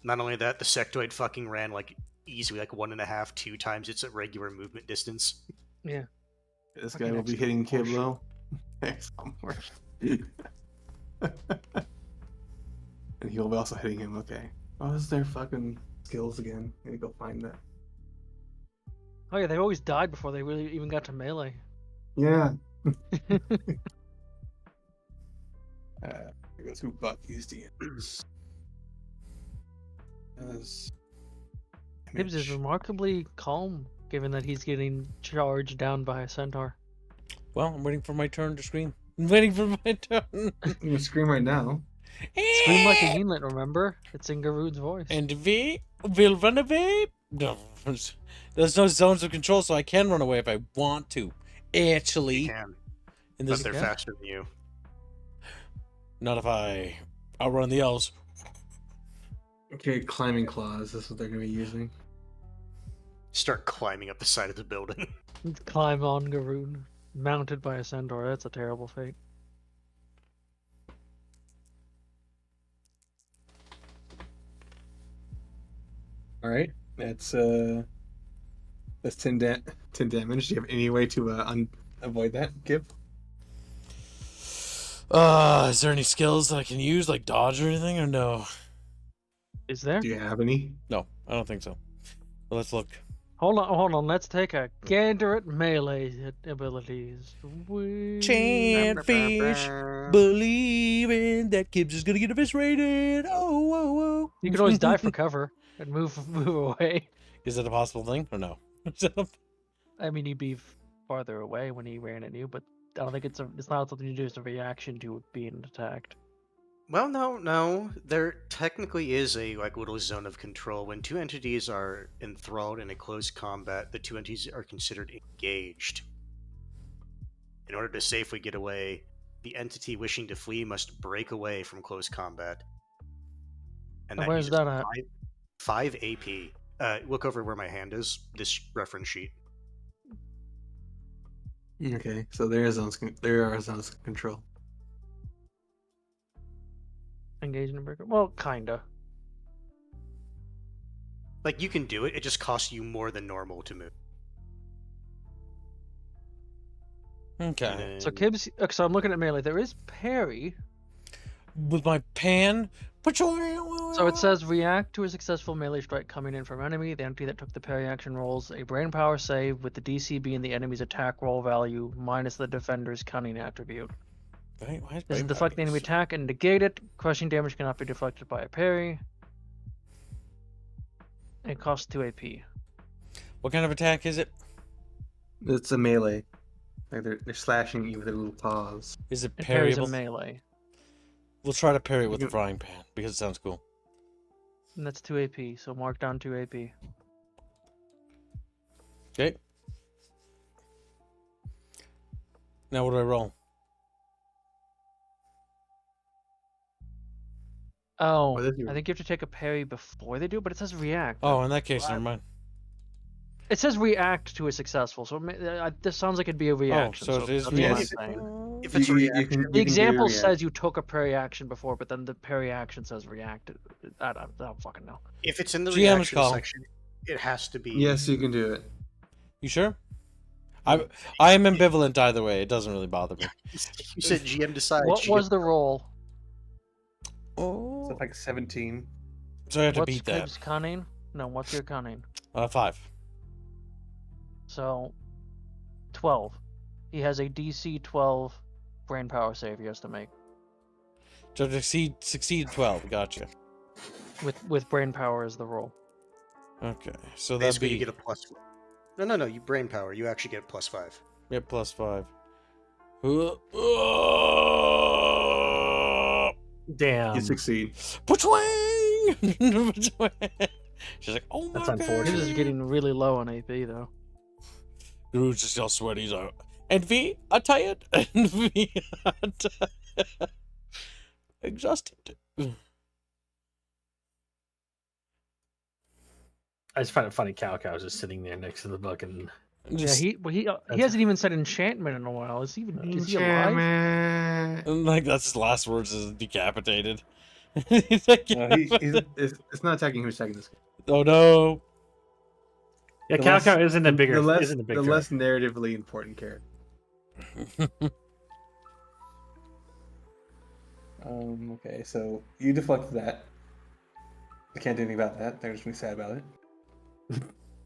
Speaker 5: Not only that, the sectoid fucking ran like easily like 1.5, 2 times its regular movement distance.
Speaker 4: Yeah.
Speaker 2: This
Speaker 4: Fucking
Speaker 2: guy will be
Speaker 4: excellent
Speaker 2: hitting
Speaker 4: horseshit.
Speaker 2: Kiblo. And he'll be also hitting him. Okay. What was their fucking skills again? I'm gonna go find that.
Speaker 4: Oh yeah, they always died before they really even got to melee.
Speaker 2: Yeah. Here goes who Buck used to use.
Speaker 4: Hibbs is remarkably calm, given that he's getting charged down by a centaur.
Speaker 1: Well, I'm waiting for my turn to scream. I'm waiting for my turn.
Speaker 2: I'm gonna scream right now.
Speaker 4: Scream like a unit, remember? It's in Garood's voice.
Speaker 1: And we will run away. No, there's no zones of control, so I can run away if I want to. Actually,
Speaker 5: You can,
Speaker 1: in
Speaker 5: but
Speaker 1: this,
Speaker 5: they're faster than you.
Speaker 1: not if I outrun the elves.
Speaker 2: Okay, climbing claws. That's what they're gonna be using.
Speaker 5: Start climbing up the side of the building.
Speaker 4: Climb on Garood, mounted by a centaur. That's a terrible fate.
Speaker 2: All right, that's 10 damage. Do you have any way to avoid that, Gib?
Speaker 1: Is there any skills that I can use, like dodge or anything, or no?
Speaker 4: Is there?
Speaker 2: Do you have any?
Speaker 1: No, I don't think so. Well, let's look.
Speaker 4: Hold on. Let's take a gander at melee abilities.
Speaker 1: Chatfish, believing that Gibbs is gonna get eviscerated. Oh.
Speaker 4: You can always die for cover and move away.
Speaker 1: Is that a possible thing or no?
Speaker 4: I mean, he'd be farther away when he ran at you, but I don't think it's not something you do. It's a reaction to being attacked.
Speaker 5: Well, no. There technically is a little zone of control. When 2 entities are enthralled in a close combat, the 2 entities are considered engaged. In order to safely get away, the entity wishing to flee must break away from close combat. And that
Speaker 4: where's
Speaker 5: uses
Speaker 4: that at?
Speaker 5: 5 AP. Look over where my hand is. This reference sheet.
Speaker 2: Okay, so there are zones of control.
Speaker 4: Engaged in breaker. Well, kinda.
Speaker 5: Like, you can do it. It just costs you more than normal to move.
Speaker 1: Okay.
Speaker 4: So Kibbs. So I'm looking at melee. There is parry.
Speaker 1: With my pan.
Speaker 4: So it says react to a successful melee strike coming in from enemy. The entity that took the parry action rolls a brain power save with the DC being the enemy's attack roll value minus the defender's cunning attribute.
Speaker 1: Why is
Speaker 4: This is
Speaker 1: brain
Speaker 4: deflect the
Speaker 1: power
Speaker 4: enemy
Speaker 1: so-
Speaker 4: attack and negate it. Crushing damage cannot be deflected by a parry. It costs 2 AP.
Speaker 1: What kind of attack is it?
Speaker 2: It's a melee. Like they're slashing you with their little paws.
Speaker 1: Is it
Speaker 4: It parries a
Speaker 1: parryable?
Speaker 4: melee.
Speaker 1: We'll try to parry it with
Speaker 2: You
Speaker 1: the
Speaker 2: can-
Speaker 1: frying pan because it sounds cool.
Speaker 4: And that's 2 AP, so mark down 2 AP.
Speaker 1: Okay. Now what do I roll?
Speaker 4: Oh,
Speaker 2: What is your-
Speaker 4: I think you have to take a parry before they do, but it says react.
Speaker 1: Oh, in that case, never mind.
Speaker 4: It says react to a successful, so this sounds like it'd be a reaction.
Speaker 1: so it is
Speaker 4: that's what I'm
Speaker 1: react.
Speaker 4: saying.
Speaker 8: If it's
Speaker 2: You
Speaker 8: reaction,
Speaker 2: can-
Speaker 4: The
Speaker 2: you can do
Speaker 4: example
Speaker 2: react.
Speaker 4: says you took a parry action before, but then the parry action says react. I don't fucking know.
Speaker 8: if it's in the
Speaker 1: GM's
Speaker 8: reaction
Speaker 1: call.
Speaker 8: section, it has to be.
Speaker 2: Yes, you can do it.
Speaker 1: You sure? I am ambivalent either way. It doesn't really bother me.
Speaker 8: You said GM decides.
Speaker 4: What
Speaker 8: GM
Speaker 4: was the roll?
Speaker 1: Oh.
Speaker 2: So like 17.
Speaker 1: So I have to
Speaker 4: What's
Speaker 1: beat that.
Speaker 4: Crib's cunning? No, what's your cunning?
Speaker 1: 5.
Speaker 4: So, 12. He has a DC 12 brain power save he has to make.
Speaker 1: So to succeed 12. Gotcha.
Speaker 4: With brain power as the roll.
Speaker 1: Okay. So that'd
Speaker 8: basically
Speaker 1: be
Speaker 8: you get a plus. No. You brain power. You actually get +5.
Speaker 1: yeah, +5.
Speaker 6: Damn.
Speaker 2: You succeed.
Speaker 1: Twang! She's like, oh my
Speaker 6: That's
Speaker 1: god.
Speaker 6: unfortunate.
Speaker 4: His is getting really low on AP though.
Speaker 1: Dude's just all sweaty. He's like, and V, I'm tired. And V, I'm tired. Exhausted.
Speaker 6: I just find it funny. Cow's just sitting there next to the book and
Speaker 1: Just,
Speaker 4: He hasn't even said enchantment in a while. Is he alive?
Speaker 1: and, like, that's his last words is decapitated. He's like,
Speaker 2: It's not attacking who's attacking this.
Speaker 1: oh no.
Speaker 6: yeah,
Speaker 2: The
Speaker 6: Cow
Speaker 2: less-
Speaker 6: isn't a bigger,
Speaker 2: the less,
Speaker 6: isn't a big
Speaker 2: the
Speaker 6: threat.
Speaker 2: less narratively important character. Okay, so you deflect that. I can't do anything about that. They're just gonna be sad about it.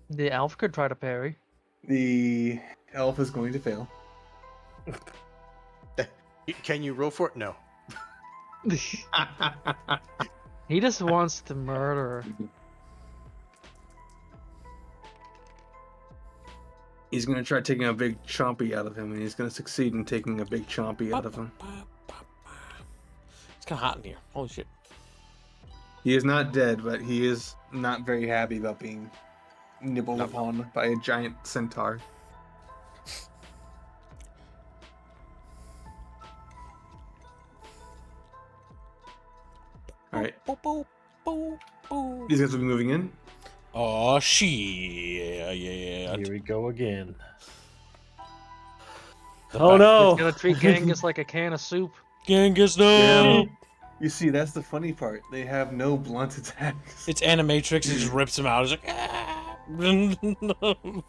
Speaker 4: The elf could try to parry.
Speaker 2: The elf is going to fail.
Speaker 8: Can you roll for it? No.
Speaker 4: He just wants to murder her.
Speaker 2: He's gonna try taking a big chompy out of him, and he's gonna succeed in taking a big chompy out of him.
Speaker 1: It's kind of hot in here. Holy shit.
Speaker 2: He is not dead, but he is not very happy about being nibbled upon by a giant centaur. Alright. These guys will be moving in.
Speaker 1: Oh, shit. Yeah.
Speaker 6: Here we go again.
Speaker 1: The
Speaker 6: Oh
Speaker 1: back-
Speaker 6: no!
Speaker 4: He's gonna treat Genghis like a can of soup.
Speaker 1: Genghis, no!
Speaker 2: You see, that's the funny part. They have no blunt attacks.
Speaker 1: It's Animatrix. He just rips him out. He's like, ah!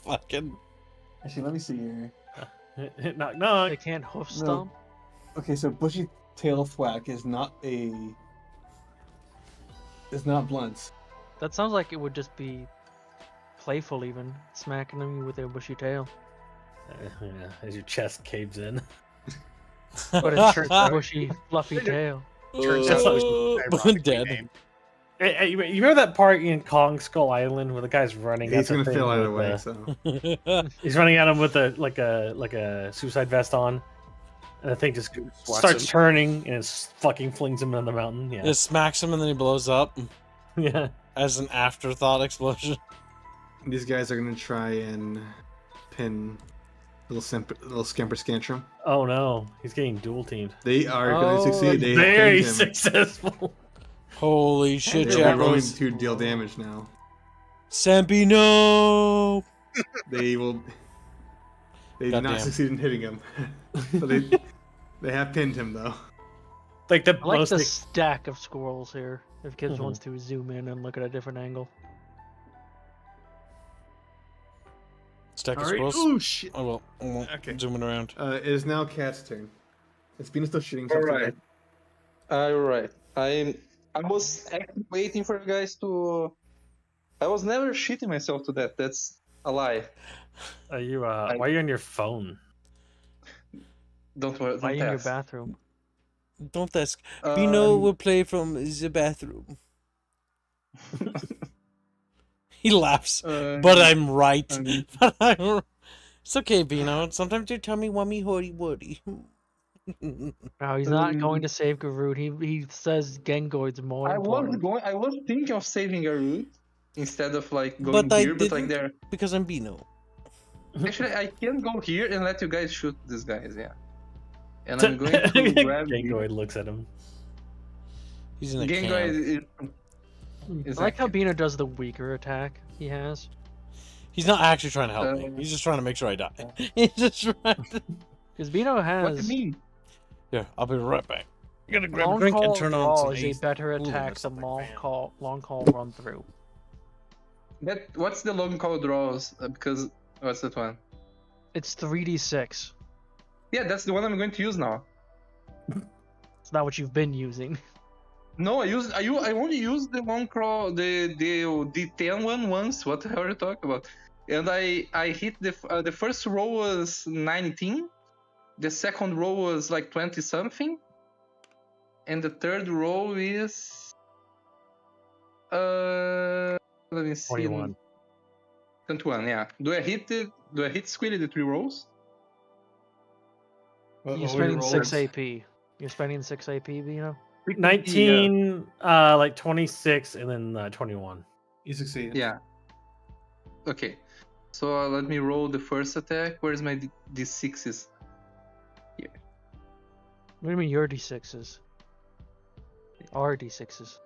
Speaker 1: Fucking.
Speaker 2: Actually, let me see here.
Speaker 6: Knock knock.
Speaker 4: They can't hoof
Speaker 2: No.
Speaker 4: stomp.
Speaker 2: Okay, so bushy tail thwack is not blunt.
Speaker 4: That sounds like it would just be playful, even smacking them with their bushy tail.
Speaker 6: Yeah, as your chest caves in.
Speaker 4: But it's a bushy, fluffy tail.
Speaker 8: Turns out it was ironically
Speaker 1: dead.
Speaker 8: named.
Speaker 6: Hey, you remember that part in Kong Skull Island where the guy's running?
Speaker 2: He's
Speaker 6: at the
Speaker 2: gonna
Speaker 6: thing
Speaker 2: fail either
Speaker 6: with
Speaker 2: way,
Speaker 6: the-
Speaker 2: so
Speaker 6: He's running at him with a suicide vest on, and the thing just
Speaker 8: Swats
Speaker 6: starts
Speaker 8: him.
Speaker 6: turning and it fucking flings him on the mountain. Yeah,
Speaker 1: It smacks him and then he blows up
Speaker 6: yeah.
Speaker 1: as an afterthought explosion.
Speaker 2: these guys are gonna try and pin little scamper scantrum.
Speaker 6: Oh no, he's getting dual teamed.
Speaker 2: They are going to succeed. They
Speaker 6: Very
Speaker 2: have pinned him.
Speaker 6: successful.
Speaker 1: Holy shit,
Speaker 2: They're rolling
Speaker 1: Jackals.
Speaker 2: to deal damage now.
Speaker 1: Sampi, no!
Speaker 2: They will. They did not
Speaker 1: Goddamn.
Speaker 2: succeed in hitting him, but they have pinned him though.
Speaker 6: Like the
Speaker 4: I like
Speaker 6: most.
Speaker 4: the stack of squirrels here. If Gibbs wants to zoom in and look at a different angle.
Speaker 1: Stack of
Speaker 2: All right.
Speaker 1: squirrels.
Speaker 2: Oh shit!
Speaker 1: Oh well,
Speaker 2: Okay.
Speaker 1: zooming around.
Speaker 2: It is now Cat's turn. It's been still shooting.
Speaker 9: All right. All right. I was actually waiting for you guys to. I was never shitting myself to that. That's a lie.
Speaker 6: Are you? Why are you on your phone?
Speaker 9: Don't worry.
Speaker 4: Why
Speaker 9: Don't
Speaker 4: in your
Speaker 9: ask.
Speaker 4: bathroom?
Speaker 1: Don't ask. Bino
Speaker 9: Um,
Speaker 1: will play from the bathroom. He laughs.
Speaker 9: Uh,
Speaker 1: But I'm right.
Speaker 2: um,
Speaker 1: But it's okay, Bino. Sometimes you tell me wummy hoody woody.
Speaker 4: No, he's not going to save Garud. He says Gengoid's more
Speaker 9: I was
Speaker 4: important.
Speaker 9: going. I was thinking of saving a route instead of like
Speaker 1: But
Speaker 9: going
Speaker 1: I
Speaker 9: here. But like
Speaker 1: didn't
Speaker 9: there,
Speaker 1: because I'm Bino.
Speaker 9: actually, I can go here and let you guys shoot these guys. Yeah. And I'm going to grab.
Speaker 6: Gengoid looks at him.
Speaker 1: He's in a
Speaker 9: Game
Speaker 1: camp.
Speaker 9: guy is
Speaker 4: I like how
Speaker 9: active.
Speaker 4: Bino does the weaker attack he has.
Speaker 1: He's not actually trying to help me. He's just trying to make sure I die. He's just trying to...
Speaker 4: Because Bino
Speaker 9: What
Speaker 4: has
Speaker 9: do you mean?
Speaker 1: Yeah, I'll be right back. I'm gonna grab a
Speaker 4: long
Speaker 1: drink and
Speaker 4: call
Speaker 1: turn on
Speaker 4: draw
Speaker 1: some
Speaker 4: is a
Speaker 1: Ace.
Speaker 4: better
Speaker 1: Ooh,
Speaker 4: attack
Speaker 1: that's
Speaker 4: than
Speaker 1: something
Speaker 4: long call run through.
Speaker 9: What's the long call draws? Because what's that one?
Speaker 4: It's 3d6.
Speaker 9: Yeah, that's the one I'm going to use now.
Speaker 4: It's not what you've been using.
Speaker 9: No, I only used the long crawl, the D10 one once. What the hell are you talking about? And I hit the first row was 19, the second row was like 20 something, and the third row is let me see.
Speaker 4: 21.
Speaker 9: 21, yeah. Do I hit squarely the 3 rolls?
Speaker 4: You're spending 6 AP. You're spending 6 AP, Bino?
Speaker 6: 19, like 26, and then 21.
Speaker 2: You succeeded.
Speaker 9: Yeah. Okay. So let me roll the first attack. Where's my D6s?
Speaker 4: What do you mean your d6s? Our d6s.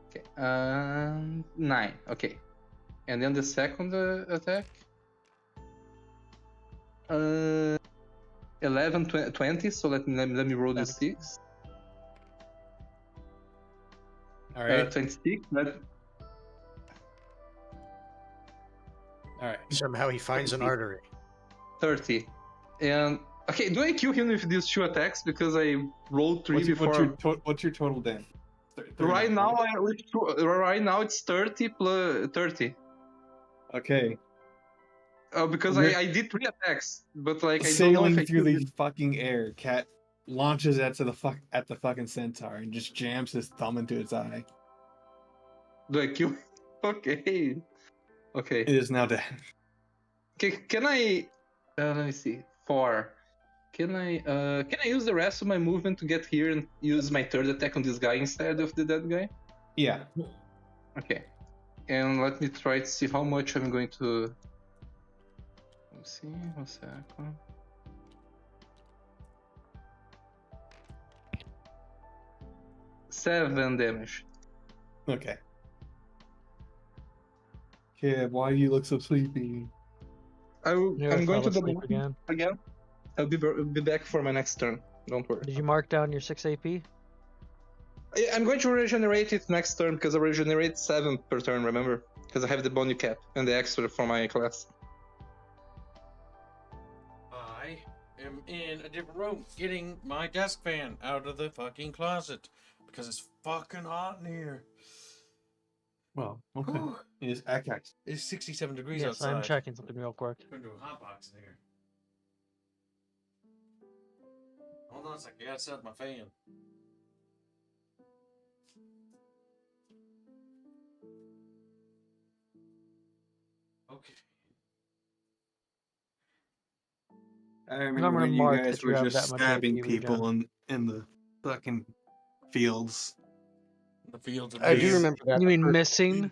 Speaker 9: Okay. 9. Okay. And then the second attack. 11, 20. So let me roll the 6.
Speaker 2: All right.
Speaker 9: 26.
Speaker 2: All right.
Speaker 8: Somehow he finds an artery.
Speaker 9: 30. And okay, do I kill him with these 2 attacks because I rolled 3 before?
Speaker 2: What's your total damage?
Speaker 9: Right now, right now it's 30 plus 30.
Speaker 2: Okay.
Speaker 9: Because
Speaker 2: We're-
Speaker 9: I did 3 attacks, but like I don't know
Speaker 2: Sailing
Speaker 9: if I
Speaker 2: through
Speaker 9: killed
Speaker 2: the
Speaker 9: it.
Speaker 2: fucking air, Cat launches at the fucking centaur and just jams his thumb into its eye.
Speaker 9: Do I kill? Okay. Okay.
Speaker 2: It is now dead.
Speaker 9: Okay. Can I? Let me see. 4. Can I use the rest of my movement to get here and use my third attack on this guy instead of the dead guy?
Speaker 2: Yeah.
Speaker 9: Okay. And let me try to see how much I'm going to. Let's see. 1 second. Seven damage.
Speaker 2: Okay. Kid, why do you look so sleepy?
Speaker 4: You
Speaker 9: I'm going to
Speaker 4: sleep
Speaker 9: double
Speaker 4: again.
Speaker 9: again. I'll be back for my next turn. Don't worry.
Speaker 4: Did you mark down your 6 AP?
Speaker 9: I'm going to regenerate it next turn because I regenerate 7 per turn, remember? Because I have the bony cap and the extra for my class.
Speaker 1: I am in a different room getting my desk fan out of the fucking closet because it's fucking hot in here.
Speaker 2: Well, okay.
Speaker 1: Whew.
Speaker 2: It is okay.
Speaker 1: It's 67 degrees
Speaker 4: Yes,
Speaker 1: outside.
Speaker 4: I'm checking something real quick.
Speaker 1: I'm gonna do a hot box in here. Hold on a second, I gotta set up my fan. Okay.
Speaker 2: I remember
Speaker 4: Number
Speaker 2: when you
Speaker 4: mark
Speaker 2: guys
Speaker 4: if you
Speaker 2: were
Speaker 4: have
Speaker 2: just
Speaker 4: that much
Speaker 2: stabbing
Speaker 4: AP
Speaker 2: people in the fucking fields.
Speaker 1: The fields of
Speaker 8: I do
Speaker 1: peace.
Speaker 8: remember that.
Speaker 4: You mean missing?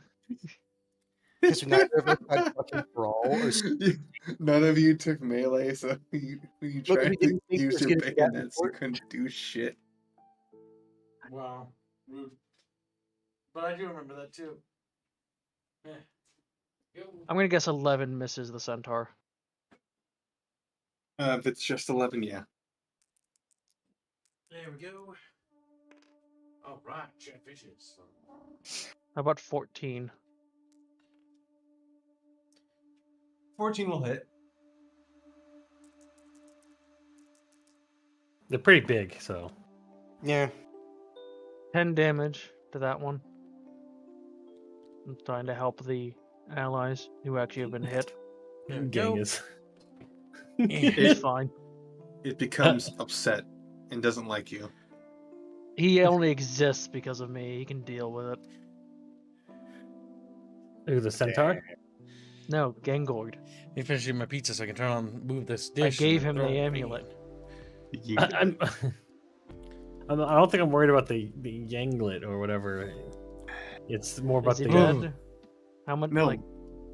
Speaker 8: Because neither of us had fucking brawl or.
Speaker 2: None of you took melee, so you
Speaker 8: Look,
Speaker 2: tried
Speaker 8: we
Speaker 2: to
Speaker 8: didn't think
Speaker 2: use
Speaker 8: it was
Speaker 2: your
Speaker 8: gonna be that
Speaker 2: bayonets. You
Speaker 8: important.
Speaker 2: couldn't do shit.
Speaker 1: Wow. Rude. But I do remember that too. Eh.
Speaker 4: I'm gonna guess 11 misses the centaur.
Speaker 2: If it's just 11, yeah.
Speaker 1: There we go. All right, chatfishes.
Speaker 4: How about 14?
Speaker 2: 14 will hit.
Speaker 6: They're pretty big, so.
Speaker 8: Yeah.
Speaker 4: 10 damage to that one. I'm trying to help the allies who actually have been hit.
Speaker 1: There we go.
Speaker 6: Genghis.
Speaker 4: It's fine.
Speaker 2: It becomes upset and doesn't like you.
Speaker 4: He only exists because of me. He can deal with it.
Speaker 6: Ooh, the centaur.
Speaker 4: No, Gangoid.
Speaker 1: You finish eating my pizza so I can move this
Speaker 4: I
Speaker 1: dish.
Speaker 4: gave
Speaker 1: and
Speaker 4: him
Speaker 1: throw
Speaker 4: the
Speaker 1: it at me.
Speaker 4: amulet.
Speaker 6: I don't think I'm worried about the Yanglet or whatever. It's more
Speaker 4: Is
Speaker 6: about
Speaker 4: he
Speaker 6: the.
Speaker 4: dead? How much?
Speaker 2: No.
Speaker 4: Like,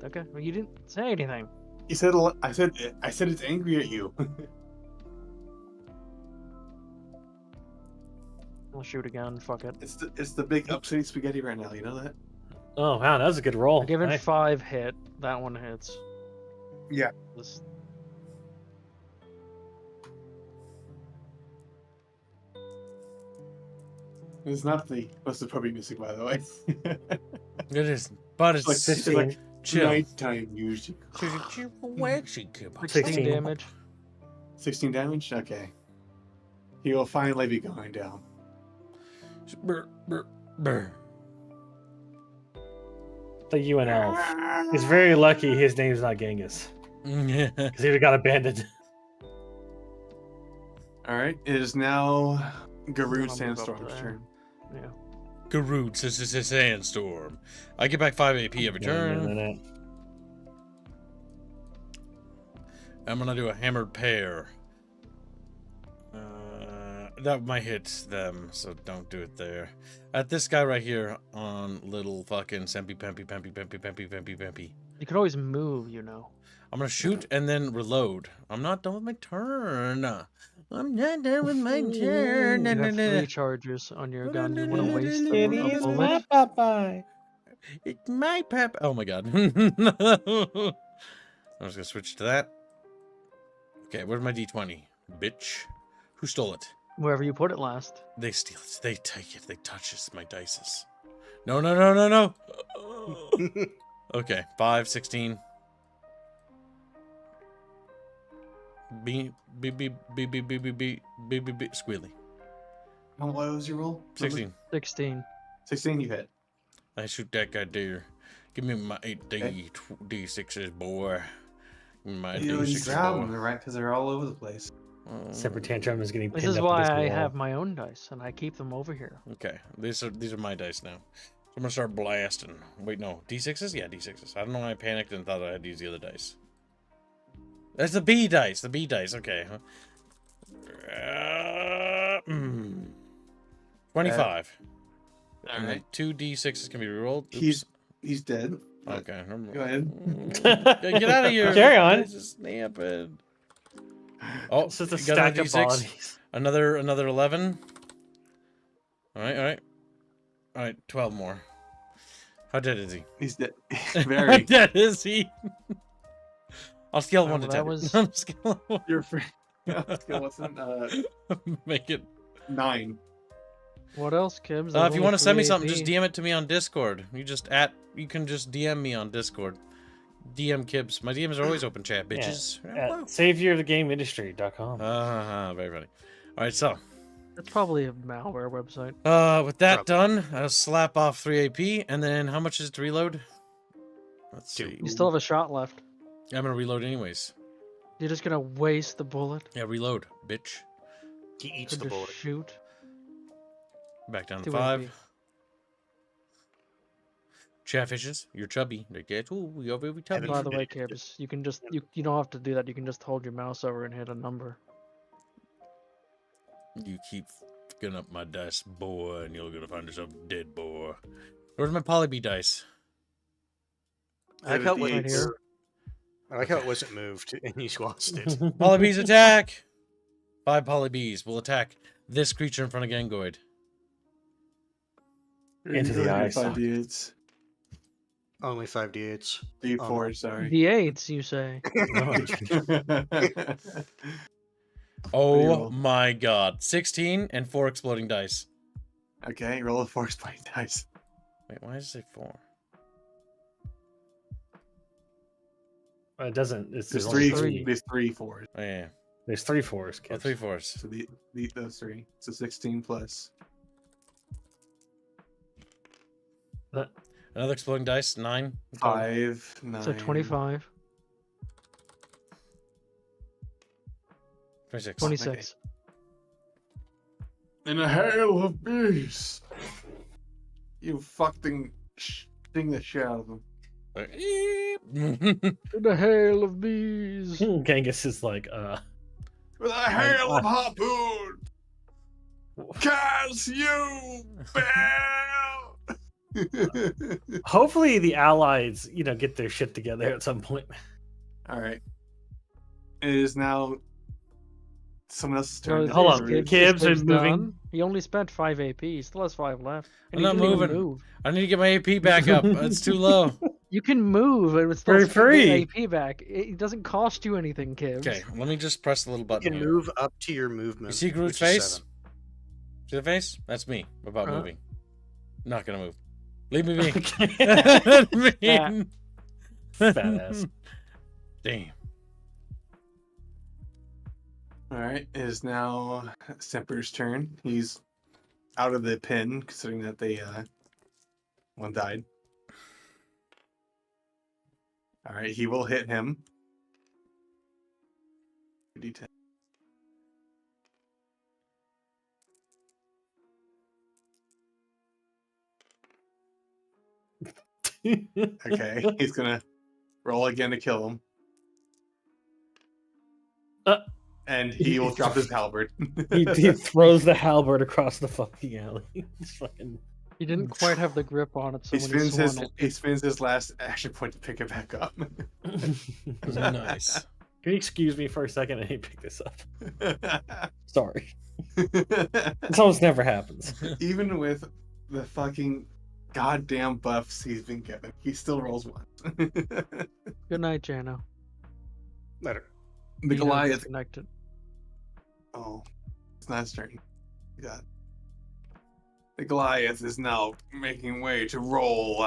Speaker 4: okay. Well, you didn't say anything.
Speaker 2: He said, I said it's angry at you.
Speaker 4: I'll shoot again. Fuck it.
Speaker 2: It's the big upsetting spaghetti right now. You know that?
Speaker 6: Oh wow, that was a good roll.
Speaker 4: I give it
Speaker 6: Nice.
Speaker 4: 5 hit. That one hits.
Speaker 2: Yeah.
Speaker 4: This...
Speaker 2: It's not the supposed to probably missing, by the way.
Speaker 1: It is, but it's
Speaker 2: like
Speaker 6: 16.
Speaker 1: chill.
Speaker 2: nighttime usually.
Speaker 4: 16 damage.
Speaker 2: 16 damage. Okay. He will finally be going down.
Speaker 1: Brr, brr, brr.
Speaker 6: The UN elf. He's very lucky his name's not Genghis.
Speaker 1: Yeah.
Speaker 6: Because he would have got abandoned.
Speaker 2: All right. It is now Garud
Speaker 4: I'll move up
Speaker 2: Sandstorm's
Speaker 4: there.
Speaker 2: turn.
Speaker 4: Yeah.
Speaker 1: Garud says it's a sandstorm. I get back 5 AP every turn. I'm gonna do a hammered pair. That might hit them, so don't do it there. At this guy right here on little fucking Pempy.
Speaker 4: You can always move, you know.
Speaker 1: I'm gonna shoot and then reload. I'm not done with my turn. I'm not done with my turn.
Speaker 4: You have 3 charges on your gun. You want to waste a bullet?
Speaker 6: Popeye.
Speaker 1: It's my pep. Oh my god. I'm just gonna switch to that. Okay, where's my D20? Bitch. Who stole it?
Speaker 4: Wherever you put it last.
Speaker 1: They steal it. They take it. They touch it. My dices. No. Okay, 5, 16. B, squealy.
Speaker 2: How low was your roll?
Speaker 1: 16.
Speaker 4: 16.
Speaker 2: 16, you hit.
Speaker 1: I shoot that guy there. Give me my 8 D6s, boy. Give me my
Speaker 2: You
Speaker 1: D6s,
Speaker 2: grab
Speaker 1: boy.
Speaker 2: them, right? Because they're all over the place.
Speaker 6: Separate Tantrum is getting
Speaker 4: This
Speaker 6: pinned
Speaker 4: is
Speaker 6: up
Speaker 4: why
Speaker 6: against
Speaker 4: I
Speaker 6: the wall.
Speaker 4: have my own dice, and I keep them over here.
Speaker 1: Okay, these are my dice now. So I'm gonna start blasting. Wait, no, D6s? Yeah, D6s. I don't know why I panicked and thought I had to use the other dice. That's the B dice. The B dice. Okay. 25.
Speaker 2: All
Speaker 1: And then
Speaker 2: right.
Speaker 1: 2 D6s can be rerolled. Oops.
Speaker 2: He's dead.
Speaker 1: Okay.
Speaker 2: Go ahead.
Speaker 1: Get out of here.
Speaker 6: Carry on.
Speaker 1: This is snapping. Oh,
Speaker 6: It's just a
Speaker 1: you got another
Speaker 6: stack of
Speaker 1: D6?
Speaker 6: bodies.
Speaker 1: Another 11. All right. 12 more. How dead is he?
Speaker 2: He's dead.
Speaker 1: How
Speaker 2: Very.
Speaker 1: dead is he? I'll scale 1 to
Speaker 4: that
Speaker 1: 10.
Speaker 4: was-
Speaker 1: I'm scale 1.
Speaker 2: You're free. Listen,
Speaker 1: Make it.
Speaker 2: 9.
Speaker 4: What else, Kibbs?
Speaker 1: If
Speaker 4: There's
Speaker 1: you
Speaker 4: only
Speaker 1: want to send me
Speaker 4: 3
Speaker 1: something,
Speaker 4: AP.
Speaker 1: just DM it to me on Discord. You can just DM me on Discord. DM Kibbs. My DMs are always open chat, bitches.
Speaker 6: At saviorofthegameindustry.com.
Speaker 1: Very funny. All right, so
Speaker 4: It's probably a malware website.
Speaker 1: with that done, I'll slap off 3 AP, and then how much is it to reload? Let's see.
Speaker 4: You still have a shot left.
Speaker 1: I'm gonna reload anyways.
Speaker 4: You're just gonna waste the bullet
Speaker 1: Yeah, reload, bitch.
Speaker 5: He eats
Speaker 4: to
Speaker 5: the
Speaker 4: just
Speaker 5: bullet.
Speaker 4: shoot.
Speaker 1: Back down to
Speaker 4: 2
Speaker 1: 5.
Speaker 4: AP.
Speaker 1: Chatfishes, you're chubby. They get you're very chubby.
Speaker 4: By the way, Kibbs, you can just you don't have to do that. You can just hold your mouse over and hit a number.
Speaker 1: You keep fucking up my dice, boy, and you're gonna find yourself dead, boy. Where's my poly dice?
Speaker 5: I like how it
Speaker 4: Right
Speaker 5: wasn't-
Speaker 4: here.
Speaker 5: I like how it wasn't moved and you lost it.
Speaker 1: Polybees attack! 5 polybees will attack this creature in front of Gangoid.
Speaker 6: Into the eye
Speaker 2: 5
Speaker 6: socket.
Speaker 2: D8s.
Speaker 5: Only 5d8s.
Speaker 2: D4, sorry.
Speaker 4: D8s, you say?
Speaker 1: Oh
Speaker 2: roll?
Speaker 1: my god. 16 and 4 exploding dice.
Speaker 2: Okay, roll a force plate dice.
Speaker 1: Wait, why does it say 4?
Speaker 6: It doesn't. It's
Speaker 2: There's
Speaker 6: only
Speaker 2: 3. There's 3 4s.
Speaker 1: Oh, yeah.
Speaker 6: There's 3 4s.
Speaker 1: Oh,
Speaker 6: Kids.
Speaker 1: 3 4s.
Speaker 2: So those 3. So 16 plus.
Speaker 1: Another exploding dice. 9.
Speaker 2: 5, 9.
Speaker 4: So 25,
Speaker 1: 26.
Speaker 4: 26.
Speaker 2: In a hail of bees. You fucking sting the shit out of them.
Speaker 4: In a hail of bees.
Speaker 6: Genghis is like,
Speaker 2: With a hail of harpoon. Cast you, Bell!
Speaker 6: hopefully the allies, get their shit together at some point.
Speaker 2: Alright. It is now someone else's turn.
Speaker 4: No,
Speaker 6: Hold on,
Speaker 4: Gibbs
Speaker 6: Gibbs
Speaker 4: is
Speaker 6: are moving.
Speaker 4: done. He only spent 5 AP. He still has 5 left.
Speaker 1: I'm
Speaker 4: And
Speaker 1: not
Speaker 4: he didn't even
Speaker 1: moving.
Speaker 4: move.
Speaker 1: I need to get my AP back up. It's too low.
Speaker 4: You can move and it's still
Speaker 6: For free.
Speaker 4: get AP back. It doesn't cost you anything, Gibbs.
Speaker 1: Okay, let me just press the little
Speaker 8: You
Speaker 1: button
Speaker 8: can
Speaker 1: here.
Speaker 8: move up to your movement.
Speaker 1: You see Groot's
Speaker 8: which is
Speaker 1: face?
Speaker 8: 7.
Speaker 1: See the face? That's me. About
Speaker 4: Uh-huh.
Speaker 1: moving. Not gonna move. Leave me be.
Speaker 6: Fat ass.
Speaker 1: Damn.
Speaker 2: Alright, it is now Semper's turn. He's out of the pin, considering that they one died. Alright, he will hit him. D10. Okay, he's gonna roll again to kill him. And he will drop his halberd.
Speaker 6: he throws the halberd across the fucking alley. It's fucking...
Speaker 4: He didn't quite have the grip on it, so
Speaker 2: He
Speaker 4: when he
Speaker 2: spends
Speaker 4: swung
Speaker 2: he spends his last action point to pick it back up.
Speaker 1: Nice.
Speaker 6: Can you excuse me for a second? I need to pick this up. Sorry. This almost never happens.
Speaker 2: Even with the fucking goddamn buffs he's been given, he still rolls once.
Speaker 4: Good night, Jano.
Speaker 8: Later.
Speaker 2: The Goliath.
Speaker 4: Connected.
Speaker 2: Oh, it's not his turn. God. The Goliath is now making way to roll.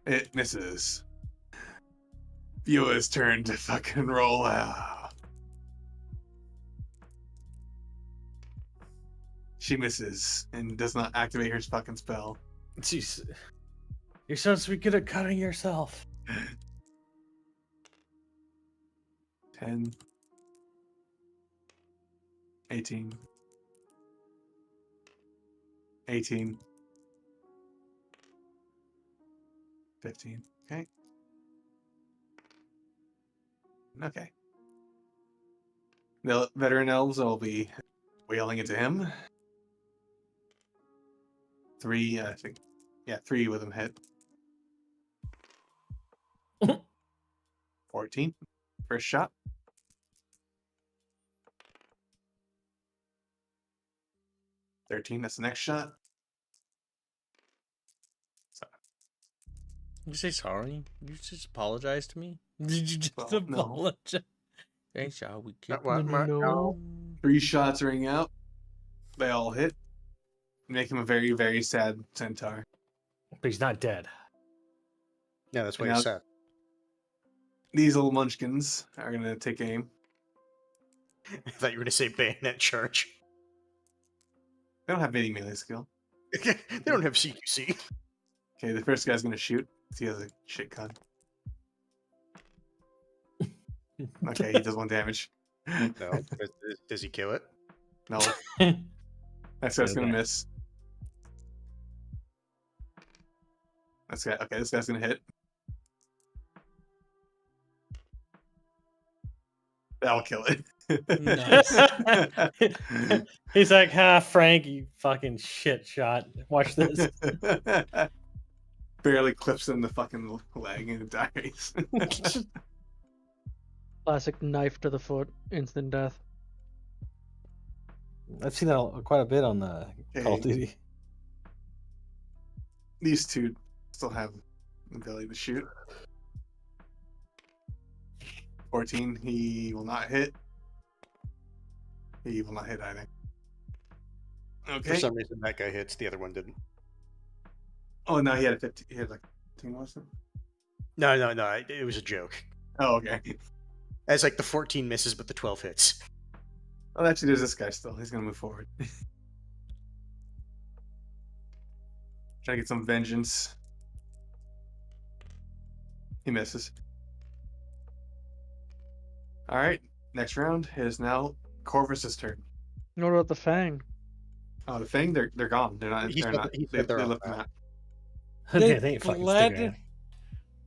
Speaker 2: It misses. Viewer's turn to fucking roll. She misses and does not activate her fucking spell.
Speaker 6: Jeez. You're supposed to be good at cutting yourself.
Speaker 2: 10, 18, 18, 15. Okay. Okay. The veteran elves will be wailing into him. 3, I think. Yeah, 3 with him hit. 14. First shot. 13, that's the next shot.
Speaker 1: Did you say sorry? Did you just apologize to me? Did you just
Speaker 2: Well, no.
Speaker 1: apologize? Hey, shall we get
Speaker 8: What?
Speaker 4: No.
Speaker 2: 3 shots ring out. They all hit. Make him a very, very sad centaur.
Speaker 6: But he's not dead.
Speaker 8: Yeah, that's what
Speaker 2: Now-
Speaker 8: he said.
Speaker 2: These little munchkins are gonna take aim.
Speaker 8: I thought you were going to say bayonet charge.
Speaker 2: They don't have any melee skill.
Speaker 8: They don't have CQC.
Speaker 2: Okay, the first guy's gonna shoot. He has a shit gun. Okay, he does 1 damage.
Speaker 8: No. Does he kill it?
Speaker 2: No. Next guy's gonna
Speaker 6: Okay.
Speaker 2: miss. Okay, this guy's gonna hit. That'll kill it.
Speaker 1: Nice.
Speaker 6: He's like, Frank, you fucking shit shot. Watch this.
Speaker 2: Barely clips him in the fucking leg and it dies.
Speaker 4: Classic knife to the foot, instant death.
Speaker 6: I've seen that quite a bit on the Call of
Speaker 2: Okay.
Speaker 6: Duty.
Speaker 2: These two still have the ability to shoot. 14, he will not hit. He will not hit either.
Speaker 8: For
Speaker 2: Okay.
Speaker 8: some reason, that guy hits. The other one didn't.
Speaker 2: Oh no, he had a 15. He had like 15, wasn't it?
Speaker 8: No. It was a joke.
Speaker 2: Oh, okay.
Speaker 8: As like the 14 misses, but the 12 hits.
Speaker 2: Oh, actually, there's this guy still. He's gonna move forward. Trying to get some vengeance. He misses. All right, next round is now Corvus's turn.
Speaker 4: What about the Fang?
Speaker 2: Oh, the Fang, they're gone. They're not.
Speaker 8: He
Speaker 2: They're
Speaker 8: said-
Speaker 2: not.
Speaker 8: he
Speaker 2: They,
Speaker 8: said they're
Speaker 2: they
Speaker 8: off
Speaker 2: left the
Speaker 8: now.
Speaker 2: map.
Speaker 6: They ain't fucking sticking
Speaker 1: fled
Speaker 6: around.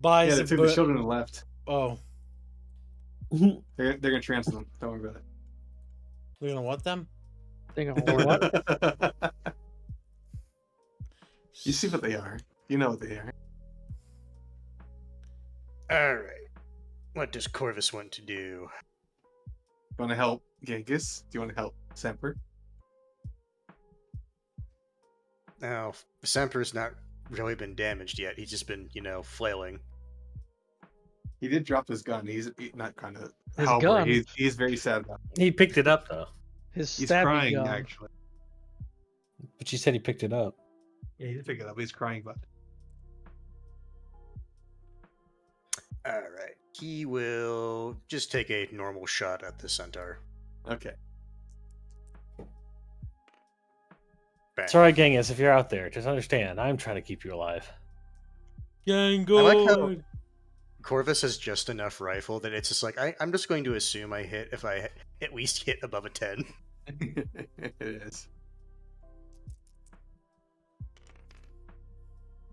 Speaker 1: by
Speaker 2: Yeah, they took the
Speaker 1: Zibur-
Speaker 2: children and left.
Speaker 1: Oh,
Speaker 2: They're gonna transfer them. Don't worry about
Speaker 1: they're gonna what them?
Speaker 4: Thing on what?
Speaker 2: it. You see what they are. You know what they are.
Speaker 8: All right. What does Corvus want to do?
Speaker 2: You want to help Genghis? Do you want to help Semper?
Speaker 8: Now, Semper's not really been damaged yet. He's just been, flailing.
Speaker 2: He did drop his gun. He's not kind of
Speaker 4: His
Speaker 2: halberd.
Speaker 4: gun?
Speaker 2: He's very sad about it.
Speaker 6: He picked it up though.
Speaker 4: His
Speaker 2: He's
Speaker 4: stabby
Speaker 2: crying
Speaker 4: gun.
Speaker 2: actually.
Speaker 6: But you said he picked it up.
Speaker 2: Yeah, he did pick it up. He's crying about it.
Speaker 8: All right. He will just take a normal shot at the centaur.
Speaker 2: Okay.
Speaker 8: Bang.
Speaker 6: It's alright, Genghis, if you're out there. Just understand, I'm trying to keep you alive.
Speaker 1: Gang
Speaker 8: I like how
Speaker 1: good.
Speaker 8: Corvus has just enough rifle that it's just like, I'm just going to assume I hit if I at least hit above a 10.
Speaker 2: It is.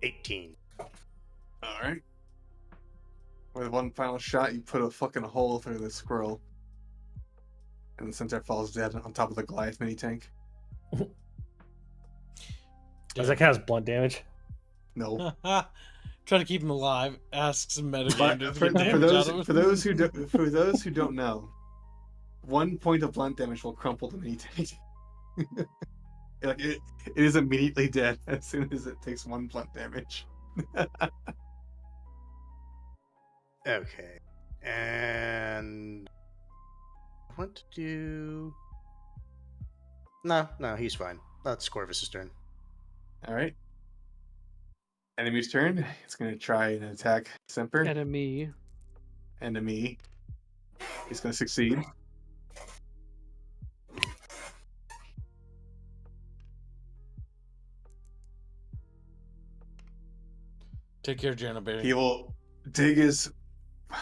Speaker 8: 18.
Speaker 2: All right. With one final shot, you put a fucking hole through the squirrel, and the centaur falls dead on top of the Goliath mini tank.
Speaker 6: Does that count as blunt damage?
Speaker 2: No.
Speaker 1: Try to keep him alive. Ask some
Speaker 2: But
Speaker 1: metagame to
Speaker 2: for,
Speaker 1: get damage out of him.
Speaker 2: for those who don't know, 1 point of blunt damage will crumple the mini tank. It is immediately dead as soon as it takes 1 blunt damage.
Speaker 8: Okay. And I want to do. No, he's fine. That's Corvus's turn.
Speaker 2: All right. Enemy's turn. It's going to try and attack Semper.
Speaker 4: Enemy.
Speaker 2: Enemy. He's going to succeed.
Speaker 1: Take care, Jana Berry.
Speaker 2: He will dig his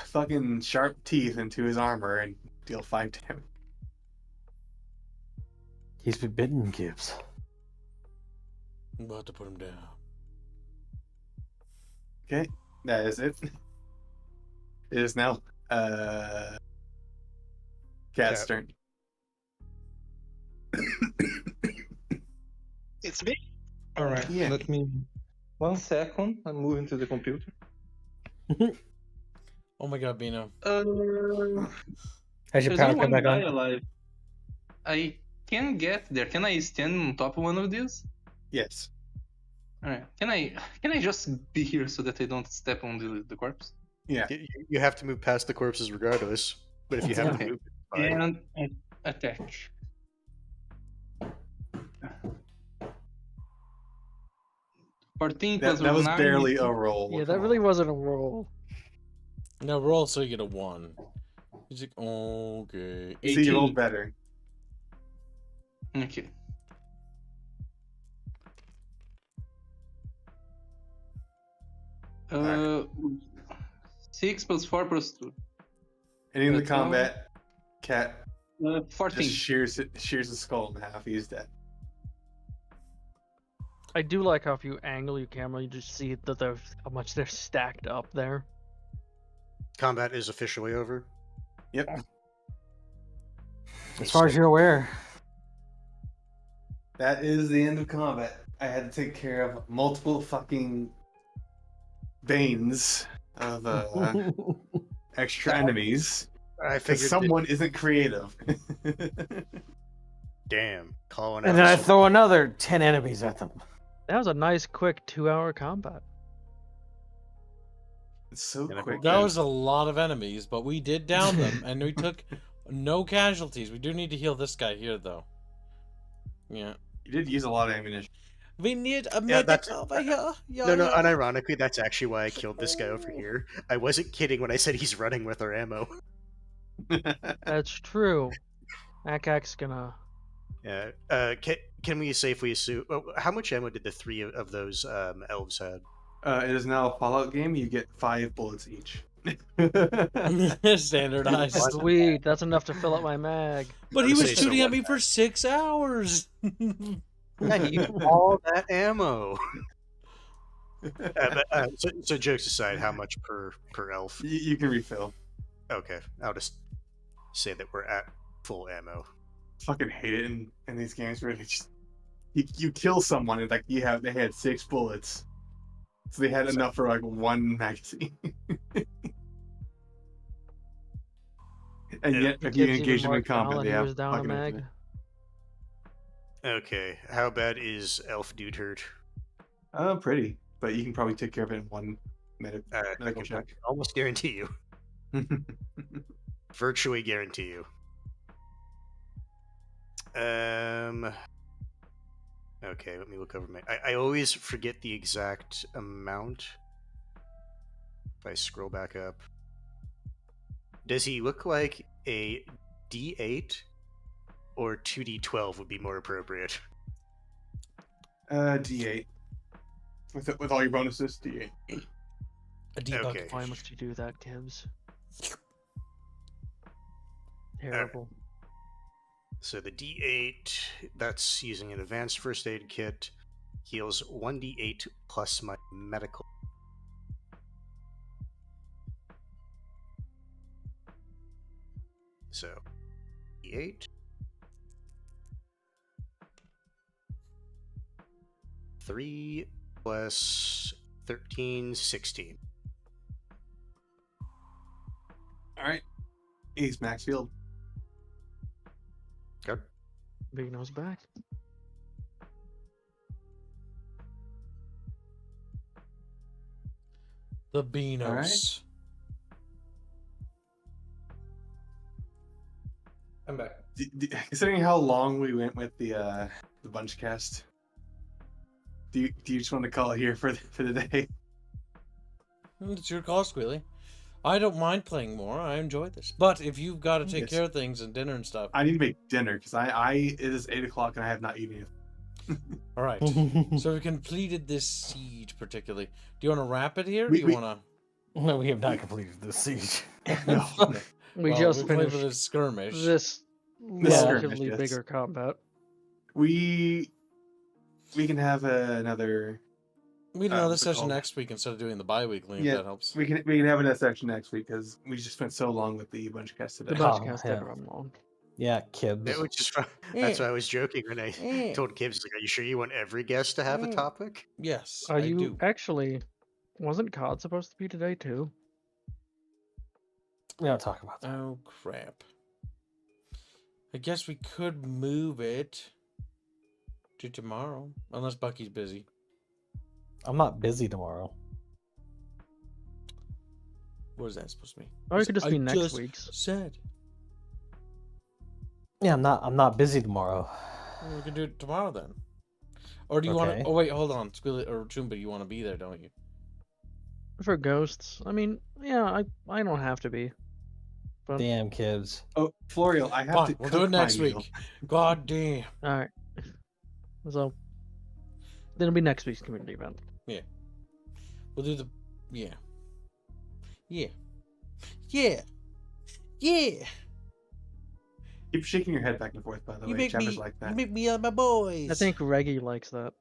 Speaker 2: fucking sharp teeth into his armor and deal 5 damage.
Speaker 6: He's been bitten, Gibbs.
Speaker 1: I'm about to put him down.
Speaker 2: Okay, that is it. It is now Cat's
Speaker 8: Cat.
Speaker 2: turn.
Speaker 9: It's me. All right.
Speaker 2: Yeah.
Speaker 9: Let me. 1 second. I'm moving to the computer.
Speaker 1: Oh my god, Bino.
Speaker 6: Has your
Speaker 9: There's
Speaker 6: power
Speaker 9: only
Speaker 6: come
Speaker 9: one
Speaker 6: back
Speaker 9: guy
Speaker 6: on?
Speaker 9: alive. I can get there. Can I stand on top of one of these?
Speaker 2: Yes.
Speaker 9: All right. Can I just be here so that I don't step on the corpse?
Speaker 2: Yeah.
Speaker 8: You have to move past the corpses regardless. But if you have
Speaker 9: Okay.
Speaker 8: to move, it's fine.
Speaker 9: And attach. 14 plus
Speaker 2: That was
Speaker 9: 9.
Speaker 2: barely a roll.
Speaker 4: Yeah,
Speaker 2: Come
Speaker 4: that
Speaker 2: on.
Speaker 4: really wasn't a roll.
Speaker 1: No, roll so you get a 1. He's like, okay.
Speaker 2: See, you rolled
Speaker 9: 18.
Speaker 2: better.
Speaker 9: Okay.
Speaker 2: Alright.
Speaker 9: 6 plus 4 plus 2.
Speaker 2: Ending the
Speaker 9: That's all.
Speaker 2: combat, Cat
Speaker 9: 14.
Speaker 2: just shears the skull in half. He's dead.
Speaker 4: I do like how if you angle your camera, you just see that how much they're stacked up there.
Speaker 8: Combat is officially over.
Speaker 2: Yep.
Speaker 6: As far as you're aware.
Speaker 2: That is the end of combat. I had to take care of multiple fucking banes of extra enemies.
Speaker 8: I
Speaker 2: Because
Speaker 8: figured.
Speaker 2: someone isn't creative.
Speaker 8: Damn, calling
Speaker 6: And
Speaker 8: out.
Speaker 6: then I
Speaker 8: some-
Speaker 6: throw another 10 enemies at them.
Speaker 4: That was a nice, quick 2-hour combat.
Speaker 2: It's so
Speaker 8: And I
Speaker 2: quick.
Speaker 1: That was a lot of enemies, but we did down them, and we took no casualties. We do need to heal this guy here, though. Yeah.
Speaker 2: You did use a lot of ammunition.
Speaker 1: We need a
Speaker 8: Yeah,
Speaker 1: medic
Speaker 8: that's-
Speaker 1: over here.
Speaker 8: No, unironically, that's actually why I killed this guy over here. I wasn't kidding when I said he's running with our ammo.
Speaker 4: That's true. Akak's gonna.
Speaker 8: Yeah. Can we safely assume? How much ammo did the 3 of those elves had?
Speaker 2: It is now a Fallout game. You get 5 bullets each.
Speaker 1: Standardized.
Speaker 4: Sweet, that's enough to fill up my mag.
Speaker 1: But
Speaker 5: I
Speaker 1: he
Speaker 5: was
Speaker 1: was
Speaker 5: gonna say, so
Speaker 1: shooting at
Speaker 5: what-
Speaker 1: me for 6 hours.
Speaker 5: Yeah, he used all that ammo. So jokes aside, how much per elf?
Speaker 2: You can refill.
Speaker 5: Okay, I'll just say that we're at full ammo.
Speaker 2: Fucking hate it in these games where they just you kill someone and like they had 6 bullets, so they had enough for like 1 magazine. And yet, if you
Speaker 4: Gibbs even
Speaker 2: engage them in
Speaker 4: marked down
Speaker 2: combat,
Speaker 4: that
Speaker 2: they
Speaker 4: he
Speaker 2: have
Speaker 4: was down a
Speaker 2: fucking
Speaker 4: mag.
Speaker 2: infinite.
Speaker 5: Okay, how bad is elf dude hurt?
Speaker 2: Pretty, but you can probably take care of it in 1
Speaker 5: I
Speaker 2: medical
Speaker 5: can
Speaker 2: check.
Speaker 5: almost guarantee you, virtually guarantee you. Okay, let me look over my. I always forget the exact amount. If I scroll back up, does he look like a D8 or 2D12 would be more appropriate?
Speaker 2: D8 with all your bonuses. D8.
Speaker 1: A debug.
Speaker 5: Okay.
Speaker 4: Why must you do that, Gibbs? Terrible.
Speaker 5: So the D8, that's using an advanced first aid kit, heals 1D8 plus my medical. So, D8. 3 plus 13, 16.
Speaker 2: All right, Ace Maxfield.
Speaker 5: Good.
Speaker 4: Big nose back.
Speaker 1: The Beanos.
Speaker 2: All right.
Speaker 3: I'm back.
Speaker 2: Considering how long we went with the bunch cast, do you just want to call it here for the day?
Speaker 1: It's your call, Squealy. I don't mind playing more. I enjoy this. But if you've got to take
Speaker 2: Yes.
Speaker 1: care of things and dinner and stuff.
Speaker 2: I need to make dinner because it is 8 o'clock and I have not eaten it.
Speaker 1: All right. So we completed this siege particularly. Do you want to wrap it here? Or
Speaker 2: We-
Speaker 1: do you
Speaker 2: we-
Speaker 1: want
Speaker 6: No, we have not completed the siege.
Speaker 2: No.
Speaker 1: to?
Speaker 4: We just
Speaker 1: played
Speaker 4: finished
Speaker 1: with a skirmish.
Speaker 4: this
Speaker 2: skirmish,
Speaker 4: relatively
Speaker 2: yes.
Speaker 4: bigger combat.
Speaker 2: We can have another.
Speaker 1: We can
Speaker 2: what's
Speaker 1: another
Speaker 2: it
Speaker 1: session
Speaker 2: called?
Speaker 1: next week instead of doing the bi-weekly, if
Speaker 2: Yeah,
Speaker 1: that helps.
Speaker 2: We can have another section next week because we just spent so long with the bunch cast
Speaker 4: The
Speaker 2: today.
Speaker 6: bunch-
Speaker 4: podcast
Speaker 6: yeah.
Speaker 4: did run long.
Speaker 6: Yeah, Kibbs.
Speaker 5: It was just fun. That's why I was joking when I told Gibbs, like, are you sure you want every guest to have a topic?
Speaker 1: Yes,
Speaker 4: Are
Speaker 1: I
Speaker 4: you
Speaker 1: do.
Speaker 4: actually? Wasn't COD supposed to be today too?
Speaker 6: We don't talk about that.
Speaker 1: Oh, crap. I guess we could move it to tomorrow, unless Bucky's busy.
Speaker 6: I'm not busy tomorrow.
Speaker 1: What is that supposed to mean?
Speaker 4: Or it could just be
Speaker 1: I
Speaker 4: next
Speaker 1: just
Speaker 4: week's.
Speaker 1: said.
Speaker 6: Yeah, I'm not busy tomorrow.
Speaker 1: Well, we can do it tomorrow then. Or do you want
Speaker 6: Okay.
Speaker 1: to? Oh wait, hold on, Squealy or Chumba, you want to be there, don't you?
Speaker 4: For ghosts, I mean, yeah, I don't have to be. But
Speaker 6: Damn, Kibbs.
Speaker 2: Oh, Florial, I have
Speaker 1: Fine,
Speaker 2: to
Speaker 1: we'll
Speaker 2: cook
Speaker 1: do it next
Speaker 2: my
Speaker 1: week.
Speaker 2: meal.
Speaker 1: God damn.
Speaker 4: all right. So then it'll be next week's community event.
Speaker 1: We'll do the yeah. Yeah. Yeah. Yeah.
Speaker 2: Keep shaking your head back and forth, by the
Speaker 1: You
Speaker 2: way.
Speaker 1: make
Speaker 2: Chapters
Speaker 1: me
Speaker 2: like that.
Speaker 1: you make me my boys.
Speaker 4: I think Reggie likes that.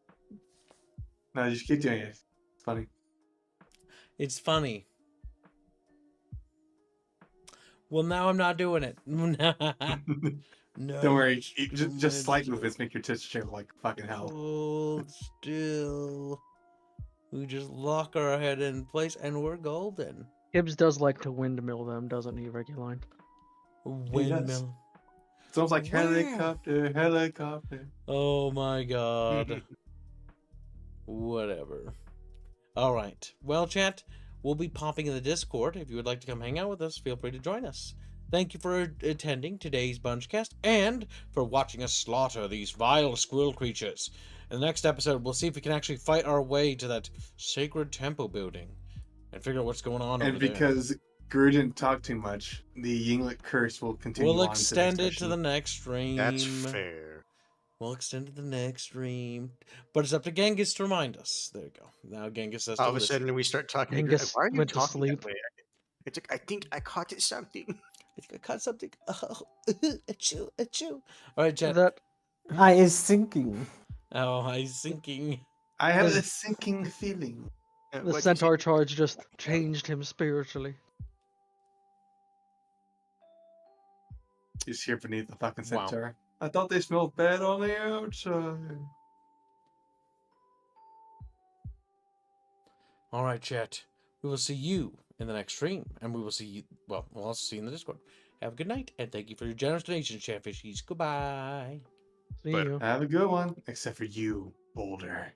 Speaker 2: No, just keep doing it. It's funny.
Speaker 1: it's funny. Well, now I'm not doing it. No.
Speaker 2: Don't worry. Just slight movements make your tits shake like fucking hell.
Speaker 1: Hold still. We just lock our head in place and we're golden.
Speaker 4: Gibbs does like to windmill them, doesn't he, Reguline?
Speaker 1: Windmill.
Speaker 2: It's almost like
Speaker 1: Wow.
Speaker 2: helicopter.
Speaker 1: Oh my god. Whatever. All right. Well, chat, we'll be popping in the Discord. If you would like to come hang out with us, feel free to join us. Thank you for attending today's Bunchcast and for watching us slaughter these vile squirrel creatures. In the next episode, we'll see if we can actually fight our way to that sacred temple building and figure out what's going on
Speaker 2: And
Speaker 1: over there.
Speaker 2: because Guru didn't talk too much, the Yinglet curse will continue.
Speaker 1: We'll
Speaker 2: on to
Speaker 1: extend
Speaker 2: next
Speaker 1: it to the
Speaker 2: session.
Speaker 1: next stream.
Speaker 5: That's fair.
Speaker 1: We'll extend it to the next stream. But it's up to Genghis to remind us. There you go. Now Genghis has to
Speaker 5: All of a
Speaker 1: listen.
Speaker 5: sudden, we start talking.
Speaker 4: Angus
Speaker 5: Why are you
Speaker 4: went to
Speaker 5: talking
Speaker 4: sleep.
Speaker 5: that way? It's like I think I caught something.
Speaker 1: I think I caught something. Oh, achoo, achoo. All right, chat.
Speaker 4: That
Speaker 6: I is sinking.
Speaker 1: Oh, he's sinking.
Speaker 2: I have
Speaker 4: The-
Speaker 2: a sinking feeling.
Speaker 4: the centaur charge just changed him spiritually.
Speaker 2: He's here beneath the fucking
Speaker 1: Wow.
Speaker 2: centaur. I thought they smelled bad on the outside.
Speaker 1: All right, chat. We will see you in the next stream, and we will see you. Well, we'll also see you in the Discord. Have a good night, and thank you for your generous donations, Chatfishies. Goodbye.
Speaker 4: See
Speaker 5: But-
Speaker 4: you.
Speaker 2: Have a good one, except for you, Boulder.